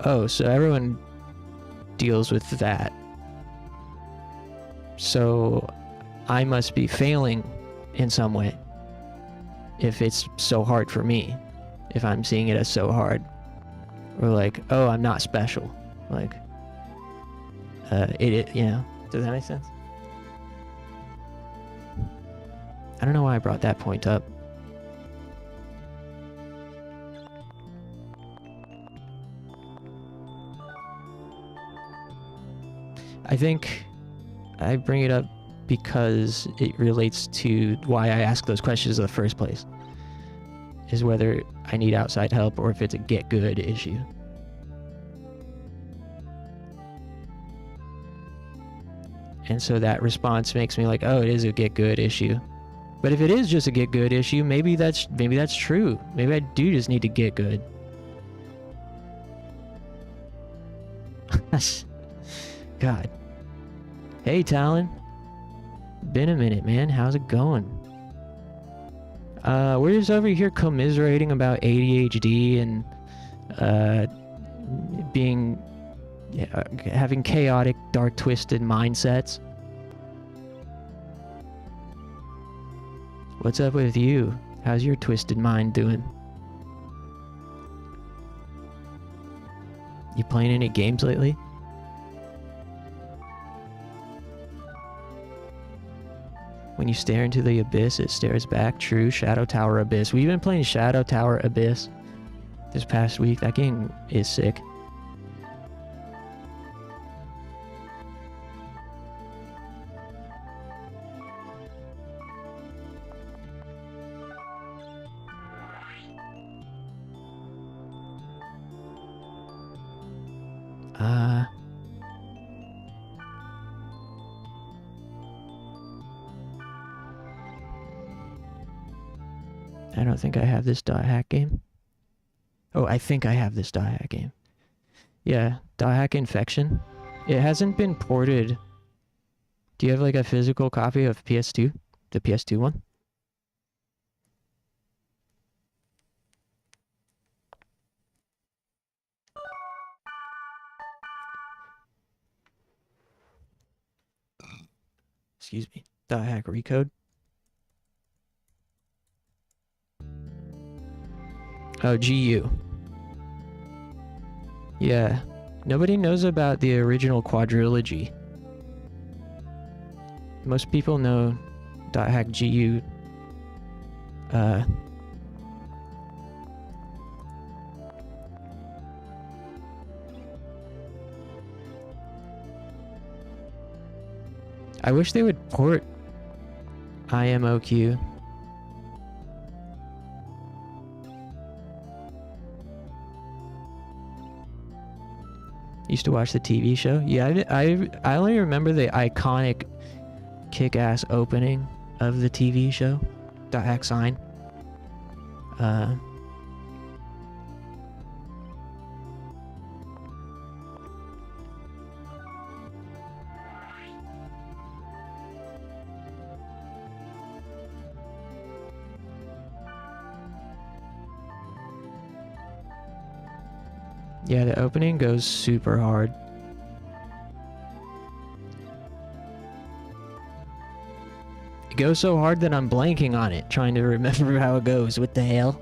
oh, so everyone deals with that. So I must be failing in some way if it's so hard for me, if I'm seeing it as so hard. Or like, oh, I'm not special. Like, you know, does that make sense? I don't know why I brought that point up. I think I bring it up because it relates to why I ask those questions in the first place. Is whether I need outside help or if it's a get good issue. And so that response makes me like, oh, it is a get good issue. But if it is just a get good issue, maybe that's true. Maybe I do just need to get good. God. Hey, Talon. Been a minute, man. How's it going? We're just over here commiserating about ADHD and having chaotic, dark, twisted mindsets. What's up with you? How's your twisted mind doing? You playing any games lately? When you stare into the abyss, it stares back. True. Shadow Tower Abyss. We've been playing Shadow Tower Abyss this past week. That game is sick. I don't think I have this dot hack game. Oh, I think I have this dot hack game. Yeah, dot hack Infection. It hasn't been ported. Do you have like a physical copy of PS2? The PS2 one? Excuse me. Dot hack recode. Oh, GU. Yeah. Nobody knows about the original quadrilogy. Most people know .hack GU. I wish they would port IMOQ. Used to watch the TV show. Yeah, I only remember the iconic kick-ass opening of the TV show. .hack sign. Yeah, the opening goes super hard. It goes so hard that I'm blanking on it, trying to remember how it goes. What the hell?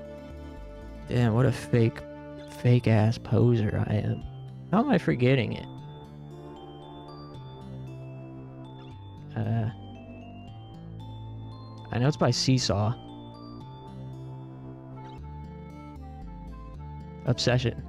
Damn, what a fake ass poser I am. How am I forgetting it? I know it's by Seesaw. Obsession.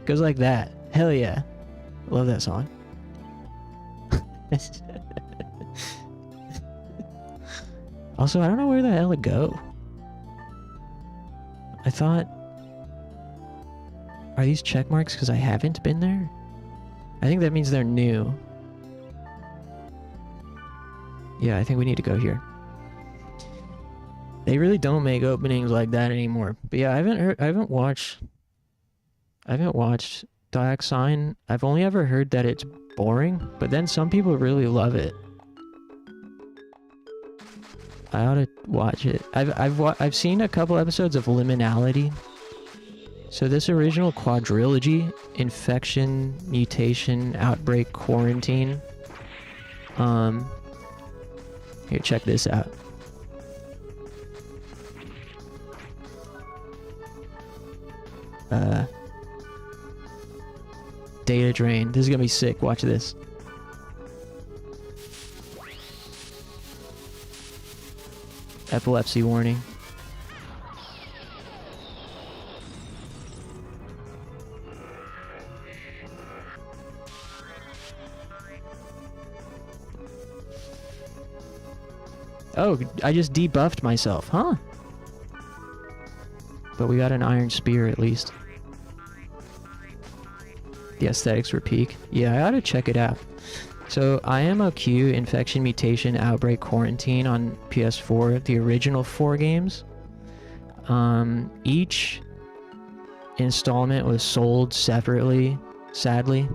Goes like that. Hell yeah. Love that song. Also, I don't know where the hell it go. I thought... Are these check marks because I haven't been there? I think that means they're new. Yeah, I think we need to go here. They really don't make openings like that anymore. But yeah, I haven't watched Diac Sign. I've only ever heard that it's boring, but then some people really love it. I ought to watch it. I've seen a couple episodes of Liminality. So this original quadrilogy, Infection, Mutation, Outbreak, Quarantine. Here, check this out. Data drain. This is gonna be sick. Watch this. Epilepsy warning. Oh, I just debuffed myself, huh? But we got an iron spear at least. The aesthetics were peak. Yeah, I ought to check it out. So IMOQ, Infection, Mutation, Outbreak, Quarantine on PS4, the original 4 games. Each installment was sold separately, sadly.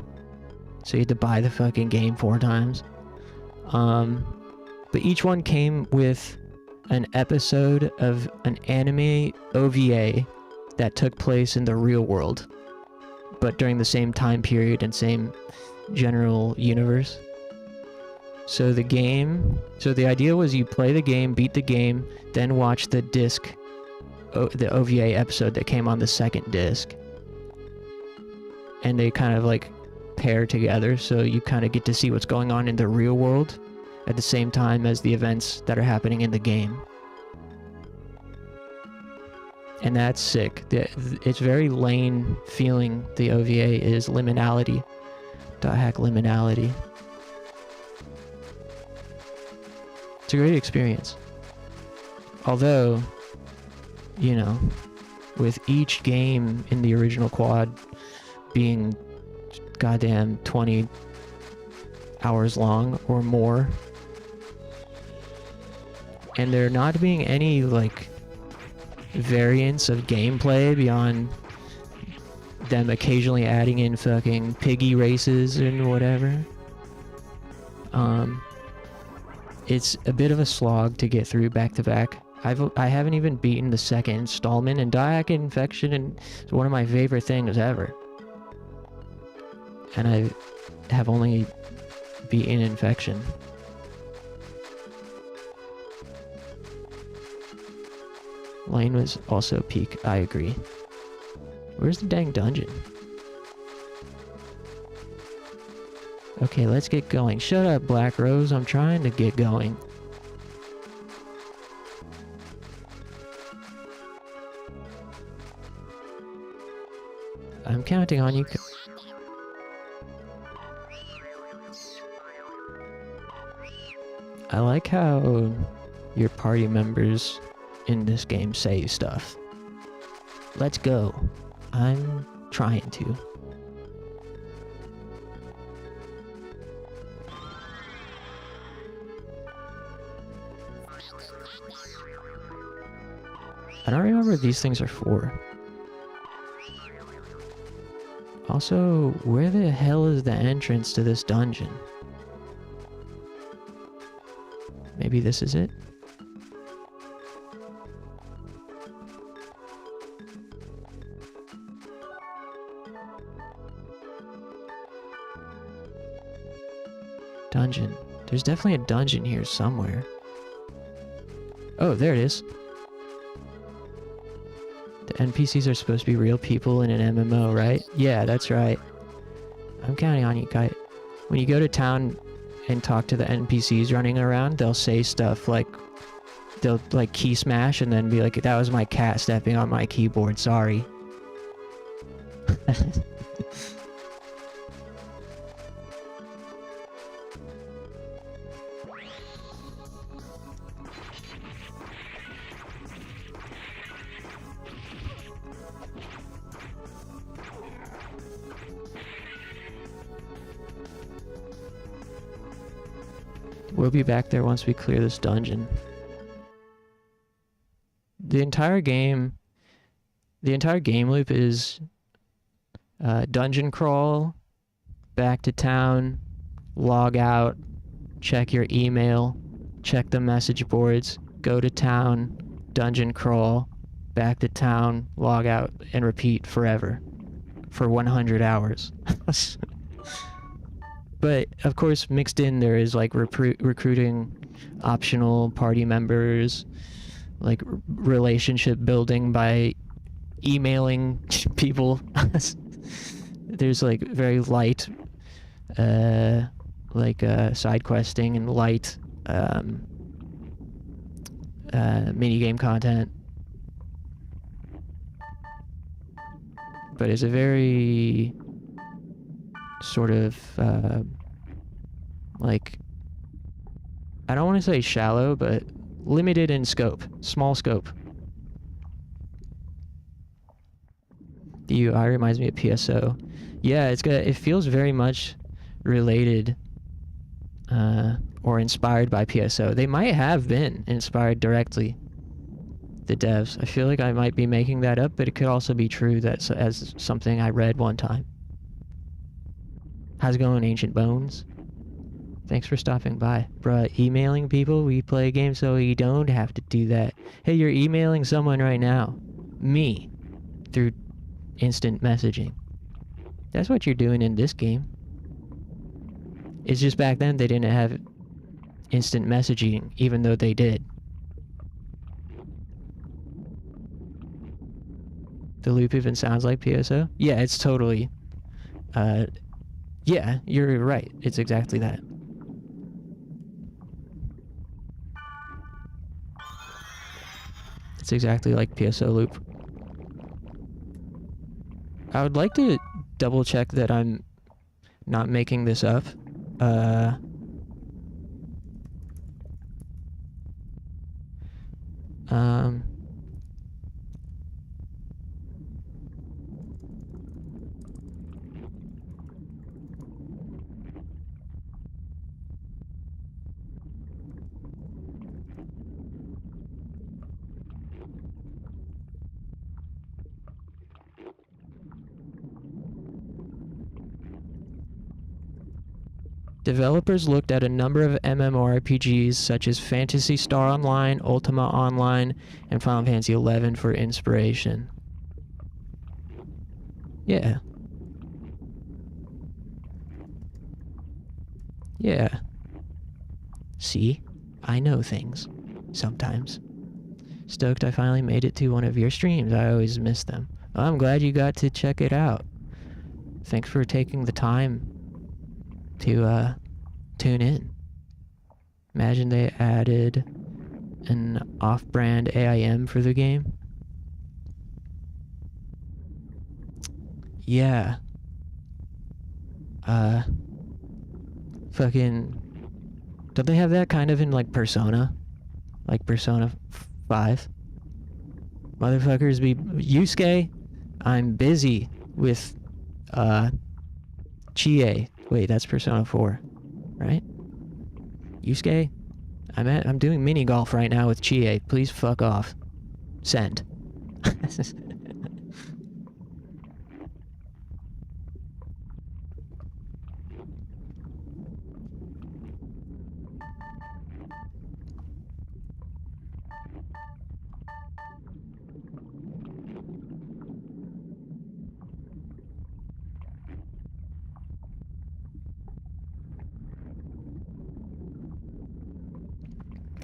So you had to buy the fucking game 4 times. But each one came with an episode of an anime OVA that took place in the real world, but during the same time period and same general universe. So the idea was you play the game, beat the game, then watch the disc, the OVA episode that came on the second disc. And they kind of like pair together, so you kind of get to see what's going on in the real world at the same time as the events that are happening in the game. And that's sick. It's very Lane feeling. The OVA is Liminality. .hack Liminality. It's a great experience. Although, you know, with each game in the original quad being goddamn 20 hours long or more, and there not being any, like, variants of gameplay beyond them occasionally adding in fucking piggy races and whatever. It's a bit of a slog to get through back to back. I haven't even beaten the second installment, and Diac Infection is one of my favorite things ever. And I have only beaten Infection. Lane was also peak, I agree. Where's the dang dungeon? Okay, let's get going. Shut up, Black Rose. I'm trying to get going. I'm counting on you. I like how your party members in this game say stuff. Let's go. I'm trying to. I don't remember what these things are for. Also, where the hell is the entrance to this dungeon? Maybe this is it? Dungeon. There's definitely a dungeon here somewhere. Oh, there it is. The NPCs are supposed to be real people in an MMO, right? Yeah, that's right. I'm counting on you, Kite. When you go to town and talk to the NPCs running around, they'll say stuff like... They'll, like, key smash and then be like, that was my cat stepping on my keyboard, sorry. We'll be back there once we clear this dungeon. The entire game loop is dungeon crawl, back to town, log out, check your email, check the message boards, go to town, dungeon crawl, back to town, log out, and repeat forever for 100 hours. But, of course, mixed in there is, like, recruiting optional party members, like, relationship building by emailing people. There's, like, very light, side questing and light, minigame content. But it's a very... sort of, like, I don't want to say shallow, but limited in scope, small scope. The UI reminds me of PSO. Yeah, it feels very much related, or inspired by PSO. They might have been inspired directly, the devs. I feel like I might be making that up, but it could also be true that as something I read one time. How's it going, Ancient Bones? Thanks for stopping by. Bruh, emailing people? We play a game so you don't have to do that. Hey, you're emailing someone right now. Me. Through instant messaging. That's what you're doing in this game. It's just back then they didn't have instant messaging, even though they did. The loop even sounds like PSO? Yeah, it's totally... yeah, you're right. It's exactly that. It's exactly like PSO loop. I would like to double check that I'm not making this up. Developers looked at a number of MMORPGs such as Phantasy Star Online, Ultima Online, and Final Fantasy XI for inspiration. Yeah. Yeah. See? I know things. Sometimes. Stoked I finally made it to one of your streams. I always miss them. Well, I'm glad you got to check it out. Thanks for taking the time to tune in. Imagine they added an off-brand AIM for the game. Yeah. Fucking... Don't they have that kind of in, like, Persona? Like Persona 5? Motherfuckers be... Yusuke, I'm busy with, Chie. Wait, that's Persona 4, right? Yusuke? I'm doing mini golf right now with Chie. Please fuck off. Send.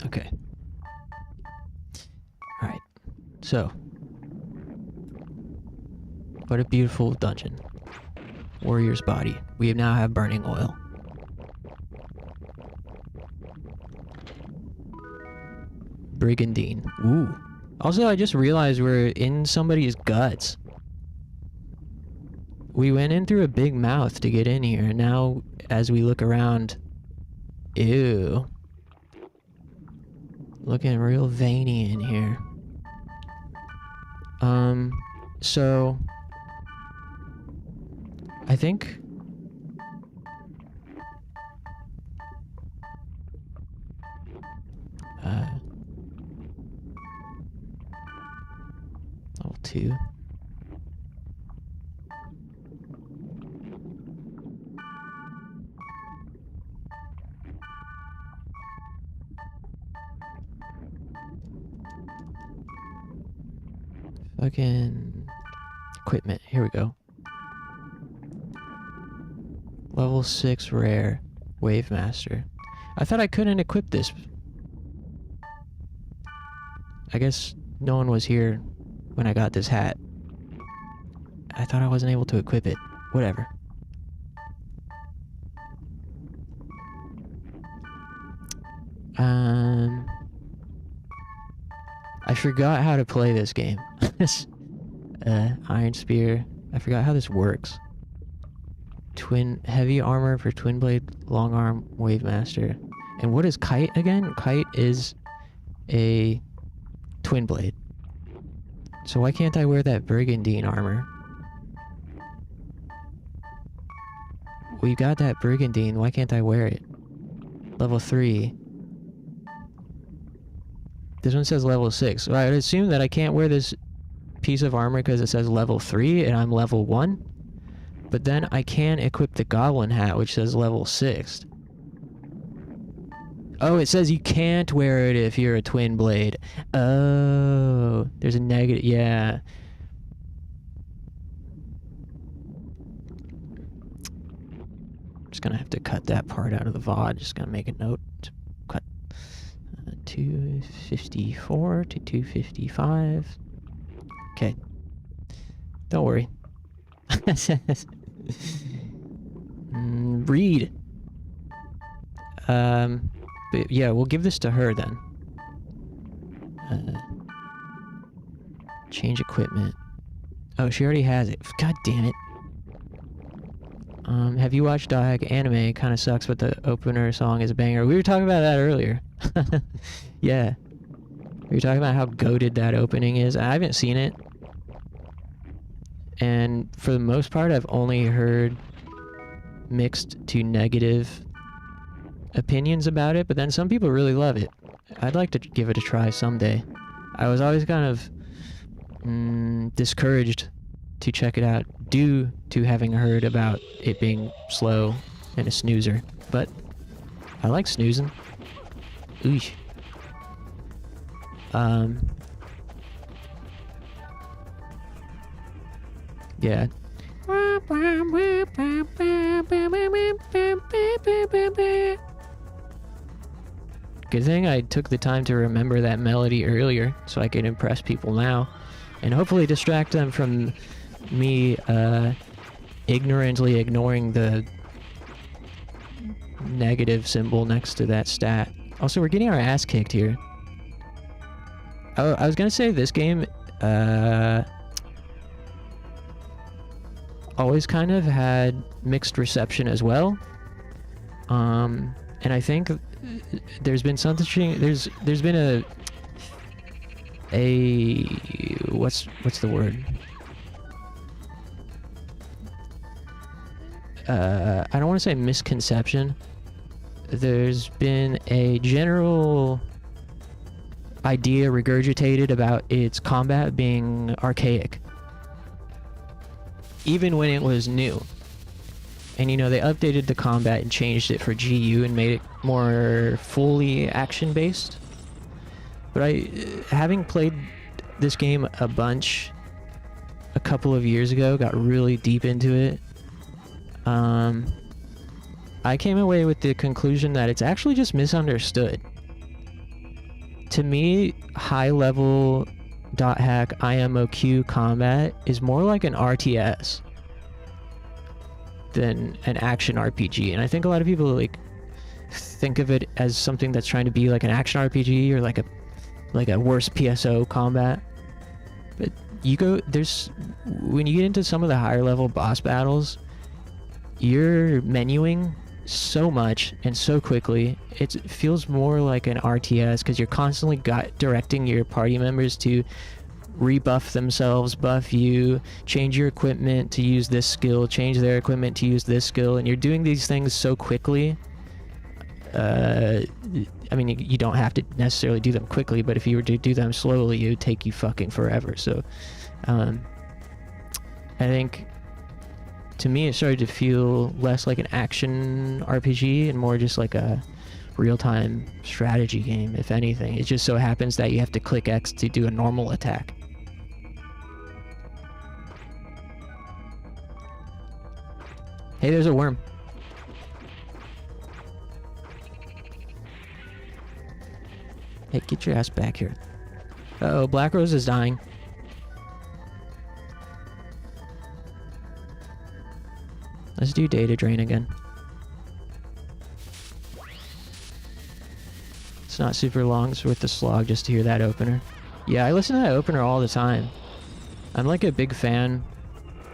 Okay. Alright. So. What a beautiful dungeon. Warrior's body. We now have burning oil. Brigandine. Ooh. Also, I just realized we're in somebody's guts. We went in through a big mouth to get in here, and now, as we look around... Ew. Looking real veiny in here. So... I think... Level 2. Fucking equipment. Here we go. Level 6 rare. Wave Master. I thought I couldn't equip this. I guess no one was here when I got this hat. I thought I wasn't able to equip it. Whatever. I forgot how to play this game. Iron Spear. I forgot how this works. Heavy armor for twin blade, long arm, wave master. And what is kite again? Kite is a twin blade. So why can't I wear that brigandine armor? We got that brigandine, why can't I wear it? Level 3. This one says level 6. So I would assume that I can't wear this piece of armor because it says level 3 and I'm level 1. But then I can equip the goblin hat, which says level 6. Oh, it says you can't wear it if you're a twin blade. Oh, there's a negative. Yeah. Just gonna have to cut that part out of the VOD. Just gonna make a note. Cut 254 to 255. Okay. Don't worry. Read. But yeah, we'll give this to her then. Change equipment. Oh, she already has it. God damn it. Have you watched Dog Anime? Kind of sucks, but the opener song is a banger. We were talking about that earlier. Yeah. We were talking about how goated that opening is. I haven't seen it. And for the most part, I've only heard mixed to negative opinions about it, but then some people really love it. I'd like to give it a try someday. I was always kind of discouraged to check it out due to having heard about it being slow and a snoozer, but I like snoozing. Oosh. Yeah. Good thing I took the time to remember that melody earlier so I could impress people now and hopefully distract them from me ignorantly ignoring the negative symbol next to that stat. Also, we're getting our ass kicked here. Oh, I was gonna say this game always kind of had mixed reception as well. And I think there's been something there's been a what's the word? I don't want to say misconception. There's been a general idea regurgitated about its combat being archaic, even when it was new. And you know, they updated the combat and changed it for GU and made it more fully action based. But having played this game a bunch a couple of years ago, got really deep into it, I came away with the conclusion that it's actually just misunderstood. To me, high level .hack IMOQ combat is more like an RTS than an action RPG, and I think a lot of people like think of it as something that's trying to be like an action RPG or like a worse PSO combat. But when you get into some of the higher level boss battles, you're menuing so much and so quickly. It feels more like an RTS because you're constantly directing your party members to rebuff themselves, buff you, change your equipment to use this skill, change their equipment to use this skill, and you're doing these things so quickly. I mean, you don't have to necessarily do them quickly, but if you were to do them slowly, it would take you fucking forever. So I think, to me, it started to feel less like an action RPG and more just like a real-time strategy game, if anything. It just so happens that you have to click X to do a normal attack. Hey, there's a worm. Hey, get your ass back here. Uh-oh, Black Rose is dying. Let's do data drain again. It's not super long, it's worth the slog just to hear that opener. Yeah, I listen to that opener all the time. I'm like a big fan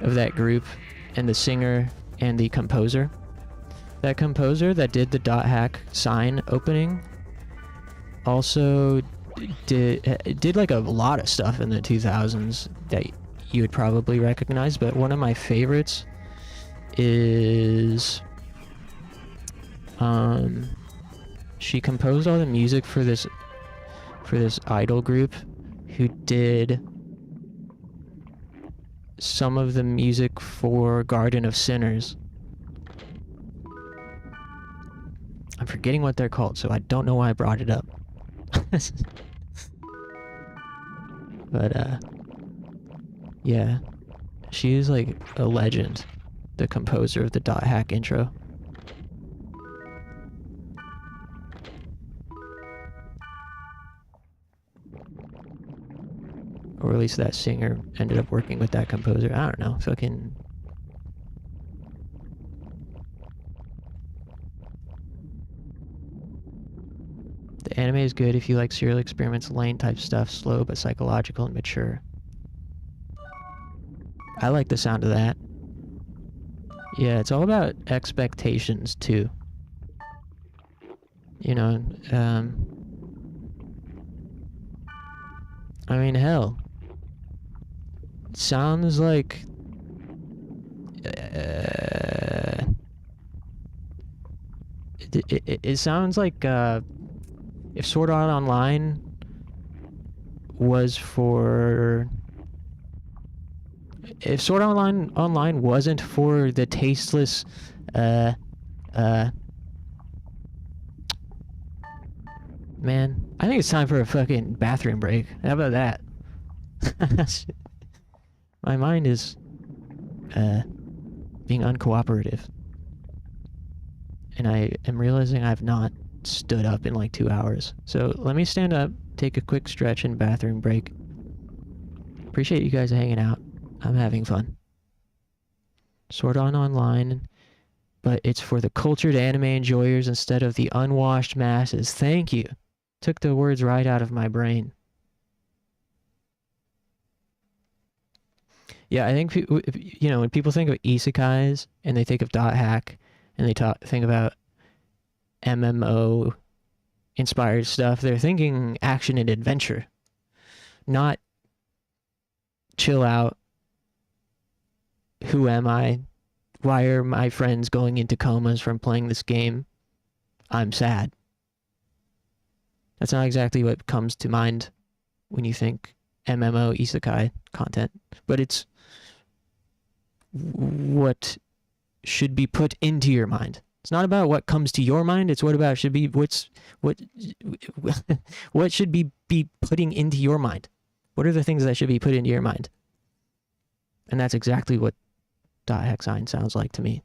of that group and the singer and the composer. That composer that did the .hack sign opening also did like a lot of stuff in the 2000s that you would probably recognize, but one of my favorites is she composed all the music for this idol group who did some of the music for Garden of Sinners. I'm forgetting what they're called, so I don't know why I brought it up. But yeah, she is like a legend, the composer of the .hack intro. Or at least that singer ended up working with that composer. I don't know, fucking... The anime is good if you like serial experiments, lane type stuff, slow but psychological and mature. I like the sound of that. Yeah, it's all about expectations too. You know, I mean, hell. It sounds like... It sounds like, if Sword Art Online was for... If Sword Art Online wasn't for the tasteless, man, I think it's time for a fucking bathroom break. How about that? My mind is, being uncooperative. And I am realizing I've not stood up in like 2 hours. So let me stand up, take a quick stretch and bathroom break. Appreciate you guys hanging out. I'm having fun. Sword Art Online, but it's for the cultured anime enjoyers instead of the unwashed masses. Thank you. Took the words right out of my brain. Yeah, I think, you know, when people think of isekais and they think of .hack and they think about MMO inspired stuff, they're thinking action and adventure, not chill out. Who am I? Why are my friends going into comas from playing this game? I'm sad. That's not exactly what comes to mind when you think MMO isekai content, but it's what should be put into your mind. It's not about what comes to your mind, it's what should be what should be putting into your mind. What are the things that should be put into your mind? And that's exactly what .hexine sounds like to me.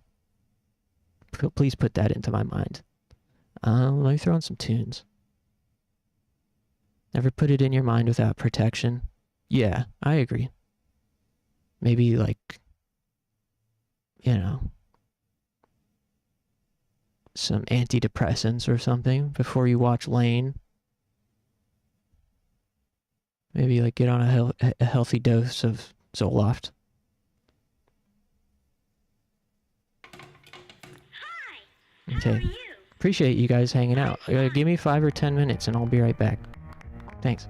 Please put that into my mind. Let me throw in some tunes. Never put it in your mind without protection. Yeah, I agree. Maybe like, you know, some antidepressants or something before you watch Lane. Maybe like get on a healthy dose of Zoloft. Okay. Appreciate you guys hanging out. Give me 5 or 10 minutes and I'll be right back. Thanks.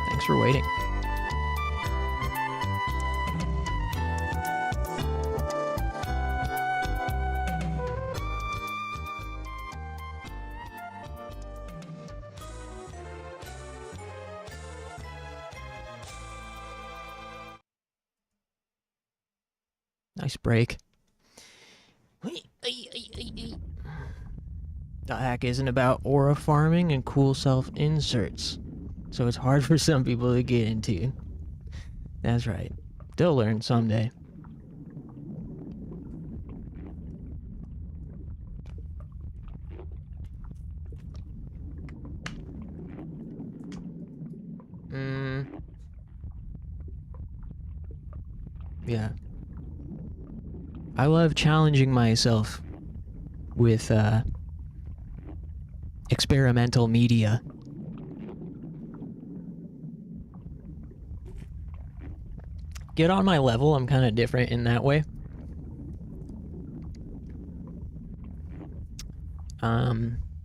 Thanks for waiting. Nice break. The hack isn't about aura farming and cool self-inserts, so it's hard for some people to get into. That's right. They'll learn someday. Yeah. I love challenging myself with experimental media. Get on my level, I'm kind of different in that way.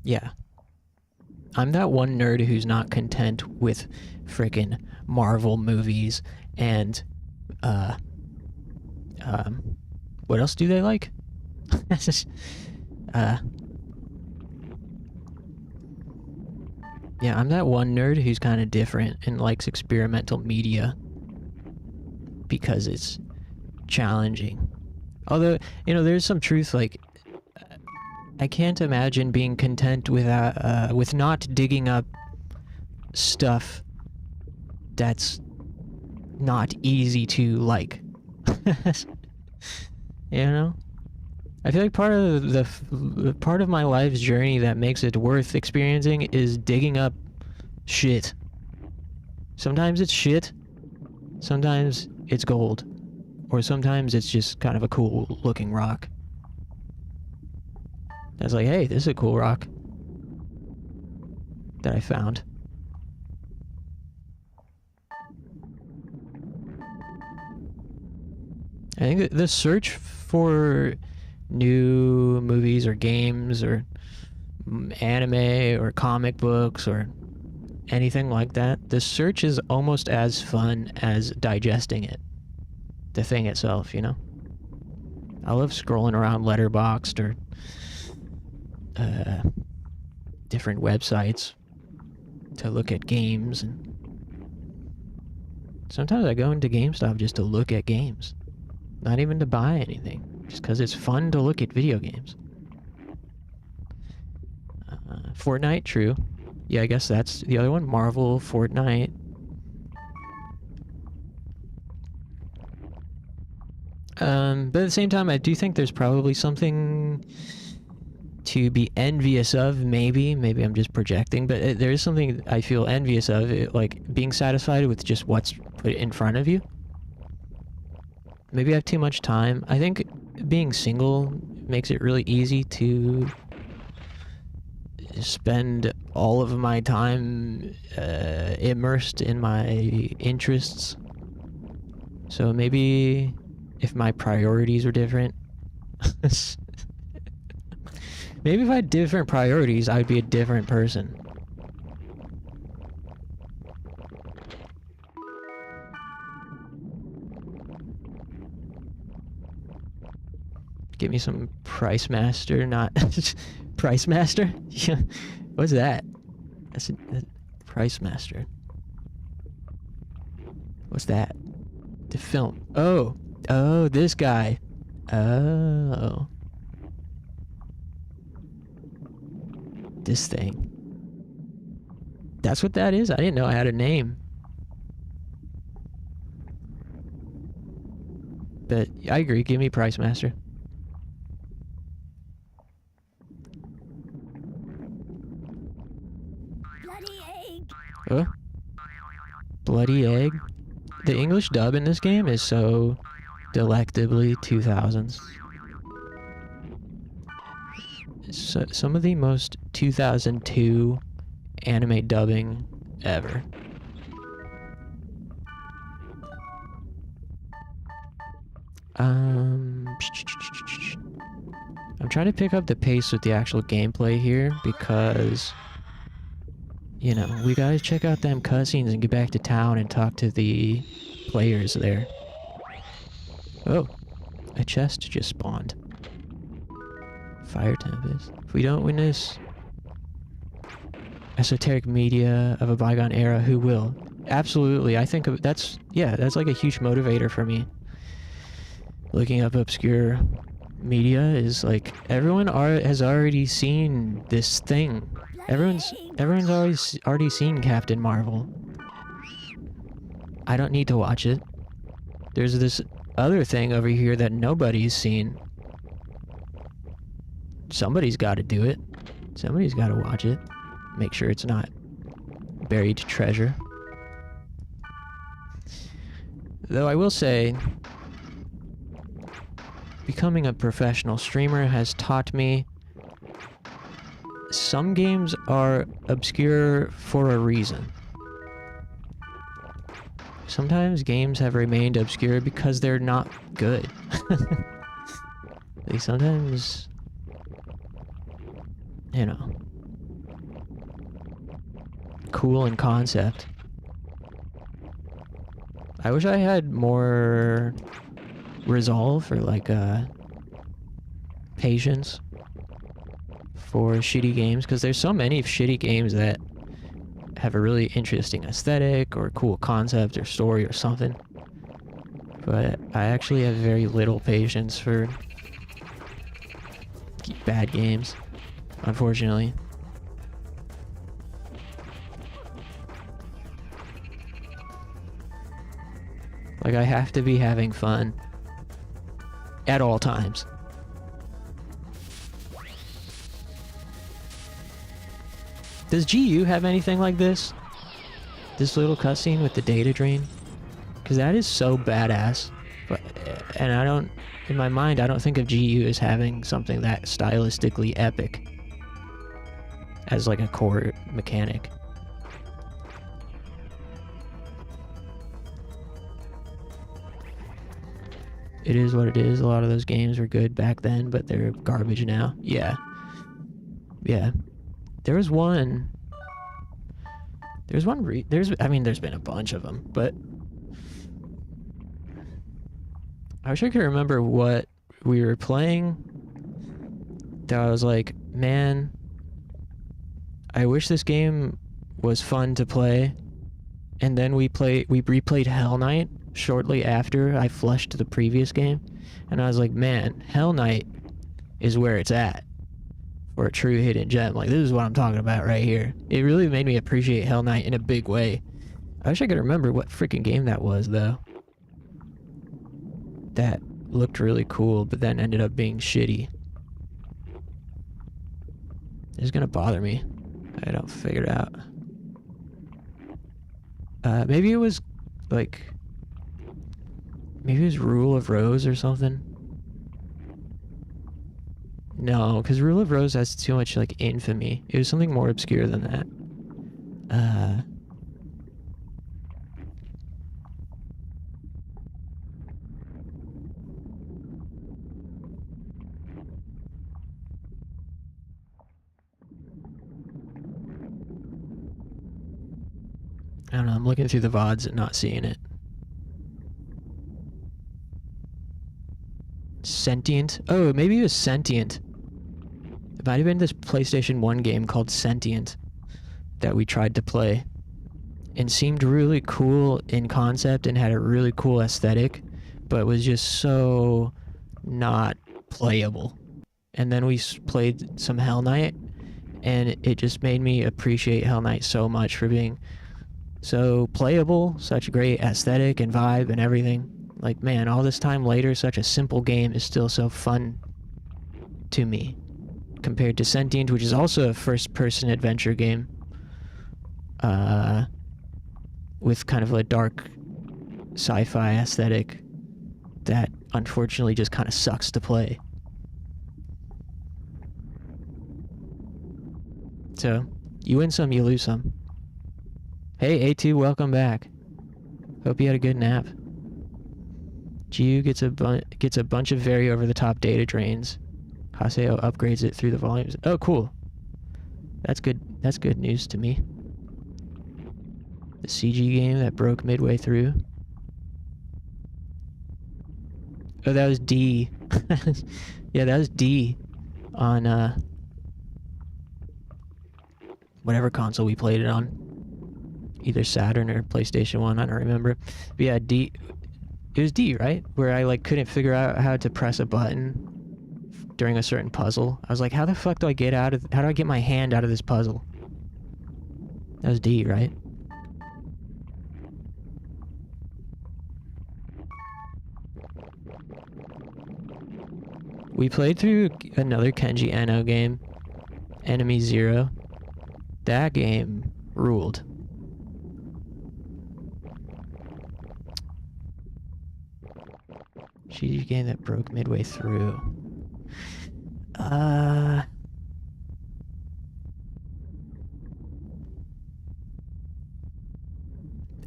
Yeah. I'm that one nerd who's not content with frickin' Marvel movies and, what else do they like? Yeah, I'm that one nerd who's kind of different and likes experimental media because it's challenging. Although, you know, there's some truth, like, I can't imagine being content with not digging up stuff that's not easy to like. You know? I feel like part of my life's journey that makes it worth experiencing is digging up shit. Sometimes it's shit, sometimes it's gold, or sometimes it's just kind of a cool looking rock. That's like, hey, this is a cool rock that I found. I think the search for new movies or games or anime or comic books or anything like that, the search is almost as fun as digesting it. The thing itself, you know? I love scrolling around Letterboxd or different websites to look at games, and sometimes I go into GameStop just to look at games. Not even to buy anything, just because it's fun to look at video games. Fortnite, true. Yeah, I guess that's the other one. Marvel, Fortnite. But at the same time, I do think there's probably something to be envious of, maybe. Maybe I'm just projecting, but there is something I feel envious of, like being satisfied with just what's put in front of you. Maybe I have too much time. I think being single makes it really easy to spend all of my time immersed in my interests. So maybe if my priorities are different, maybe if I had different priorities, I'd be a different person. Give me some Price Master, not Price Master? Yeah. What's that? That's a Price Master. What's that? The film. Oh. Oh, this guy. Oh. This thing. That's what that is? I didn't know I had a name. But I agree, give me Price Master. Huh? Bloody egg? The English dub in this game is so delectably 2000s. So, some of the most 2002 anime dubbing ever. I'm trying to pick up the pace with the actual gameplay here because you know, we gotta check out them cutscenes and get back to town and talk to the players there. Oh, a chest just spawned. Fire Tempest. If we don't witness esoteric media of a bygone era, who will? Absolutely. I think that's like a huge motivator for me. Looking up obscure media is like everyone has already seen this thing. Everyone's already seen Captain Marvel. I don't need to watch it. There's this other thing over here that nobody's seen. Somebody's got to do it. Somebody's got to watch it. Make sure it's not buried treasure. Though I will say, becoming a professional streamer has taught me some games are obscure for a reason. Sometimes games have remained obscure because they're not good. They sometimes, you know, cool in concept. I wish I had more resolve or like patience for shitty games, because there's so many shitty games that have a really interesting aesthetic or cool concept or story or something, but I actually have very little patience for bad games, unfortunately. Like, I have to be having fun at all times. Does GU have anything like this? This little cutscene with the data drain? Because that is so badass. But, and I don't, in my mind, I don't think of GU as having something that stylistically epic as like a core mechanic. It is what it is. A lot of those games were good back then, but they're garbage now. Yeah. Yeah. There's been a bunch of them, but I wish I could remember what we were playing that I was like, man, I wish this game was fun to play. And then we replayed Hell Knight shortly after I flushed the previous game, and I was like, man, Hell Knight is where it's at for a true hidden gem. Like, this is what I'm talking about right here. It really made me appreciate Hell Knight in a big way. I wish I could remember what freaking game that was, though. That looked really cool, but then ended up being shitty. It's gonna bother me. I don't figure it out. Maybe it was, like... Maybe it was Rule of Rose or something? No, because Rule of Rose has too much, like, infamy. It was something more obscure than that. I don't know, I'm looking through the VODs and not seeing it. Sentient? Oh, maybe it was Sentient. It might have been this PlayStation 1 game called Sentient that we tried to play. And seemed really cool in concept and had a really cool aesthetic, but was just so not playable. And then we played some Hell Knight, and it just made me appreciate Hell Knight so much for being so playable, such a great aesthetic and vibe and everything. Like, man, all this time later, such a simple game is still so fun to me. Compared to Sentient, which is also a first-person adventure game. With kind of a dark sci-fi aesthetic that unfortunately just kind of sucks to play. So, you win some, you lose some. Hey, A2, welcome back. Hope you had a good nap. GU gets a bunch of very over-the-top data drains. Haseo upgrades it through the volumes. Oh, cool. That's good. That's good news to me. The CG game that broke midway through. Oh, that was D. Yeah, that was D on whatever console we played it on. Either Saturn or PlayStation 1, I don't remember. But yeah, D. It was D, right? Where I like couldn't figure out how to press a button during a certain puzzle. I was like, how the fuck do I get out of... How do I get my hand out of this puzzle? That was D, right? We played through another Kenji Eno game, Enemy Zero. That game ruled. CG game that broke midway through.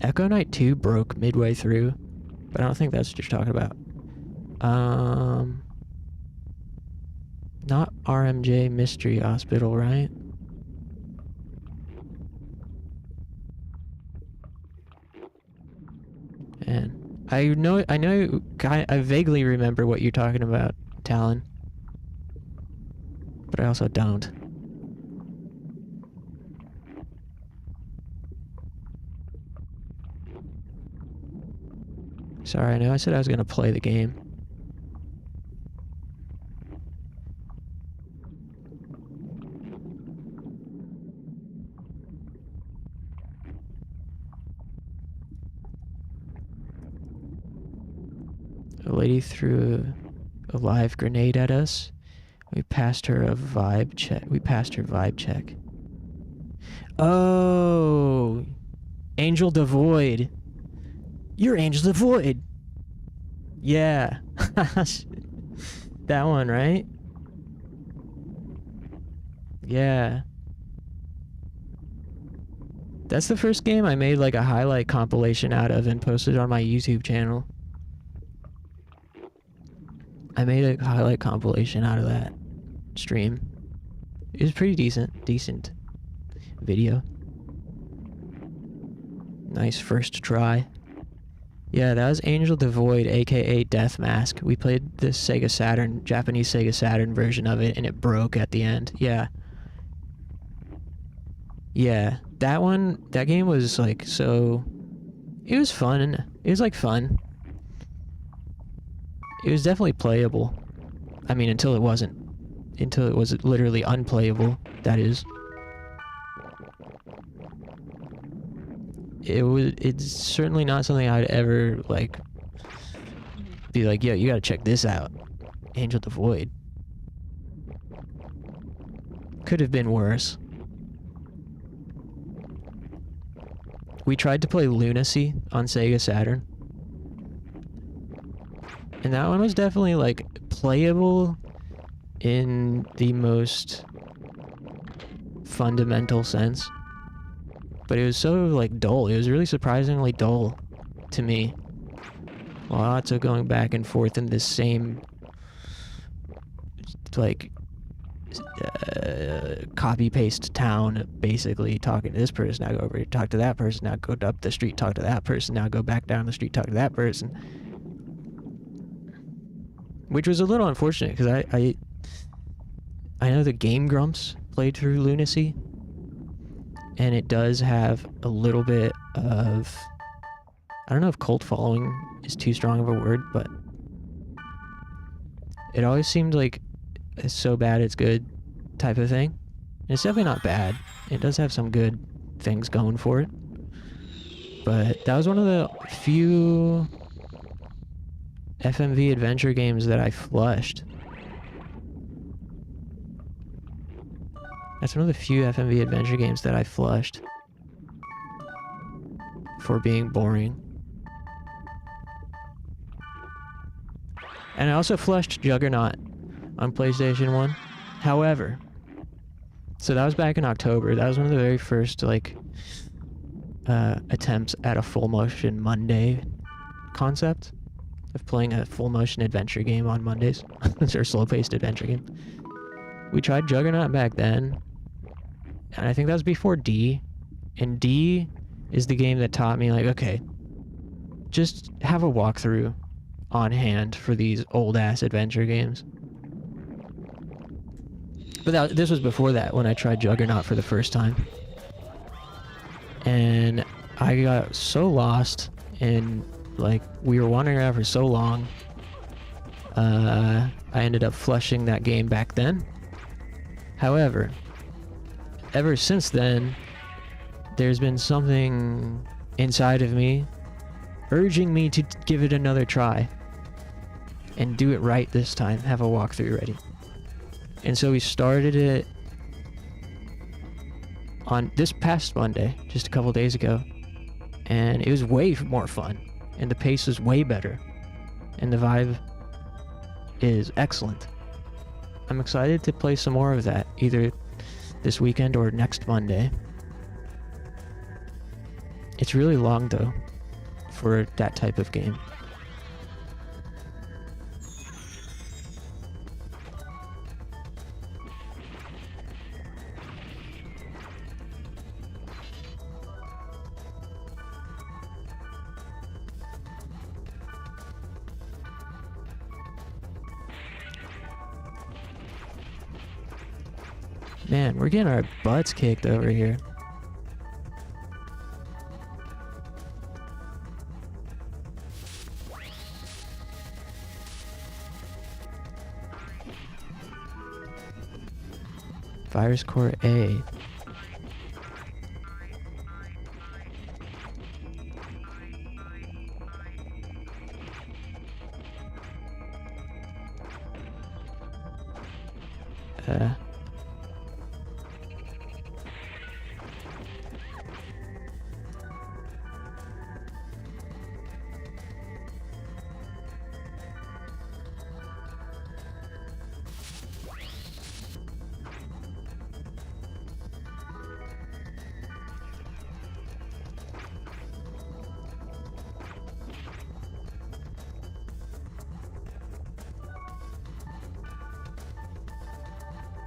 Echo Knight 2 broke midway through, but I don't think that's what you're talking about. Not RMJ Mystery Hospital, right? And I vaguely remember what you're talking about, Talon. But I also don't. Sorry, I know I said I was gonna play the game. A lady threw a live grenade at us. We passed her a vibe check. We passed her vibe check. Oh, Angel Devoid. You're Angel Devoid. Yeah. That one, right? Yeah. That's the first game I made like a highlight compilation out of and posted on my YouTube channel. I made a highlight compilation out of that stream. It was pretty decent video. Nice first try. Yeah, that was Angel Devoid, aka Death Mask. We played the Sega Saturn, Japanese Sega Saturn version of it, and it broke at the end. Yeah. Yeah, that game was like so... It was fun. It was like fun. It was definitely playable. I mean, until it wasn't. Until it was literally unplayable, that is. It's certainly not something I'd ever, like, be like, yo, you gotta check this out. Angel Devoid. Could have been worse. We tried to play Lunacy on Sega Saturn. And that one was definitely, like, playable in the most fundamental sense. But it was so, like, dull. It was really surprisingly dull to me. Lots of going back and forth in this same, like, copy-paste town, basically. Talking to this person, now go over here, talk to that person, now go up the street, talk to that person, now go back down the street, talk to that person. Which was a little unfortunate, because I know the Game Grumps played through Lunacy, and it does have a little bit of... I don't know if cult following is too strong of a word, but it always seemed like it's so bad it's good type of thing. And it's definitely not bad. It does have some good things going for it. But that was one of the few FMV adventure games that I flushed. That's one of the few FMV adventure games that I flushed for being boring. And I also flushed Juggernaut on PlayStation 1. However, so that was back in October. That was one of the very first, like, attempts at a full motion Monday concept of playing a full motion adventure game on Mondays. Or slow paced adventure game. We tried Juggernaut back then, and I think that was before D. And D is the game that taught me, like, okay, just have a walkthrough on hand for these old-ass adventure games. But this was before that, when I tried Juggernaut for the first time. And I got so lost, and, like, we were wandering around for so long, I ended up flushing that game back then. However, ever since then, there's been something inside of me urging me to give it another try and do it right this time, have a walkthrough ready. And so we started it on this past Monday, just a couple days ago, and it was way more fun, and the pace was way better, and the vibe is excellent. I'm excited to play some more of that, either this weekend or next Monday. It's really long, though, for that type of game. Man, we're getting our butts kicked over here. Virus Core A.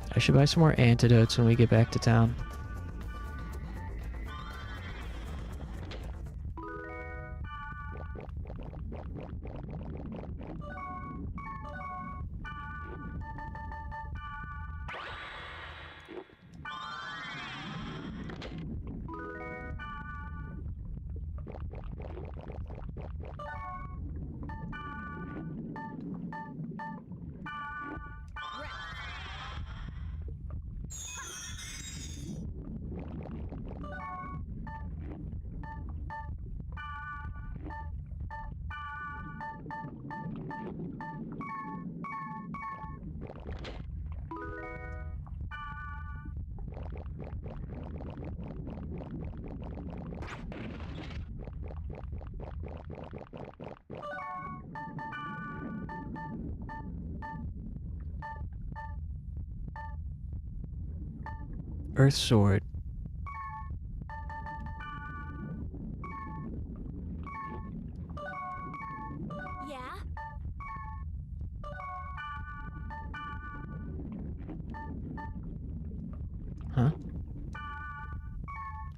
I should buy some more antidotes when we get back to town. Earth Sword. Yeah? Huh?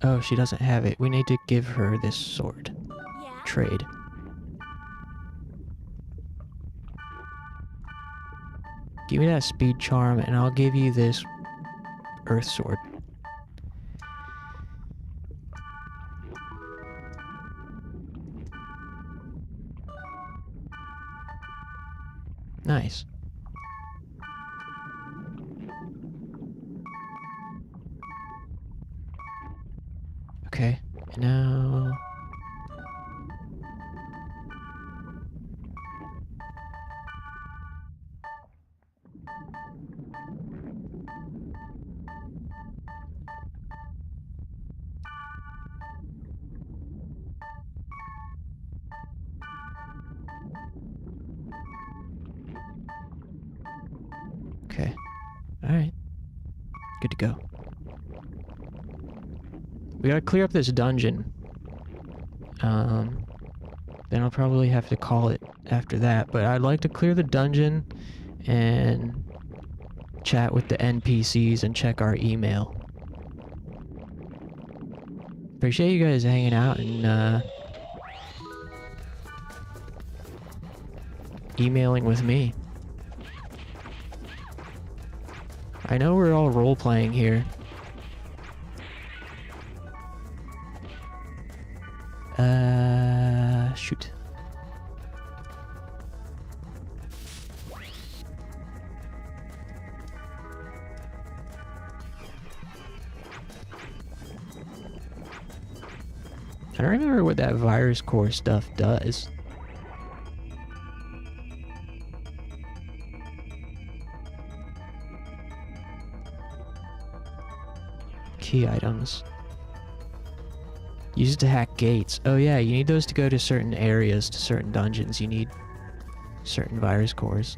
Oh, she doesn't have it. We need to give her this sword. Yeah? Trade. Give me that speed charm and I'll give you this Earth Sword. Nice. Okay, and now... Okay. Alright. Good to go. We gotta clear up this dungeon. Then I'll probably have to call it after that. But I'd like to clear the dungeon and chat with the NPCs and check our email. Appreciate you guys hanging out and emailing with me. I know we're all role-playing here. Shoot. I don't remember what that virus core stuff does. Key items. Use it to hack gates. Oh yeah, you need those to go to certain areas, to certain dungeons. You need certain virus cores.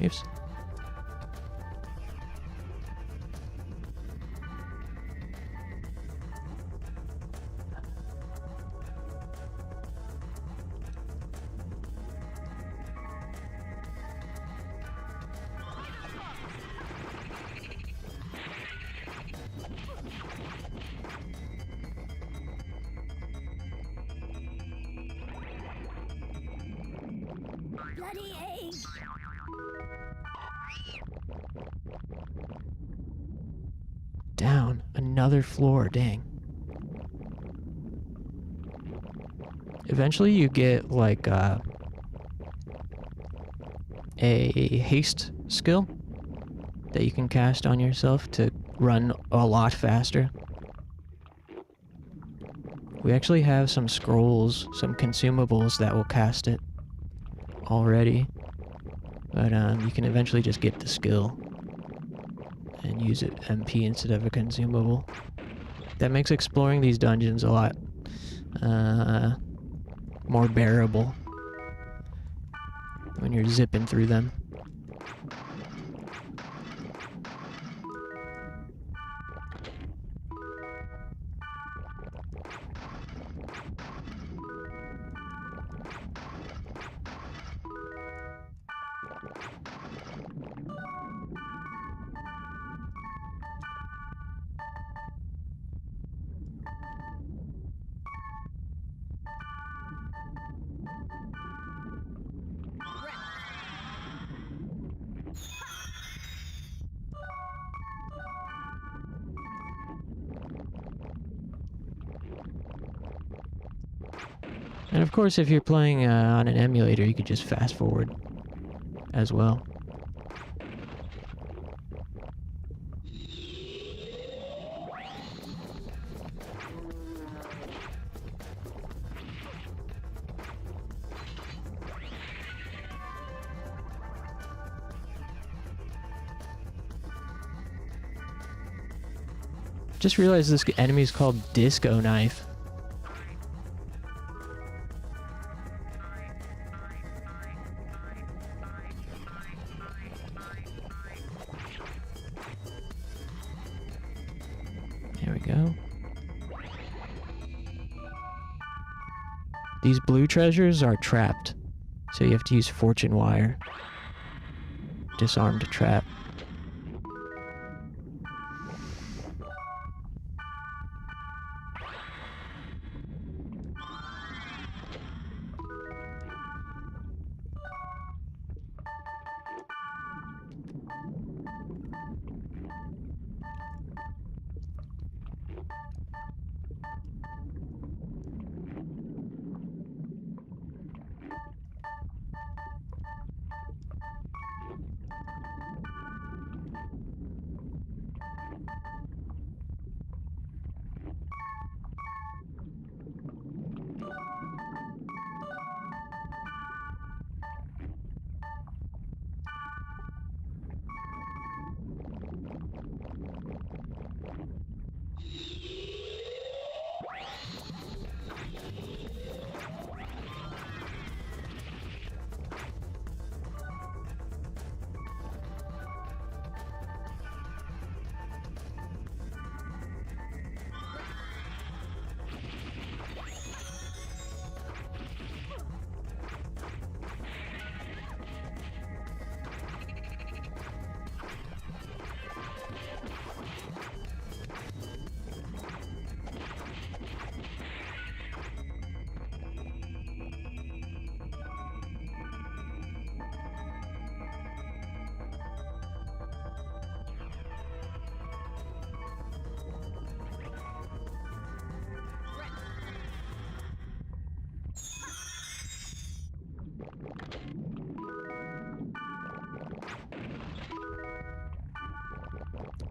Oops. Bloody egg! Down another floor, dang. Eventually you get like a haste skill that you can cast on yourself to run a lot faster. We actually have some scrolls, some consumables that will cast it already, but you can eventually just get the skill and use it MP instead of a consumable. That makes exploring these dungeons a lot more bearable when you're zipping through them. And of course, if you're playing on an emulator, you could just fast forward as well. Just realized this enemy is called Disco Knife. There we go. These blue treasures are trapped, so you have to use fortune wire. Disarm to trap.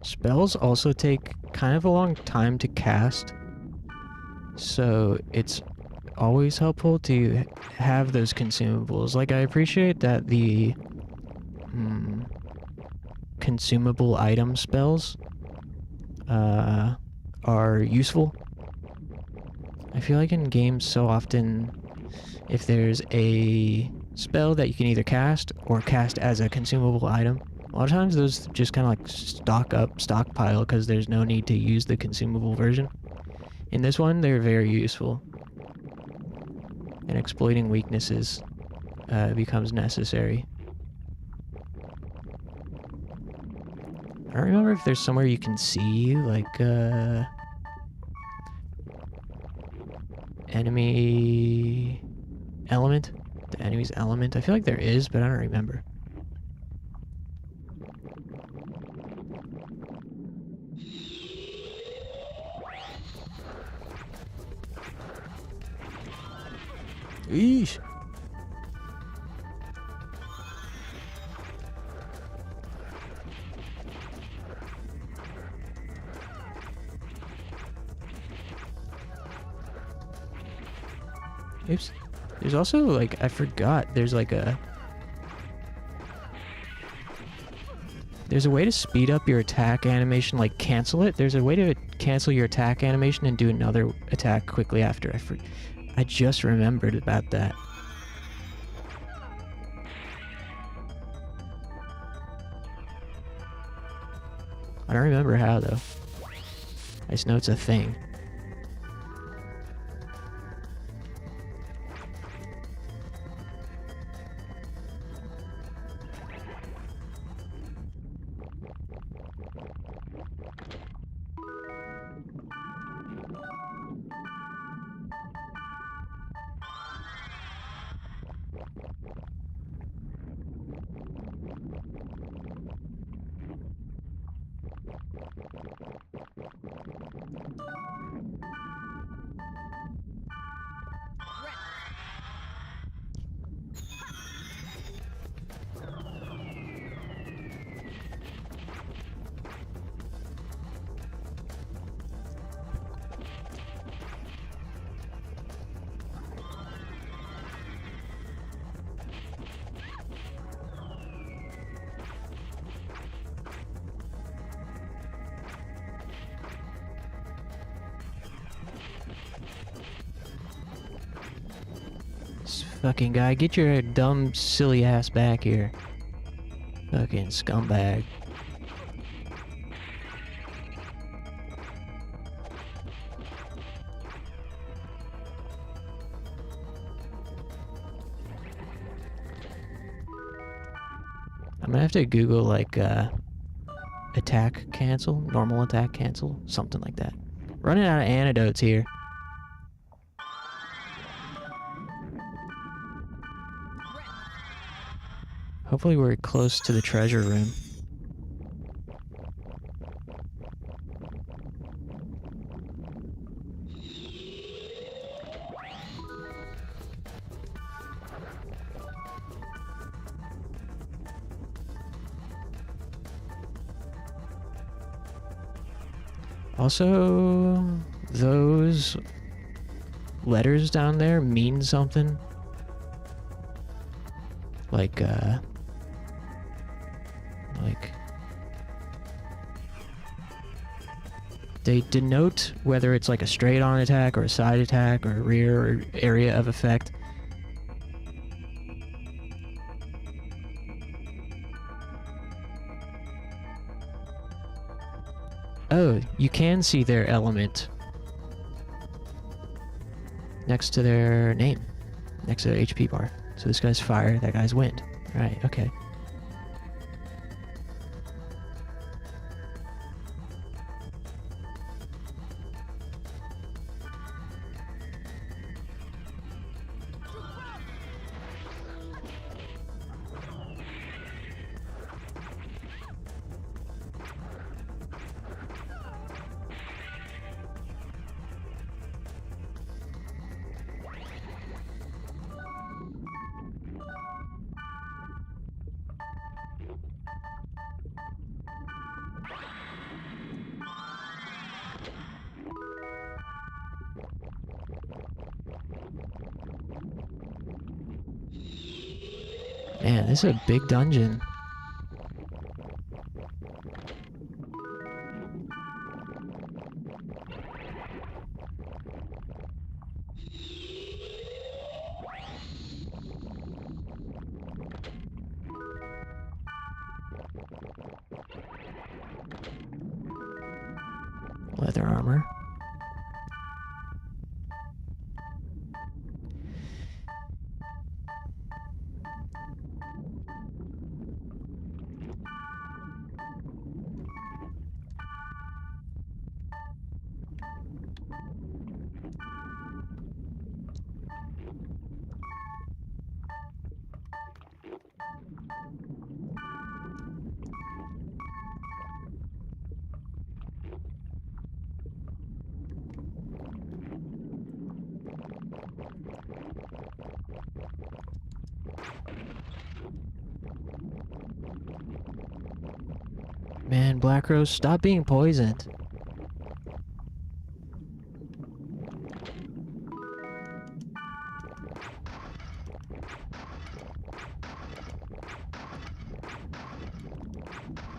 Spells also take kind of a long time to cast, so it's always helpful to have those consumables. Like, I appreciate that the consumable item spells are useful. I feel like in games so often, if there's a spell that you can either cast or cast as a consumable item, a lot of times those just kind of like stockpile because there's no need to use the consumable version. In this one, they're very useful. And exploiting weaknesses becomes necessary. I don't remember if there's somewhere you can see, like, enemy element? The enemy's element? I feel like there is, but I don't remember. Eesh. Oops. There's also, like, I forgot, there's like a... There's a way to speed up your attack animation, like cancel it. There's a way to cancel your attack animation and do another attack quickly after. I just remembered about that. I don't remember how, though. I just know it's a thing. Fucking guy, get your dumb, silly ass back here. Fucking scumbag. I'm gonna have to Google, like, attack cancel, normal attack cancel, something like that. Running out of antidotes here. Hopefully we're close to the treasure room. Also, those letters down there mean something. Like, they denote whether it's like a straight-on attack or a side attack or a rear or area of effect. Oh, you can see their element next to their name, next to their HP bar. So this guy's fire, that guy's wind. Right, okay. Man, this is a big dungeon. Leather armor. Man, Black Rose, stop being poisoned.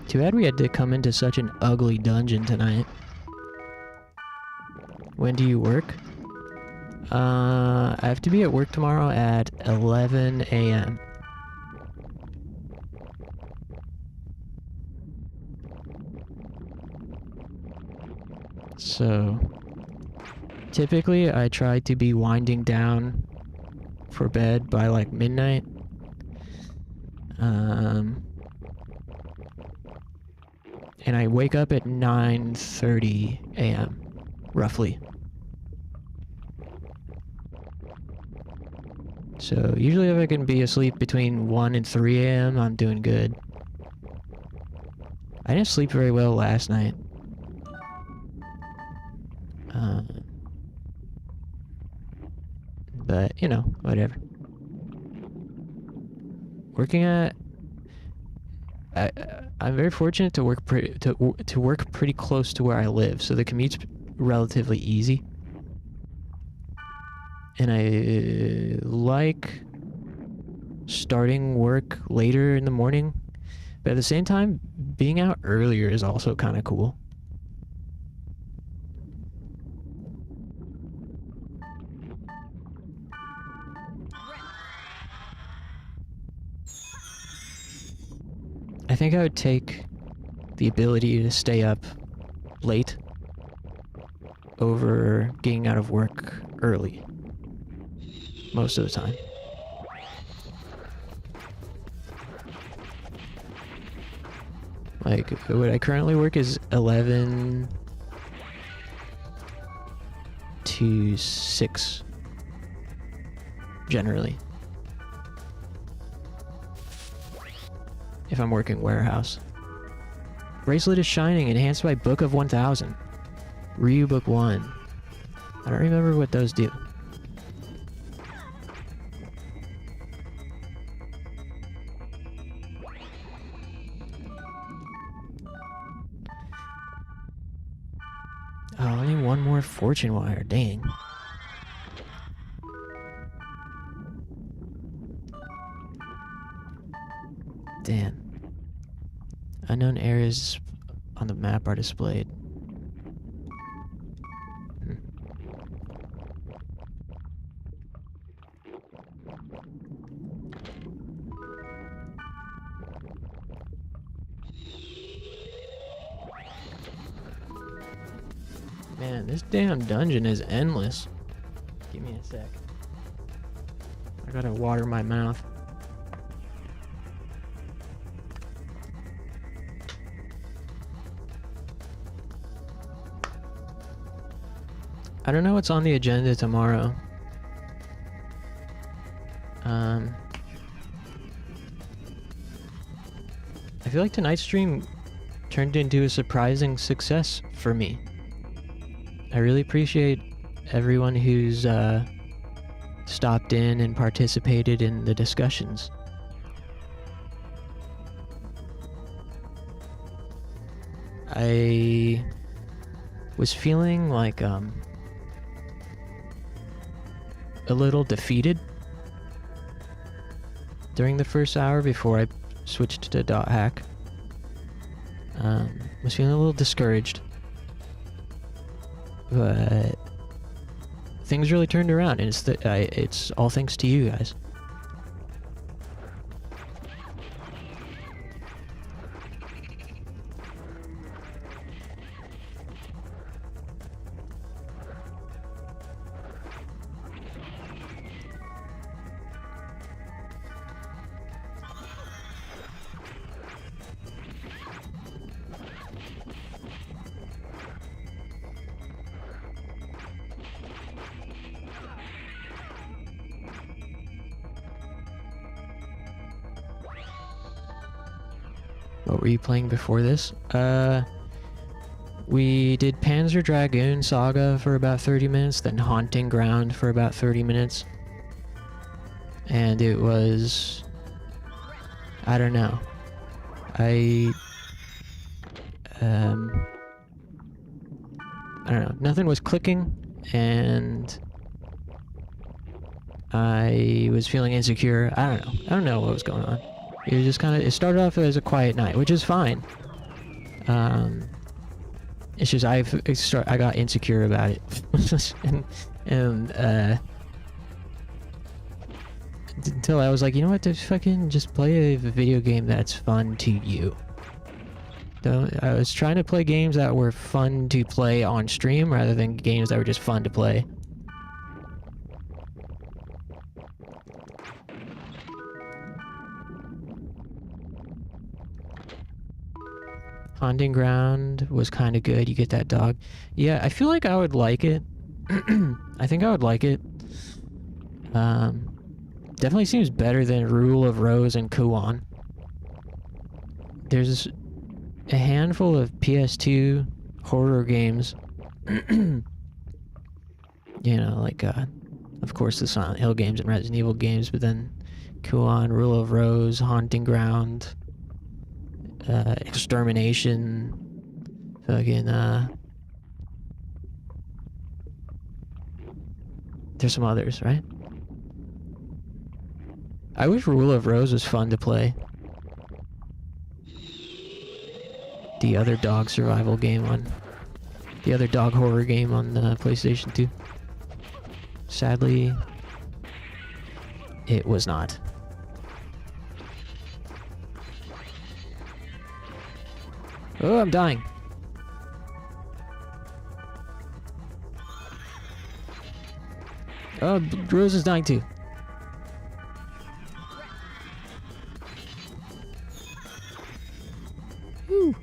Too bad we had to come into such an ugly dungeon tonight. When do you work? I have to be at work tomorrow at 11 a.m. So, typically I try to be winding down for bed by like midnight. And I wake up at 9:30 a.m. roughly. So usually if I can be asleep between 1 and 3 a.m., I'm doing good. I didn't sleep very well last night. But, you know, whatever. Working at... I'm very fortunate to work to work pretty close to where I live, so the commute's relatively easy. And I like starting work later in the morning, but at the same time, being out earlier is also kind of cool. I think I would take the ability to stay up late over getting out of work early most of the time. Like, what I currently work is 11 to 6 generally. If I'm working warehouse. Bracelet is shining, enhanced by Book of 1000. Ryu Book 1. I don't remember what those do. Oh, I need one more fortune wire, dang. Damn. Unknown areas on the map are displayed. Man, this damn dungeon is endless. Give me a sec. I gotta water my mouth. I don't know what's on the agenda tomorrow. I feel like tonight's stream turned into a surprising success for me. I really appreciate everyone who's stopped in and participated in the discussions. I was feeling like a little defeated during the first hour before I switched to dot hack. Was feeling a little discouraged, but things really turned around, and it's all thanks to you guys. What were you playing before this? We did Panzer Dragoon Saga for about 30 minutes, then Haunting Ground for about 30 minutes. And it was... I don't know. I don't know. Nothing was clicking, and I was feeling insecure. I don't know. I don't know what was going on. It was just kind of... It started off as a quiet night, which is fine. It's just I got insecure about it, and until I was like, you know what? Just fucking just play a video game that's fun to you. I was trying to play games that were fun to play on stream rather than games that were just fun to play. Haunting Ground was kind of good. You get that dog. Yeah, I feel like I would like it. I think I would like it. Definitely seems better than Rule of Rose and Kuon. There's a handful of PS2 horror games. You know, like, of course, the Silent Hill games and Resident Evil games, but then Kuon, Rule of Rose, Haunting Ground, Extermination, fucking, there's some others, right? I wish Rule of Rose was fun to play. The other dog survival game on... The other dog horror game on the PlayStation 2. Sadly, it was not. Oh, I'm dying. Oh, Rose is dying too. Whew.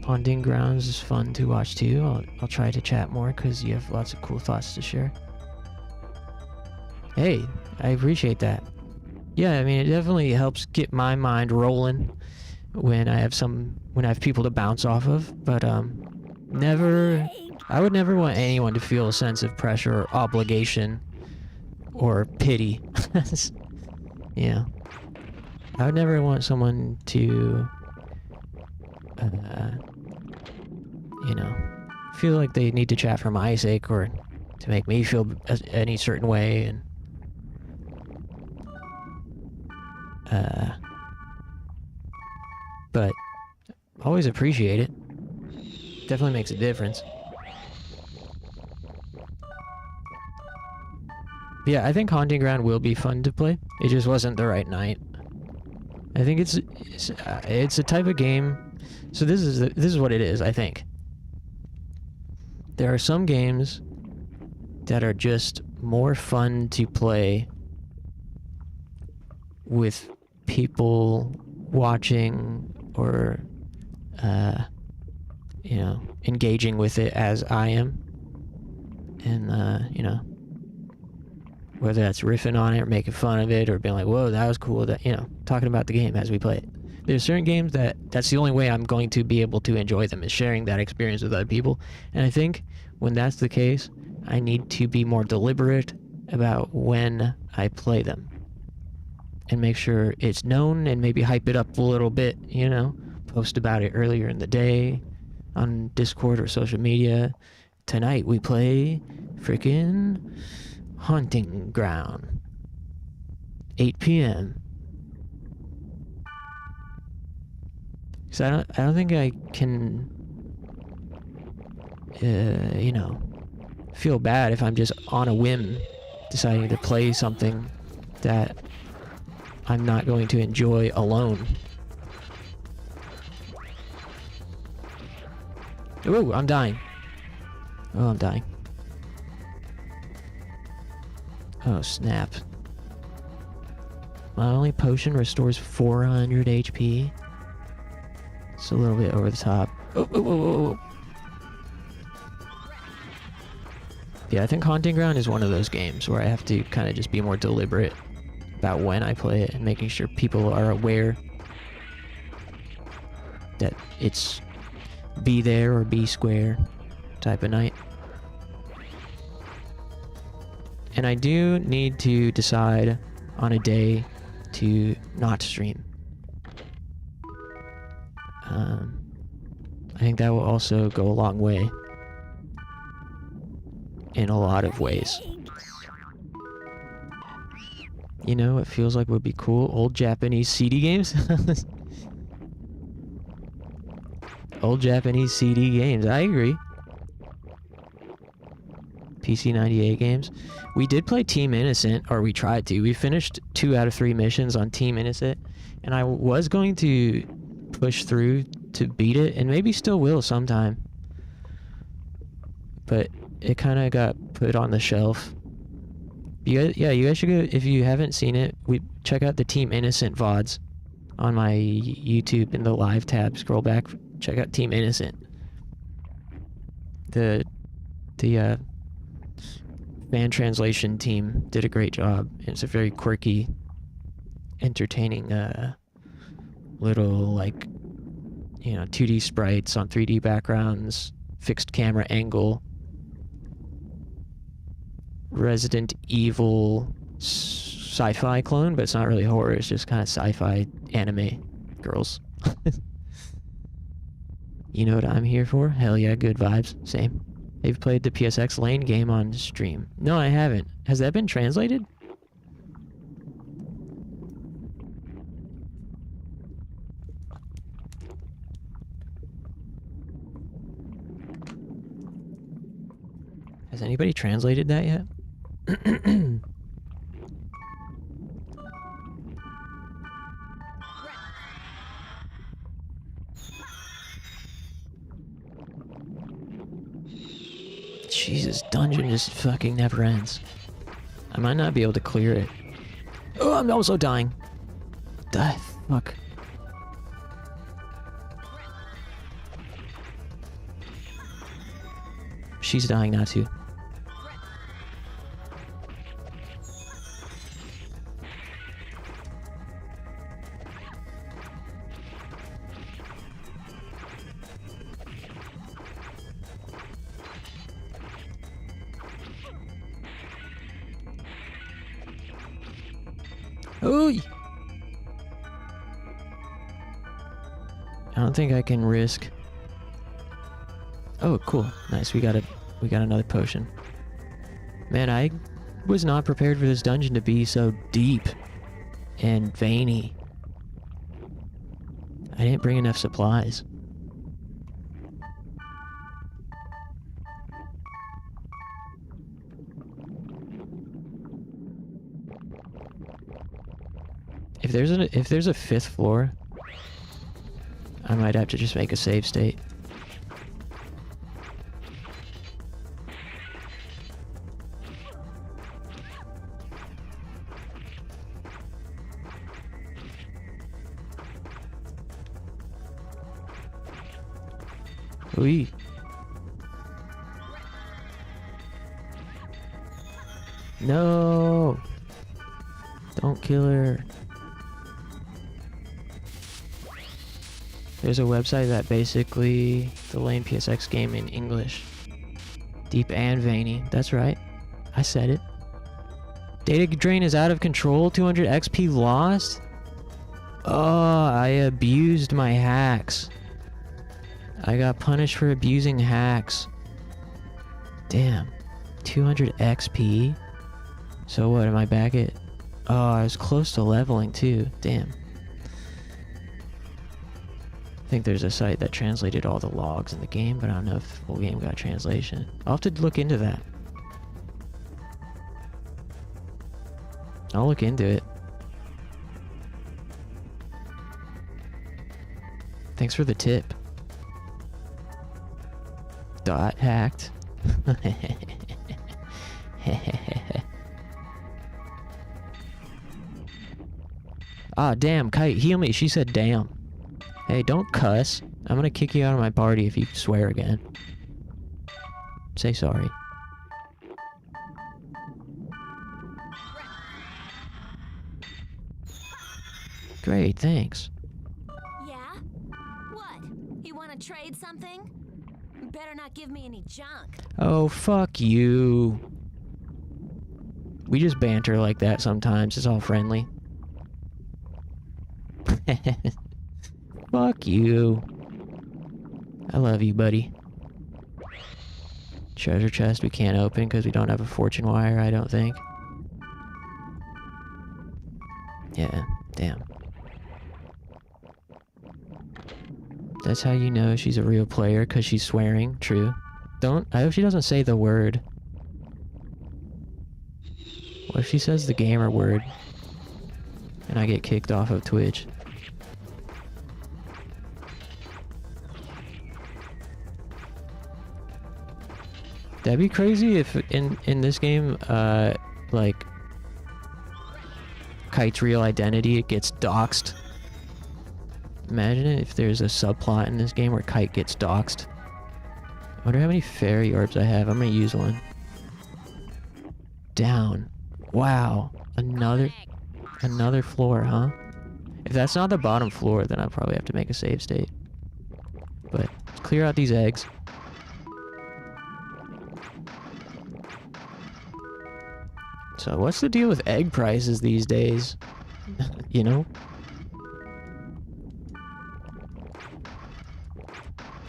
Haunting Grounds is fun to watch too. I'll try to chat more because you have lots of cool thoughts to share. Hey, I appreciate that. Yeah, I mean, it definitely helps get my mind rolling when I have people to bounce off of, but I would never want anyone to feel a sense of pressure or obligation or pity. Yeah. I would never want someone to you know, feel like they need to chat for my sake or to make me feel any certain way, and but always appreciate it. Definitely makes a difference. Yeah, I think Haunting Ground will be fun to play. It just wasn't the right night. I think it's a type of game. So this is what it is, I think. There are some games that are just more fun to play with people watching or you know, engaging with it as I am, and you know, whether that's riffing on it or making fun of it or being like, whoa, that was cool, that, you know, talking about the game as we play it. There's certain games that's the only way I'm going to be able to enjoy them, is sharing that experience with other people. And I think when that's the case, I need to be more deliberate about when I play them and make sure it's known and maybe hype it up a little bit, you know, post about it earlier in the day on Discord or social media. Tonight we play freaking Hunting ground. 8 p.m. Cause I don't think I can, you know, feel bad if I'm just on a whim deciding to play something that I'm not going to enjoy alone. Ooh, I'm dying. Oh, I'm dying. Oh, snap. My only potion restores 400 HP. It's a little bit over the top. Oh. Yeah, I think Haunting Ground is one of those games where I have to kind of just be more deliberate about when I play it and making sure people are aware that it's be there or be square type of night. And I do need to decide on a day to not stream. I think that will also go a long way in a lot of ways. You know, it feels like would be cool. Old Japanese CD games. Old Japanese CD games. I agree. PC 98 games. We did play Team Innocent, or we tried to. We finished 2 out of 3 missions on Team Innocent, and I was going to push through to beat it, and maybe still will sometime. But it kind of got put on the shelf. You guys should go, if you haven't seen it, check out the Team Innocent VODs on my YouTube in the live tab. Scroll back, check out Team Innocent. The fan translation team did a great job. It's a very quirky, entertaining little, like, you know, 2D sprites on 3D backgrounds, fixed camera angle, Resident Evil sci-fi clone, but it's not really horror, it's just kind of sci-fi anime girls. You know what I'm here for? Hell yeah, good vibes. Same. They've played the PSX Lane game on stream. No, I haven't. Has that been translated? Has anybody translated that yet? Jesus, dungeon just fucking never ends. I might not be able to clear it. Oh, I'm also dying. The fuck. She's dying now too. Ooh! I don't think I can risk. Oh, cool. Nice. We got another potion. Man, I was not prepared for this dungeon to be so deep and veiny. I didn't bring enough supplies. If there's a 5th floor, I might have to just make a save state. Wee. No! Don't kill her. There's a website that basically the Lane PSX game in English. Deep and veiny. That's right. I said it. Data drain is out of control. 200 XP lost. Oh, I abused my hacks. I got punished for abusing hacks. Damn. 200 XP? So what, am I back at... Oh, I was close to leveling too. Damn. I think there's a site that translated all the logs in the game, but I don't know if the full game got translation. I'll have to look into that. I'll look into it. Thanks for the tip. Dot hacked. Ah, damn, Kite, heal me. She said damn. Hey, don't cuss. I'm gonna kick you out of my party if you swear again. Say sorry. Great, thanks. Yeah? What? You want to trade something? Better not give me any junk. Oh, fuck you. We just banter like that sometimes. It's all friendly. Fuck you. I love you, buddy. Treasure chest we can't open because we don't have a fortune wire, I don't think. Yeah, damn. That's how you know she's a real player, because she's swearing. True. I hope she doesn't say the word. What if she says the gamer word? And I get kicked off of Twitch? That'd be crazy if in this game, like, Kite's real identity, it gets doxed. Imagine it if there's a subplot in this game where Kite gets doxed. I wonder how many fairy orbs I have. I'm gonna use one. Down. Wow. Another floor, huh? If that's not the bottom floor, then I'll probably have to make a save state. But let's clear out these eggs. So what's the deal with egg prices these days? You know?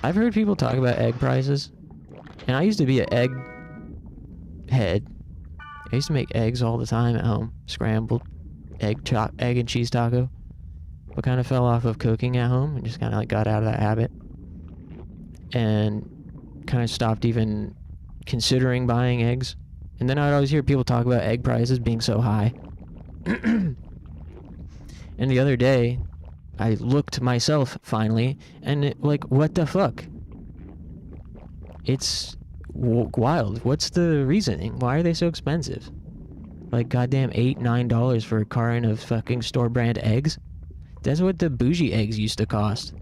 I've heard people talk about egg prices, and I used to be an egg head. I used to make eggs all the time at home. Scrambled egg and cheese taco. But kind of fell off of cooking at home and just kind of like got out of that habit. And kind of stopped even considering buying eggs. And then I'd always hear people talk about egg prices being so high. And the other day, I looked myself, finally, and like, what the fuck? It's wild. What's the reasoning? Why are they so expensive? Like, goddamn $8, $9 for a carton of fucking store-brand eggs? That's what the bougie eggs used to cost.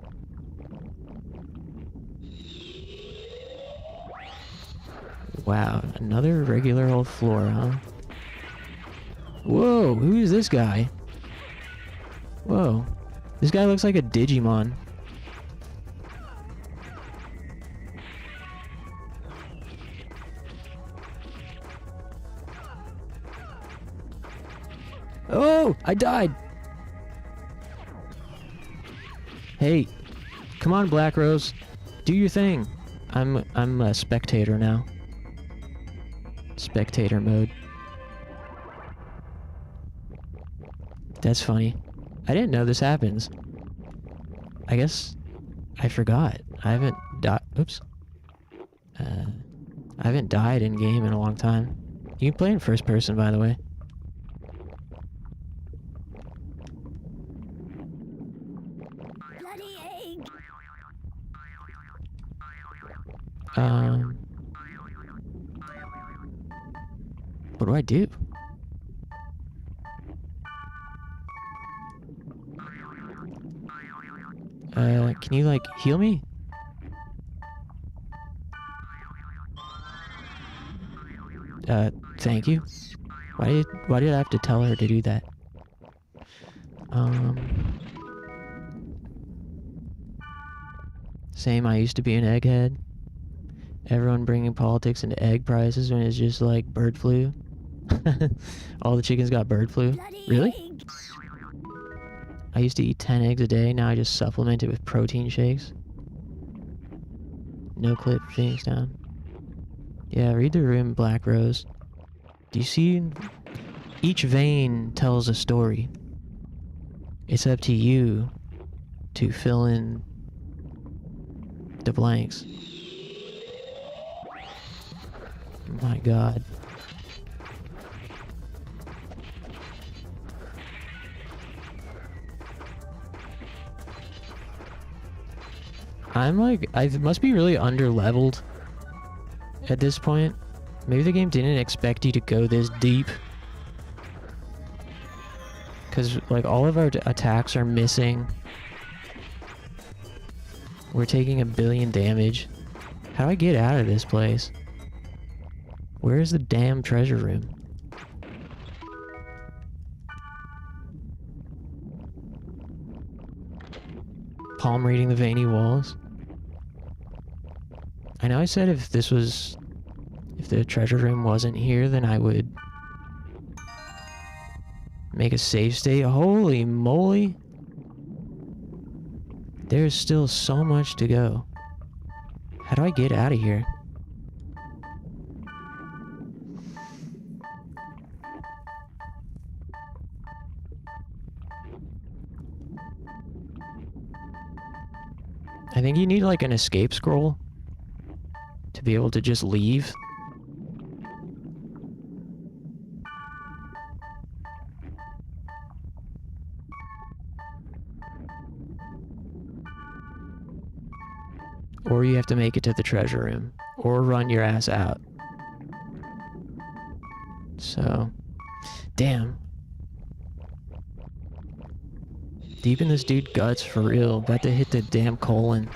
Wow, another regular old floor, huh? Whoa, who is this guy? Whoa. This guy looks like a Digimon. Oh, I died. Hey, come on, Black Rose. Do your thing. I'm a spectator now. Spectator mode. That's funny. I didn't know this happens. I guess I forgot. I haven't died. Oops. I haven't died in game in a long time. You can play in first person, by the way. Bloody egg! What do I do? Can you, like, heal me? Thank you. Why did I have to tell her to do that? Same, I used to be an egghead. Everyone bringing politics into egg prices when it's just like bird flu. All the chickens got bird flu. Bloody Really? egg! I used to eat 10 eggs a day, now I just supplement it with protein shakes. No clip, Phoenix down. Yeah, read the room, Black Rose. Do you see each vein tells a story. It's up to you to fill in the blanks. My God. I'm like, I must be really under-leveled at this point. Maybe the game didn't expect you to go this deep. Because, like, all of our attacks are missing. We're taking 1 billion damage. How do I get out of this place? Where's the damn treasure room? Palm reading the veiny walls. I know I said if the treasure room wasn't here, then I would make a save state. Holy moly! There's still so much to go. How do I get out of here? I think you need like an escape scroll to be able to just leave. Or you have to make it to the treasure room. Or run your ass out. So, damn. Deep in this dude's guts for real. About to hit the damn colon.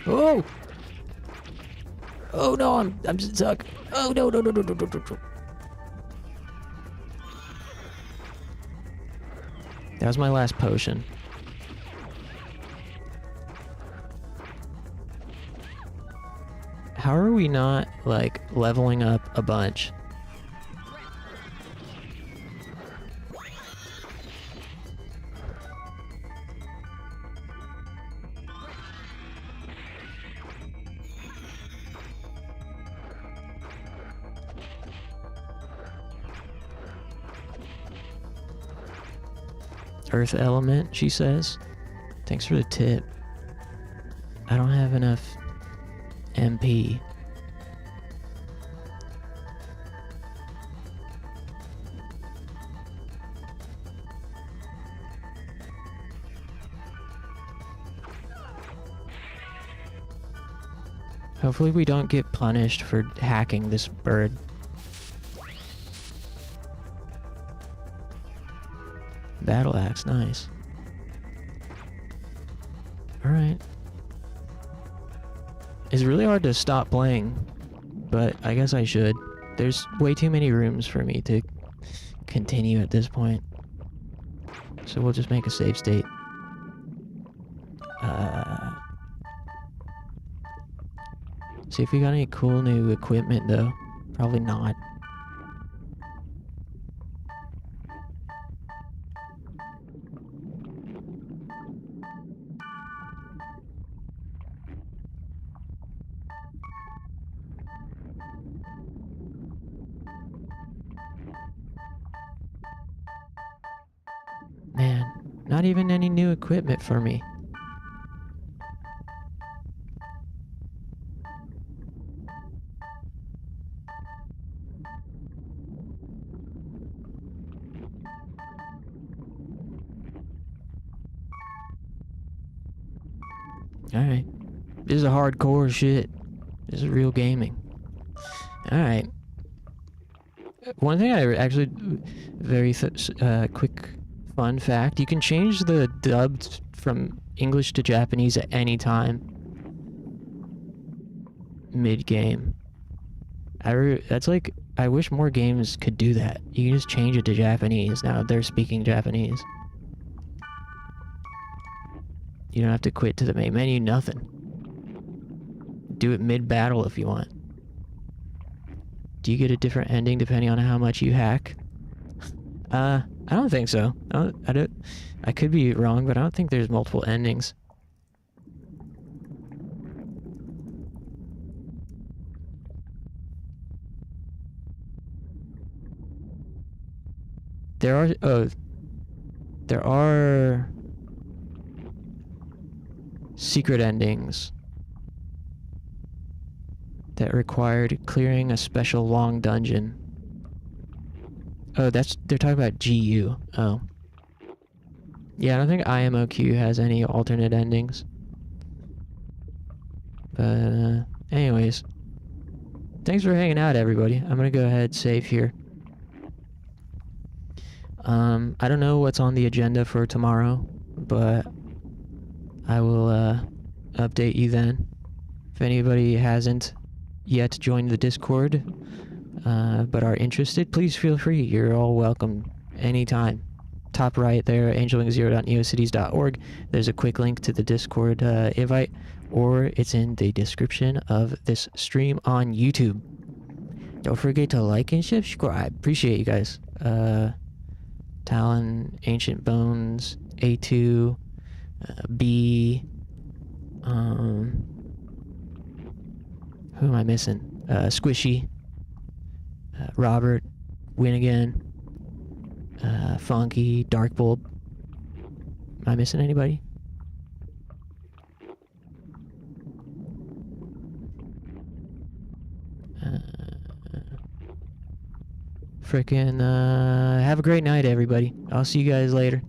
Oh! Oh no, I'm stuck. Oh no. That was my last potion. How are we not, like, leveling up a bunch? Earth element, she says. Thanks for the tip. I don't have enough MP. Hopefully we don't get punished for hacking this bird. Battle axe, nice. Alright. It's really hard to stop playing, but I guess I should. There's way too many rooms for me to continue at this point. So we'll just make a save state. See if we got any cool new equipment though. Probably not. Man, not even any new equipment for me. Alright. This is a hardcore shit. This is real gaming. Alright. One thing I actually... Very quick fun fact. You can change the dubbed from English to Japanese at any time. Mid-game. That's like... I wish more games could do that. You can just change it to Japanese. Now they're speaking Japanese. You don't have to quit to the main menu, nothing. Do it mid-battle if you want. Do you get a different ending depending on how much you hack? I don't think so. I could be wrong, but I don't think there's multiple endings. there are secret endings that required clearing a special long dungeon. Oh, they're talking about GU. Oh. Yeah, I don't think IMOQ has any alternate endings. But, anyways. Thanks for hanging out, everybody. I'm gonna go ahead save here. I don't know what's on the agenda for tomorrow, but I will update you then. If anybody hasn't yet joined the Discord, but are interested, please feel free. You're all welcome anytime. Top right there, angelwing0.neocities.org. There's a quick link to the Discord invite, or it's in the description of this stream on YouTube. Don't forget to like and subscribe. Appreciate you guys. Talon, Ancient Bones, A2, B, who am I missing? Squishy, Robert, Win Again, Funky, Dark Bulb. Am I missing anybody? Frickin' have a great night, everybody. I'll see you guys later.